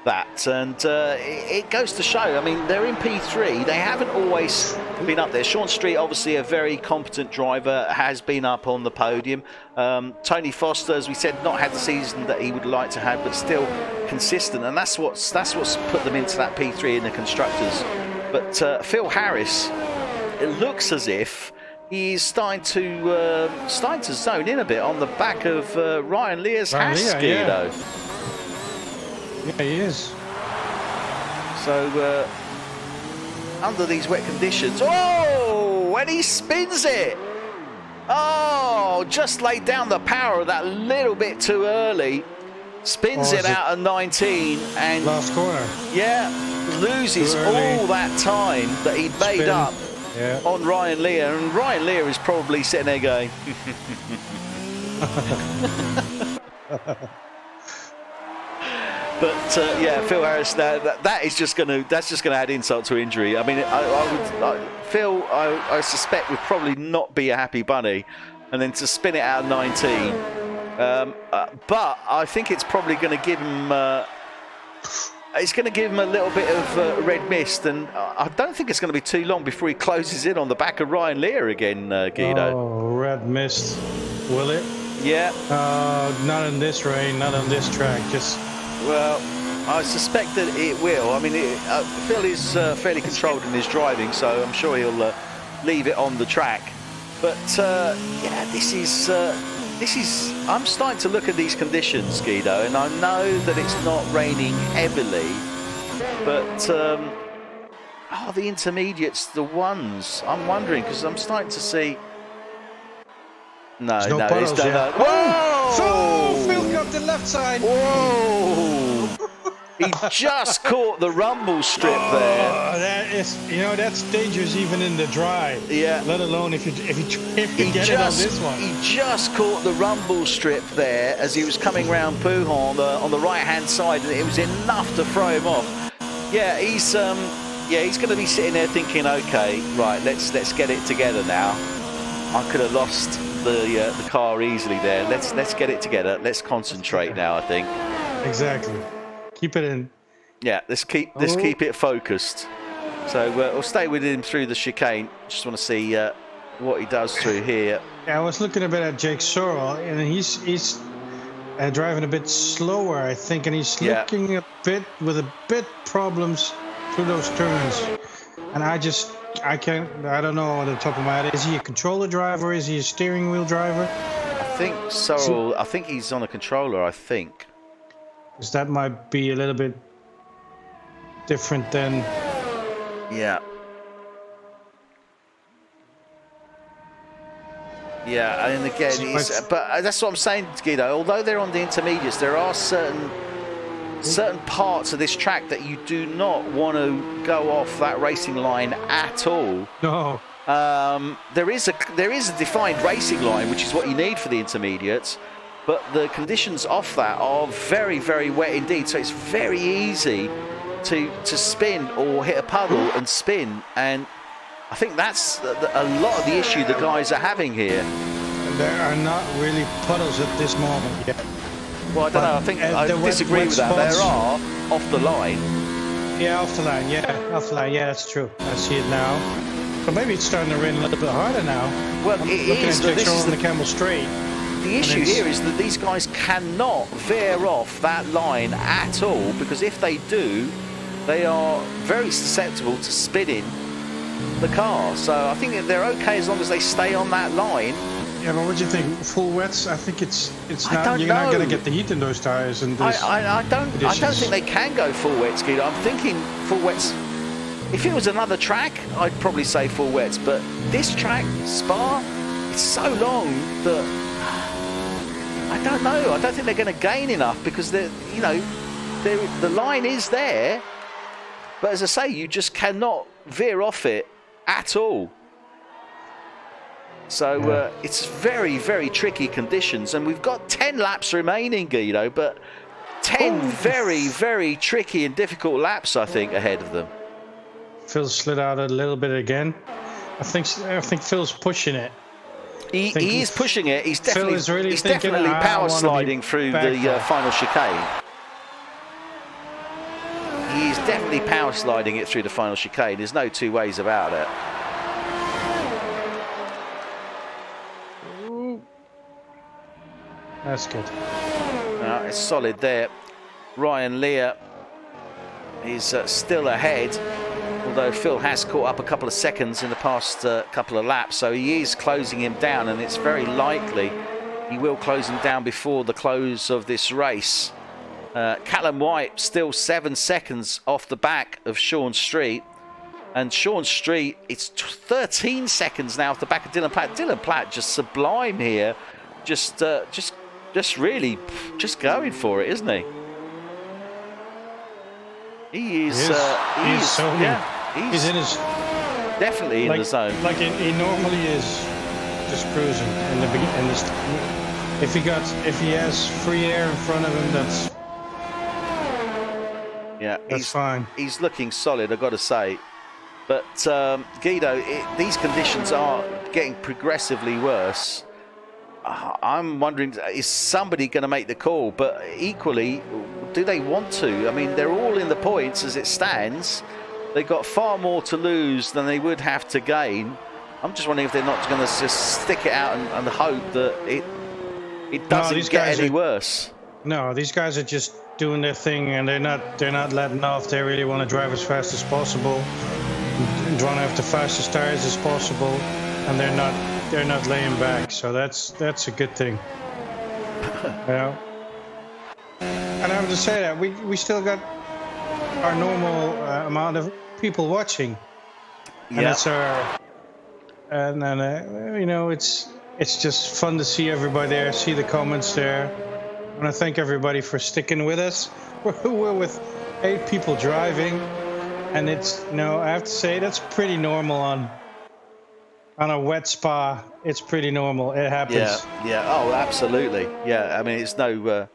that. And it goes to show, I mean, they're in P3. They haven't always been up there. Sean Street, obviously a very competent driver, has been up on the podium. Tony Foster, as we said, not had the season that he would like to have, but still consistent, and that's what's put them into that P3 in the Constructors. But Phil Harris, it looks as if he's starting to zone in a bit on the back of Ryan Lear's Haas, Guido. Yeah, he is. So under these wet conditions, and he spins it. Oh, just laid down the power that little bit too early. Spins it out at 19 and last corner. Yeah, loses all that time that he'd made up on Ryan Lear, and Ryan Lear is probably sitting there going. But yeah, Phil Harris. That's just going to add insult to injury. I mean, Phil, I suspect would probably not be a happy bunny, and then to spin it out at 19. But I think it's probably going to give him. It's going to give him a little bit of red mist, and I don't think it's going to be too long before he closes in on the back of Ryan Lear again, Guido. Oh, red mist. Will it? Yeah. Not in this rain, not on this track. Well, I suspect that it will. I mean, Phil is fairly controlled in his driving, so I'm sure he'll leave it on the track. But yeah, this is. I'm starting to look at these conditions, Guido, and I know that it's not raining heavily, but the intermediates, the ones. I'm wondering because I'm starting to see. No, puddles, it's done. Yeah. Whoa! So Phil got the left side. Whoa! He just caught the rumble strip there. That is, that's dangerous even in the dry. Yeah. Let alone if you get it on this one. He just caught the rumble strip there as he was coming round Pouhon on the right-hand side, and it was enough to throw him off. Yeah, he's going to be sitting there thinking, okay, right, let's get it together now. I could have lost the car easily there. Let's get it together. Let's concentrate now, I think. Exactly. Keep it in. Yeah, let's keep it focused. So we'll stay with him through the chicane. Just want to see what he does through here. Yeah, I was looking a bit at Jake Sorrell, and he's driving a bit slower, I think, and he's looking a bit with a bit problems through those turns. And I don't know on the top of my head. Is he a controller driver? Is he a steering wheel driver? I think Sorrell. I think he's on a controller. I think. Because that might be a little bit different than... Yeah. Yeah, and again, but that's what I'm saying, Guido. Although they're on the intermediates, there are certain parts of this track that you do not want to go off that racing line at all. No. There is a defined racing line, which is what you need for the intermediates. But the conditions off that are very, very wet indeed. So it's very easy to spin or hit a puddle and spin. And I think that's a lot of the issue the guys are having here. There are not really puddles at this moment yet. Well, I don't know. I think I disagree with that. There are off the line. Yeah, off the line. Yeah, that's true. I see it now. But maybe it's starting to rain a little bit harder now. Well, it is. But this is the Campbell Straight. The issue here is that these guys cannot veer off that line at all, because if they do, they are very susceptible to spinning the car. So I think that they're okay as long as they stay on that line. Yeah, but what do you think? Full wets? I think it's not. You're not going to get the heat in those tires. And I don't think they can go full wets, Guido. I'm thinking full wets. If it was another track, I'd probably say full wets. But this track, Spa, it's so long that I don't know. I don't think they're going to gain enough because the line is there. But as I say, you just cannot veer off it at all. So it's very, very tricky conditions. And we've got 10 laps remaining, Guido, but 10 very, very tricky and difficult laps, I think, ahead of them. Phil slid out a little bit again. I think Phil's pushing it. He is pushing it. He's definitely, really power sliding through the final chicane. He's definitely power sliding it through the final chicane. There's no two ways about it. That's good. It's solid there. Ryan Lear is still ahead, although Phil has caught up a couple of seconds in the past couple of laps, so he is closing him down, and it's very likely he will close him down before the close of this race. Callum White still 7 seconds off the back of Sean Street, and Sean Street, it's 13 seconds now off the back of Dylan Platt. Dylan Platt just sublime here, just really going for it, isn't he? He's in his definitely in the zone. Like he normally is, just cruising in the beginning. If he has free air in front of him, that's fine. He's looking solid, I've got to say. But Guido, these conditions are getting progressively worse. I'm wondering, is somebody going to make the call? But equally, do they want to? I mean, they're all in the points as it stands. They've got far more to lose than they would have to gain. I'm just wondering if they're not going to just stick it out and hope that it doesn't get any worse. No, these guys are just doing their thing, and they're not letting off. They really want to drive as fast as possible, and want to have the fastest tires as possible, and they're not laying back. So that's a good thing. And I have to say that we still got our normal amount of people watching, and it's it's just fun to see everybody there, see the comments there. I want to thank everybody for sticking with us. We're with 8 people driving, and it's I have to say that's pretty normal on a wet spa. It's pretty normal. It happens. Yeah. Oh, absolutely. Yeah. I mean, it's no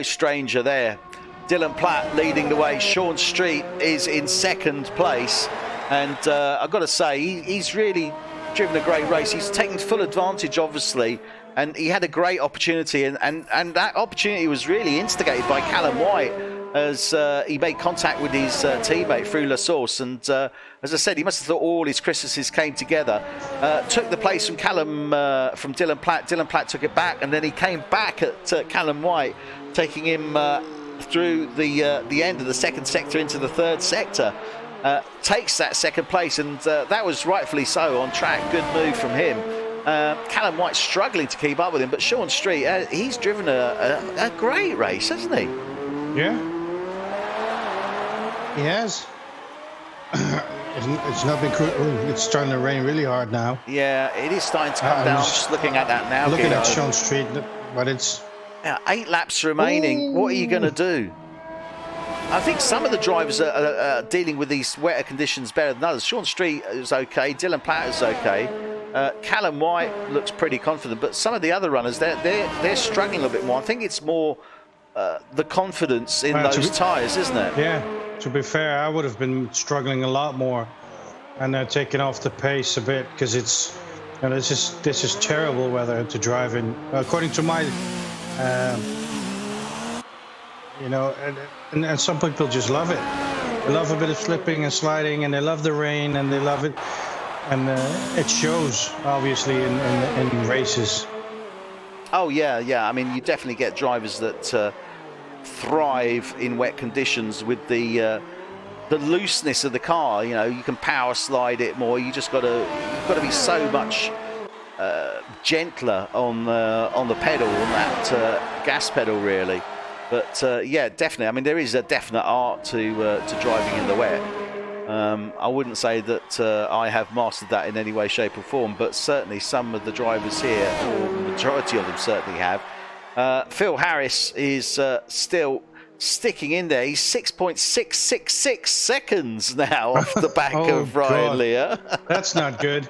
stranger there. Dylan Platt leading the way. Sean Street is in second place, and I've got to say he's really driven a great race. He's taken full advantage, obviously, and he had a great opportunity, and that opportunity was really instigated by Callum White as he made contact with his teammate through La Source, and as I said, he must have thought all his Christmases came together. Took the place from from Dylan Platt. Dylan Platt took it back, and then he came back at Callum White, taking him through the end of the second sector into the third sector. Takes that second place, and that was rightfully so on track. Good move from him. Callum White struggling to keep up with him, but Sean Street, he's driven a great race, hasn't he? Yeah, he has. It's not been. It's starting to rain really hard now. Yeah, it is starting to come down. I'm just looking at that now. Looking at Sean Street, but it's 8 laps remaining. Ooh. What are you going to do? I think some of the drivers are dealing with these wetter conditions better than others. Sean Street is okay. Dylan Platt is okay. Callum White looks pretty confident, but some of the other runners, they're struggling a little bit more. I think it's more the confidence in those tyres, isn't it? Yeah. To be fair, I would have been struggling a lot more, and taking off the pace a bit, because it's this is terrible weather to drive in. According to my, and some people just love it. They love a bit of slipping and sliding, and they love the rain, and they love it, and it shows obviously in races. Oh yeah. I mean, you definitely get drivers that thrive in wet conditions with the looseness of the car. You can power slide it more. You've got to be so much gentler on the pedal, on that gas pedal, really. But yeah, definitely. I mean, there is a definite art to driving in the wet. I wouldn't say that I have mastered that in any way, shape or form, but certainly some of the drivers here, or the majority of them certainly have. Phil Harris is still sticking in there. He's 6.666 seconds now off the back of Ryan Lear. That's not good.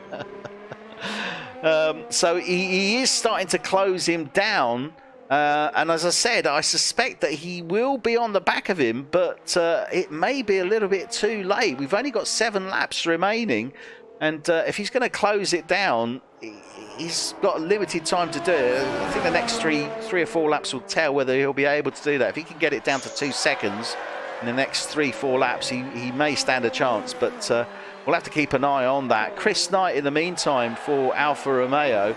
So he is starting to close him down. And as I said, I suspect that he will be on the back of him, but it may be a little bit too late. We've only got 7 laps remaining. And if he's going to close it down, he's got limited time to do it. I think the next three or four laps will tell whether he'll be able to do that. If he can get it down to 2 seconds in the next 3-4 laps, he may stand a chance. But we'll have to keep an eye on that. Chris Knight, in the meantime, for Alfa Romeo.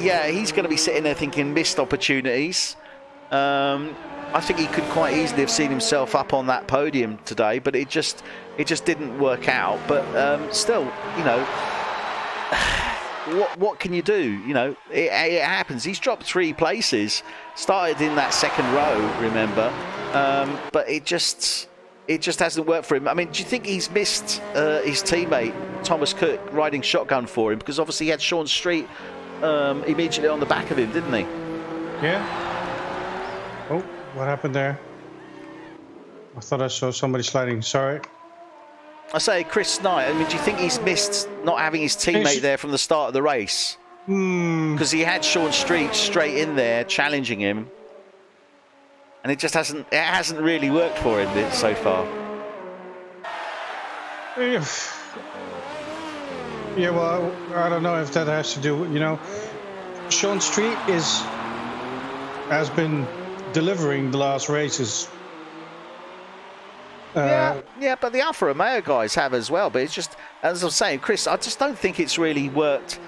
Yeah, he's going to be sitting there thinking missed opportunities. I think he could quite easily have seen himself up on that podium today, but it just didn't work out. But still, you know, what can you do? You know, it happens. He's dropped 3 places, started in that second row, remember, but it just hasn't worked for him. I mean, do you think he's missed his teammate Thomas Cook riding shotgun for him? Because obviously he had Sean Street immediately on the back of him, didn't he? Yeah. Oh, what happened there? I thought I saw somebody sliding. Sorry. I say Chris Knight. I mean, do you think he's missed not having his teammate there from the start of the race? Because he had Sean Street straight in there challenging him, and it just hasn't really worked for him so far. Yeah, well, I don't know if that has to do with, you know, Sean Street has been delivering the last races. Yeah, but the Alfa Romeo guys have as well. But it's just, as I'm saying, Chris, I just don't think it's really worked.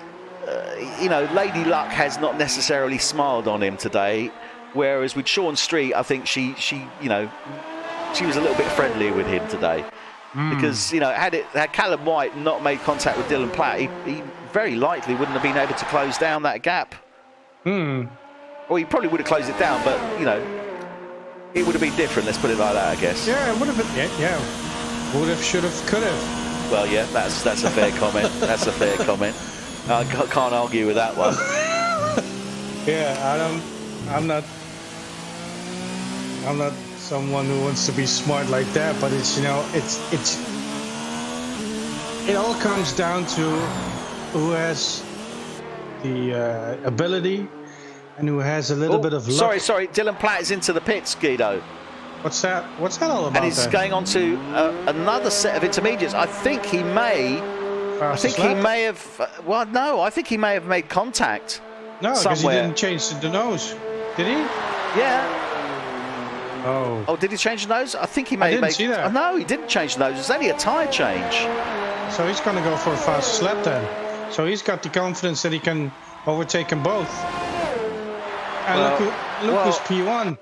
You know, Lady Luck has not necessarily smiled on him today, whereas with Sean Street, I think she you know, she was a little bit friendlier with him today. Because, you know, had Callum White not made contact with Dylan Platt, he very likely wouldn't have been able to close down that gap. Well, he probably would have closed it down, but, you know, it would have been different, let's put it like that, I guess. Yeah, it would have been, yeah. Would have, should have, could have. Well, yeah, that's a fair comment. That's a fair comment. I can't argue with that one. Yeah, I'm not someone who wants to be smart like that, but it's, you know, it all comes down to who has the ability and who has a little bit of luck. Sorry, Dylan Platt is into the pits, Guido. What's that all about? And he's going on to another set of intermediates. I think he may have. Well, no, I think he may have made contact. No, because he didn't change the nose, did he? Yeah. Oh, did he change the nose? I think he may have made. See that. Oh, no, he didn't change the nose. It's only a tyre change. So he's going to go for a fast lap then. So he's got the confidence that he can overtake them both. And look who's P1.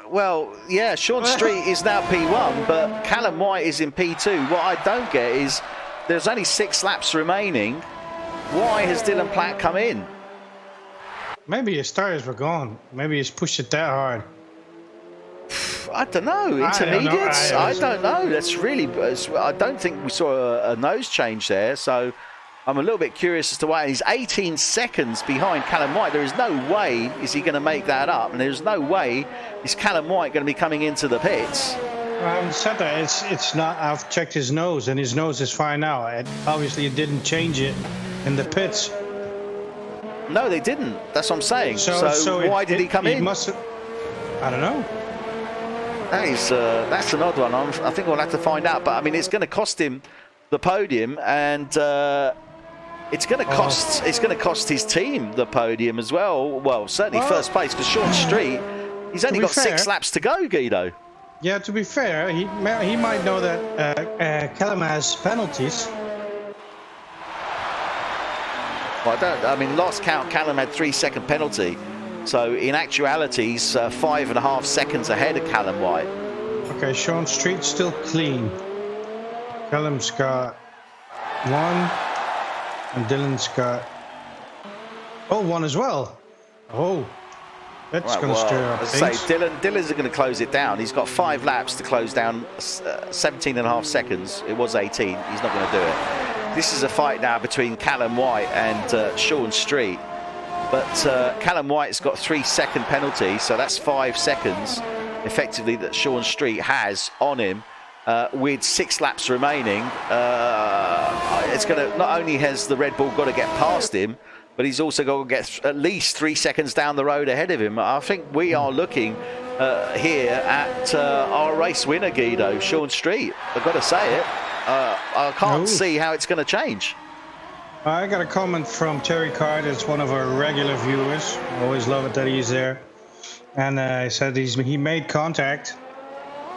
Well, yeah, Sean Street is now P1, but Callum White is in P2. What I don't get is there's only 6 laps remaining. Why has Dylan Platt come in? Maybe his tyres were gone. Maybe he's pushed it that hard. I don't know. Intermediates? I don't know. That's really. I don't think we saw a nose change there. So I'm a little bit curious as to why. He's 18 seconds behind Callum White. There is no way is he going to make that up, and there's no way is Callum White going to be coming into the pits. I haven't said that. It's not. I've checked his nose, and his nose is fine now. Obviously, it didn't change it in the pits. No, they didn't. That's what I'm saying. So why did he come in? I don't know. That's an odd one. I think we'll have to find out. But I mean, it's going to cost him the podium, and it's going to cost his team the podium as well. Well, certainly first place, because Sean Street, he's only got 6 laps to go, Guido. Yeah, to be fair, he might know that Callum has penalties. Well, I mean, last count, Callum had 3-second penalty. So in actuality, he's 5.5 seconds ahead of Callum White. Okay, Sean Street's still clean. Callum's got 1, and Dylan's got 1 as well. Oh, that's going to stir up things. Dylan's going to close it down. He's got 5 laps to close down 17.5 seconds. It was 18. He's not going to do it. This is a fight now between Callum White and Sean Street. But Callum White's got 3-second penalty, so that's 5 seconds effectively that Sean Street has on him. With 6 laps remaining, it's going to, not only has the Red Bull got to get past him, but he's also got to get at least 3 seconds down the road ahead of him. I think we are looking here at our race winner, Guido, Sean Street. I've got to say it. I can't see how it's going to change. I got a comment from Terry Card. It's one of our regular viewers. I always love it that he's there. And he said he made contact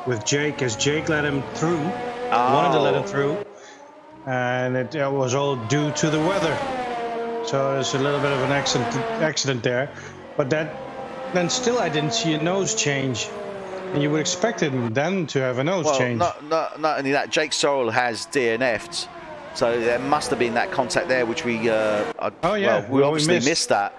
with Jake as Jake let him through. Wanted to let him through. And it was all due to the weather. So there's a little bit of an accident there. But then still I didn't see a nose change. And you would expect him then to have a nose change. Not only that, Jake Sorrell has DNF'd. So there must have been that contact there, which we we obviously missed that.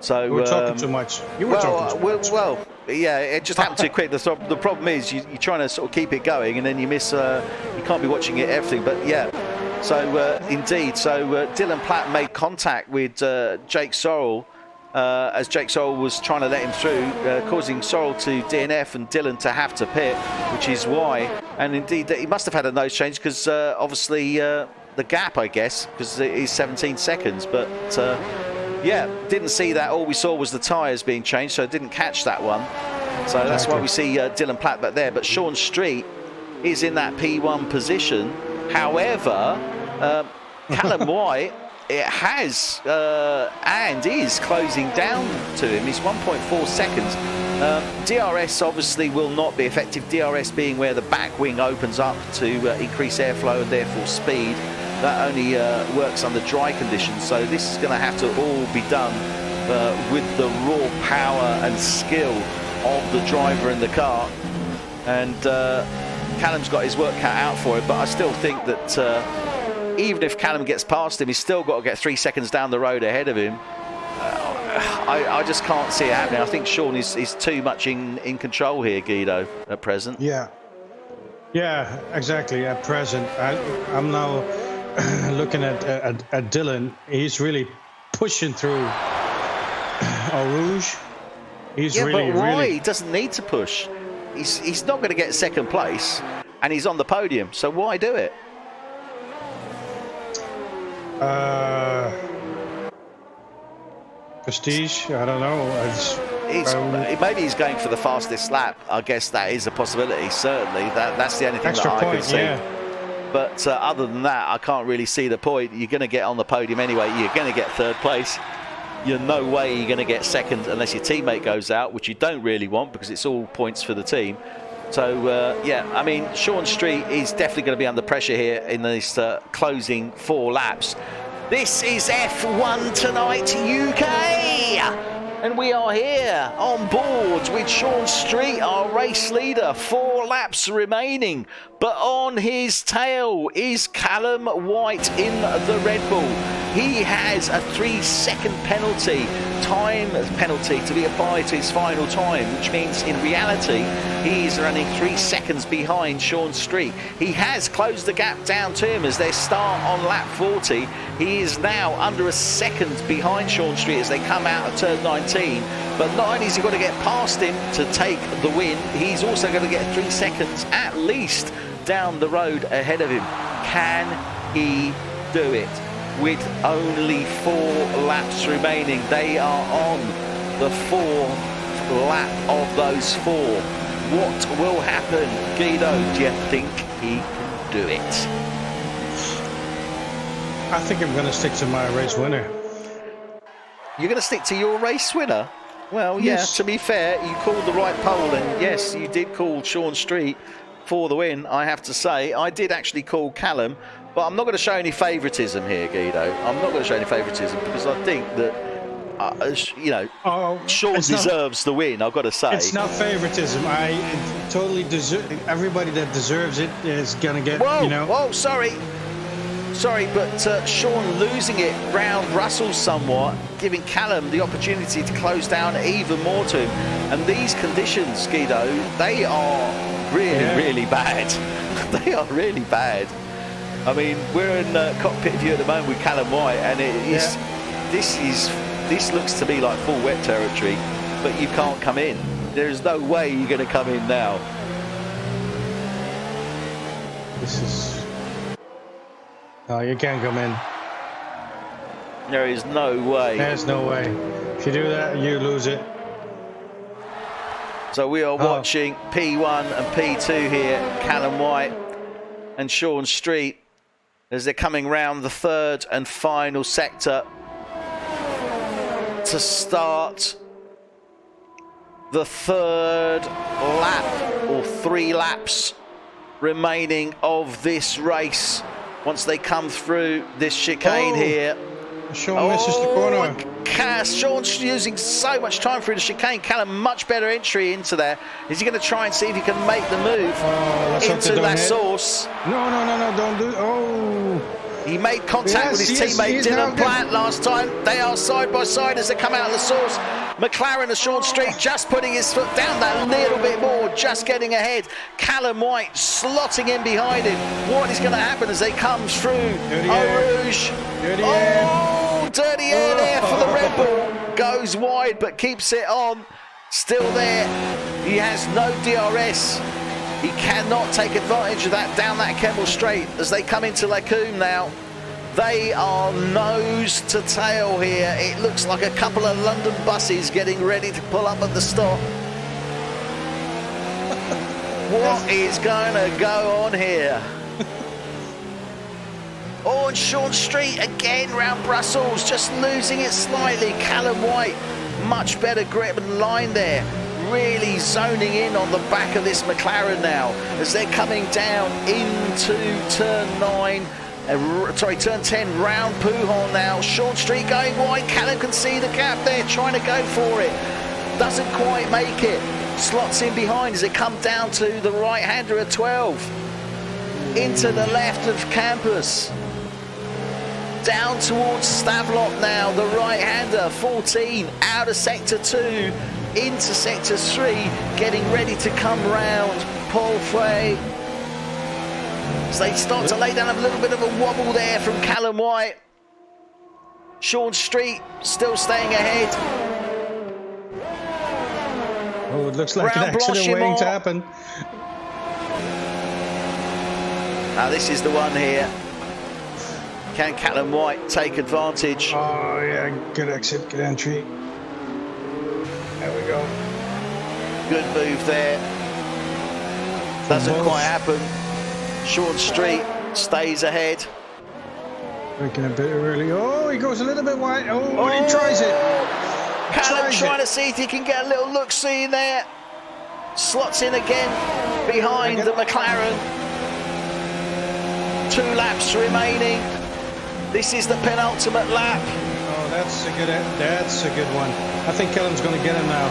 So we were talking too much. You were talking too much. Well, yeah, it just happened too quick. The problem is you're trying to sort of keep it going, and then you miss. You can't be watching it everything. But yeah, so indeed, so Dylan Platt made contact with Jake Sorrell as Jake Sorrell was trying to let him through, causing Sorrell to DNF and Dylan to have to pit, which is why. And indeed, he must have had a nose change because obviously the gap, I guess, because it is 17 seconds. But yeah, didn't see that. All we saw was the tyres being changed, so didn't catch that one. So that's why we see Dylan Platt back there. But Sean Street is in that P1 position. However, Callum White, it has and is closing down to him. He's 1.4 seconds. DRS obviously will not be effective. DRS being where the back wing opens up to increase airflow and therefore speed. That only works under dry conditions. So this is going to have to all be done with the raw power and skill of the driver in the car. And Callum's got his work cut out for it, but I still think that even if Callum gets past him, he's still got to get 3 seconds down the road ahead of him. I just can't see it happening. I think Sean is too much in control here, Guido, at present. Yeah, exactly. At present, I'm now looking at Dylan. He's really pushing through Rouge. He's really, but why? really. He doesn't need to push. He's not going to get second place, and he's on the podium. So why do it? Prestige, I don't know. Maybe he's going for the fastest lap. I guess that is a possibility. Certainly, that's the only thing that I could see. Yeah. But other than that, I can't really see the point. You're going to get on the podium anyway. You're going to get third place. You're no way you're going to get second unless your teammate goes out, which you don't really want because it's all points for the team. So, yeah, I mean, Sean Street is definitely going to be under pressure here in these closing 4 laps. This is F1 Tonight UK, and we are here on board with Sean Street, our race leader. 4 laps remaining, but on his tail is Callum White in the Red Bull. He has a 3-second time penalty to be applied to his final time, which means in reality he is running 3 seconds behind Sean Street. He has closed the gap down to him as they start on lap 40. He is now under a second behind Sean Street as they come out of turn 19. But not only has he got to get past him to take the win, he's also going to get 3 seconds at least down the road ahead of him. Can he do it? With only 4 laps remaining, they are on the 4th lap of those 4. What will happen, Guido? Do you think he can do it? I think I'm going to stick to my race winner. You're going to stick to your race winner? Well, yes. Yeah, to be fair, you called the right poll, and yes, you did call Sean Street for the win, I have to say. I did actually call Callum, but I'm not going to show any favouritism here, Guido. I'm not going to show any favouritism because I think that, Sean deserves the win, I've got to say. It's not favouritism. I totally deserve. Everybody that deserves it is going to get, Whoa, sorry, but Sean losing it round Russell somewhat, giving Callum the opportunity to close down even more to him. And these conditions, Guido, they are really bad. They are really bad. I mean, we're in cockpit view at the moment with Callum White, and this is this looks to be like full wet territory, but you can't come in. There's no way you're going to come in now. This is... No, you can't come in. There is no way. There's no way. If you do that, you lose it. So we are watching P1 and P2 here, Callum White and Sean Street, as they're coming round the third and final sector to start the third lap, or 3 laps remaining of this race. Once they come through this chicane here. Sean misses the corner. Sean's using so much time through the chicane. Callum, much better entry into there. Is he going to try and see if he can make the move into that source? No, don't do it. Oh. He made contact with his teammate Dylan Platt last time. They are side by side as they come out of the source. McLaren and Sean Street just putting his foot down that little bit more, just getting ahead. Callum White slotting in behind him. What is going to happen as they come through? Rouge. Dirty air there for the Red Bull. Goes wide but keeps it on. Still there. He has no DRS. He cannot take advantage of that down that Kemmel straight as they come into Welkom now. They are nose to tail here. It looks like a couple of London buses getting ready to pull up at the stop. What is going to go on here? Oh, and Sean Street again round Brussels, just losing it slightly. Callum White, much better grip and line there. Really zoning in on the back of this McLaren now as they're coming down into turn 9. Turn 10, round Pujon now. Sean Street going wide. Callum can see the gap there, trying to go for it. Doesn't quite make it. Slots in behind as they come down to the right-hander at 12. Into the left of campus. Down towards Stavelot now, the right-hander, 14, out of sector 2. Into sector 3, getting ready to come round Paul Frey. So they start to lay down a little bit of a wobble there from Callum White. Sean Street still staying ahead. Oh, it looks like an accident waiting to happen. Now this is the one here. Can Callum White take advantage? Oh yeah, good exit, good entry. There we go. Good move there. Doesn't quite happen. Sean Street stays ahead. Breaking a bit early. Oh, he goes a little bit wide. Oh, he tries it. Callum trying to see if he can get a little look-see there. Slots in again behind the McLaren. 2 laps remaining. This is the penultimate lap. Oh, that's a good one. I think Callum's going to get him now.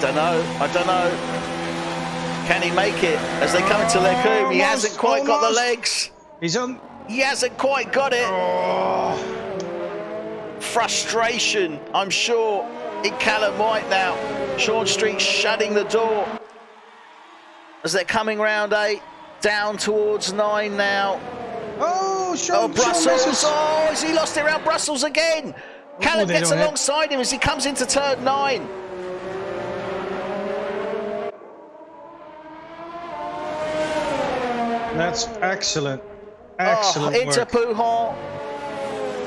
I don't know. Can he make it as they come into Welkom? He hasn't quite got the legs. He's on. He hasn't quite got it. Frustration, I'm sure, in Callum White now. Sean Street shutting the door as they're coming round 8, down towards 9 now. Brussels. Oh, has he lost it around Brussels again? Callum gets alongside him as he comes into turn 9. That's excellent. Excellent into work. Pujon.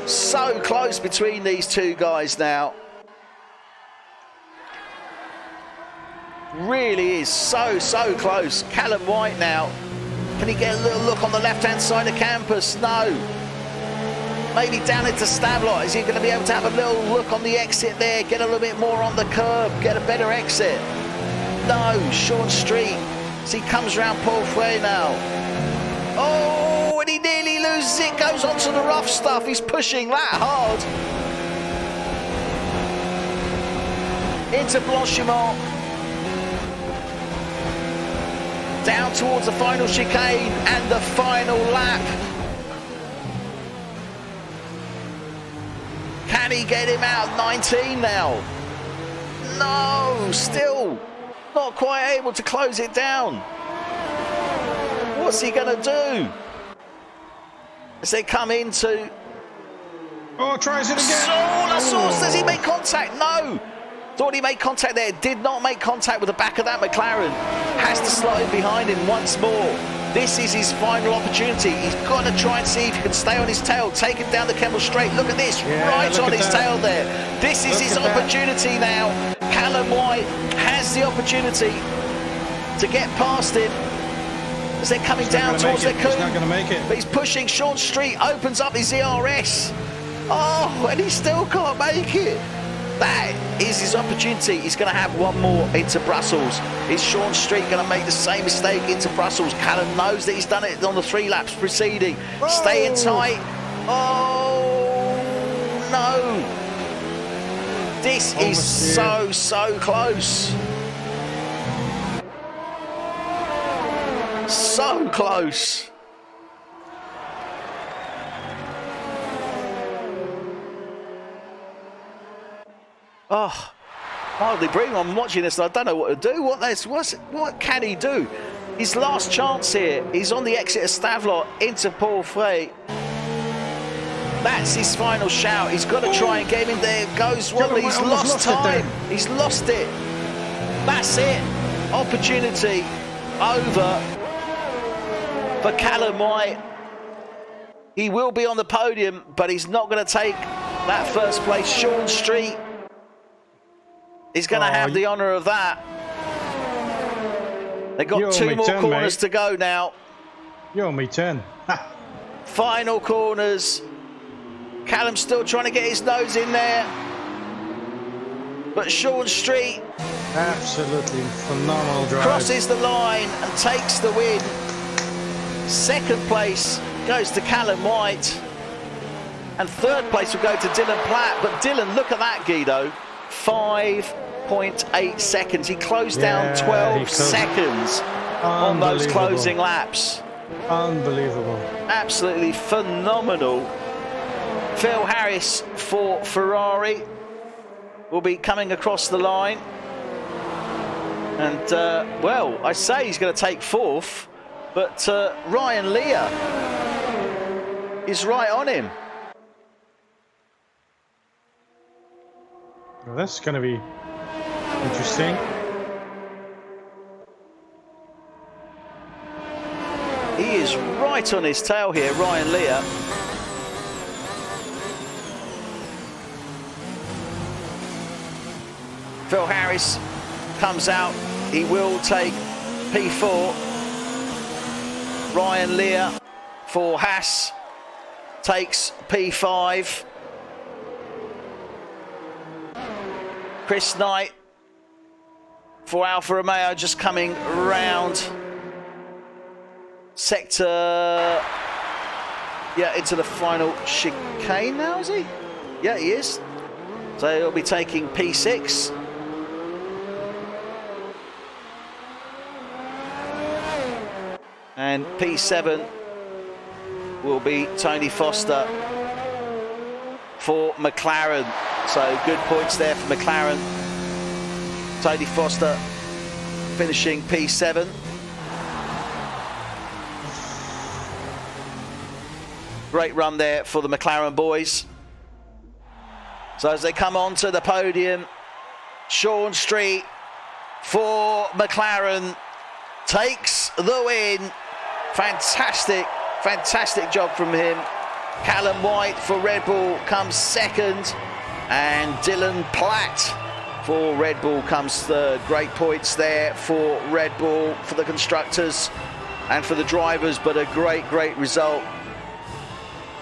So close between these two guys now. Really is so close. Callum White now. Can he get a little look on the left-hand side of campus? No. Maybe down into Stavelot. Is he going to be able to have a little look on the exit there? Get a little bit more on the curb. Get a better exit? No. Sean Street. As he comes round Paul Frey now. Oh, and he nearly loses it. Goes onto the rough stuff. He's pushing that hard. Into Blanchimont. Down towards the final chicane and the final lap. Can he get him out? 19 now. No, still not quite able to close it down. What's he going to do? As they come into Oh, tries it again. Does he make contact? No. Thought he made contact there. Did not make contact with the back of that McLaren. Has to slide in behind him once more. This is his final opportunity. He's got to try and see if he can stay on his tail. Take him down the Kemmel Straight. Look at this. Right on his tail there. This is his opportunity now. Callum White has the opportunity to get past him as they're coming down towards their coup. He's not going to make it. But he's pushing. Sean Street opens up his ERS. Oh, and he still can't make it. That is his opportunity. He's going to have one more into Brussels. Is Sean Street going to make the same mistake into Brussels? Callum knows that he's done it on the 3 laps preceding. Oh. Staying tight. Oh, no. This is so close. So close. Oh, hardly breathing. I'm watching this and I don't know what to do. What can he do? His last chance here. He's on the exit of Stavelot into Paul Frey. That's his final shout. He's got to try and get him in there. Goes well. He's lost time. He's lost it. That's it. Opportunity over for Callum White. He will be on the podium, but he's not going to take that first place. Sean Street is going to have the honour of that. They've got 2 more corners to go now. You owe me 10. Final corners. Callum's still trying to get his nose in there. But Sean Street absolutely phenomenal drive. Crosses the line and takes the win. Second place goes to Callum White. And third place will go to Dylan Platt. But Dylan, look at that, Guido. 5.8 seconds. He closed down 12 seconds on those closing laps. Unbelievable. Absolutely phenomenal. Phil Harris for Ferrari will be coming across the line. And, well, I say he's going to take 4th, but Ryan Lear is right on him. Well, that's going to be interesting. He is right on his tail here, Ryan Lear. Phil Harris comes out. He will take P4. Ryan Lear for Haas takes P5. Chris Knight for Alfa Romeo just coming round sector, into the final chicane now, is he? Yeah, he is. So he'll be taking P6. And P7 will be Tony Foster for McLaren. So good points there for McLaren. Tony Foster finishing P7. Great run there for the McLaren boys. So as they come onto the podium, Sean Street for McLaren takes the win. Fantastic job from him. Callum White for Red Bull comes second, and Dylan Platt for Red Bull comes third. Great points there for Red Bull, for the constructors and for the drivers, but a great result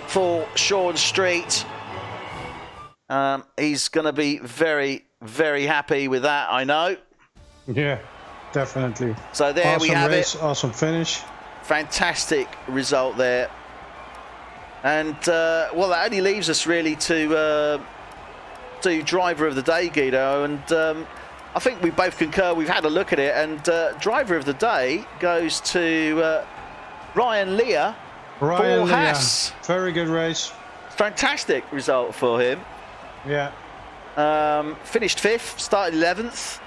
for Sean Street. He's going to be very happy with that, I know. Yeah, definitely. So there we have it. Awesome finish. Fantastic result there. And, well, that only leaves us really to driver of the day, Guido. And I think we both concur. We've had a look at it. And driver of the day goes to Ryan Lear. Ryan Lear. Haas. Very good race. Fantastic result for him. Yeah. Finished 5th, started 11th.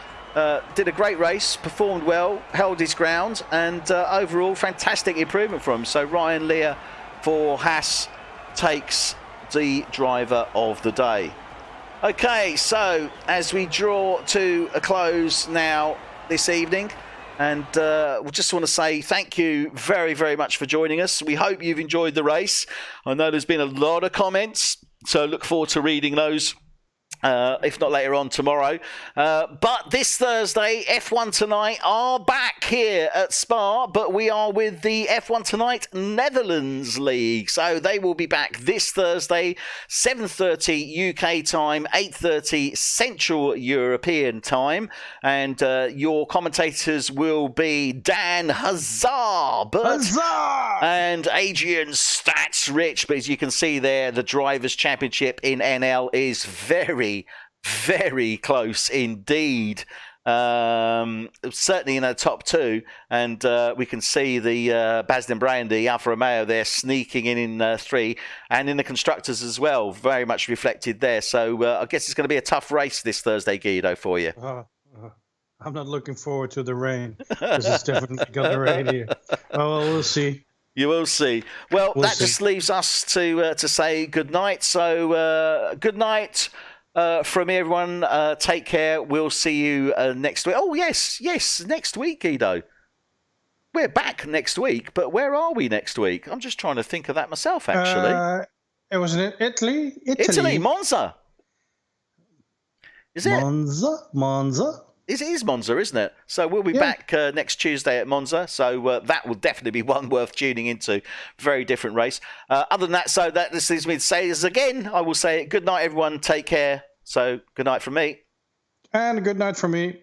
Did a great race, performed well, held his ground, and overall fantastic improvement from him. So Ryan Lear for Haas takes the driver of the day. Okay, so as we draw to a close now this evening, and we just want to say thank you very, very much for joining us. We hope you've enjoyed the race. I know there's been a lot of comments, so look forward to reading those. If not later on tomorrow. But this Thursday, F1 Tonight are back here at Spa, but we are with the F1 Tonight Netherlands League. So they will be back this Thursday, 7:30 UK time, 8:30 Central European time. And your commentators will be Dan Hazard and Adrian Stats Rich. But as you can see there, the Drivers' Championship in NL is very, very close indeed. Certainly in the top two, and we can see the Basden Brand, the Alfa Romeo there sneaking in 3, and in the constructors as well, very much reflected there. So I guess it's going to be a tough race this Thursday, Guido, for you. I'm not looking forward to the rain, because it's definitely going to rain here. Oh, well, we'll see. You will see. Well, that just leaves us to say good night. So good night. From everyone, take care. We'll see you next week. Oh, yes, next week, Guido. We're back next week, but where are we next week? I'm just trying to think of that myself, actually. It was in Italy. Italy, Monza. Is it? Monza. It is Monza, isn't it? So we'll be back next Tuesday at Monza. So that will definitely be one worth tuning into. Very different race. Other than that, so that this leaves me to say is again, I will say good night, everyone. Take care. So good night from me. And good night from me.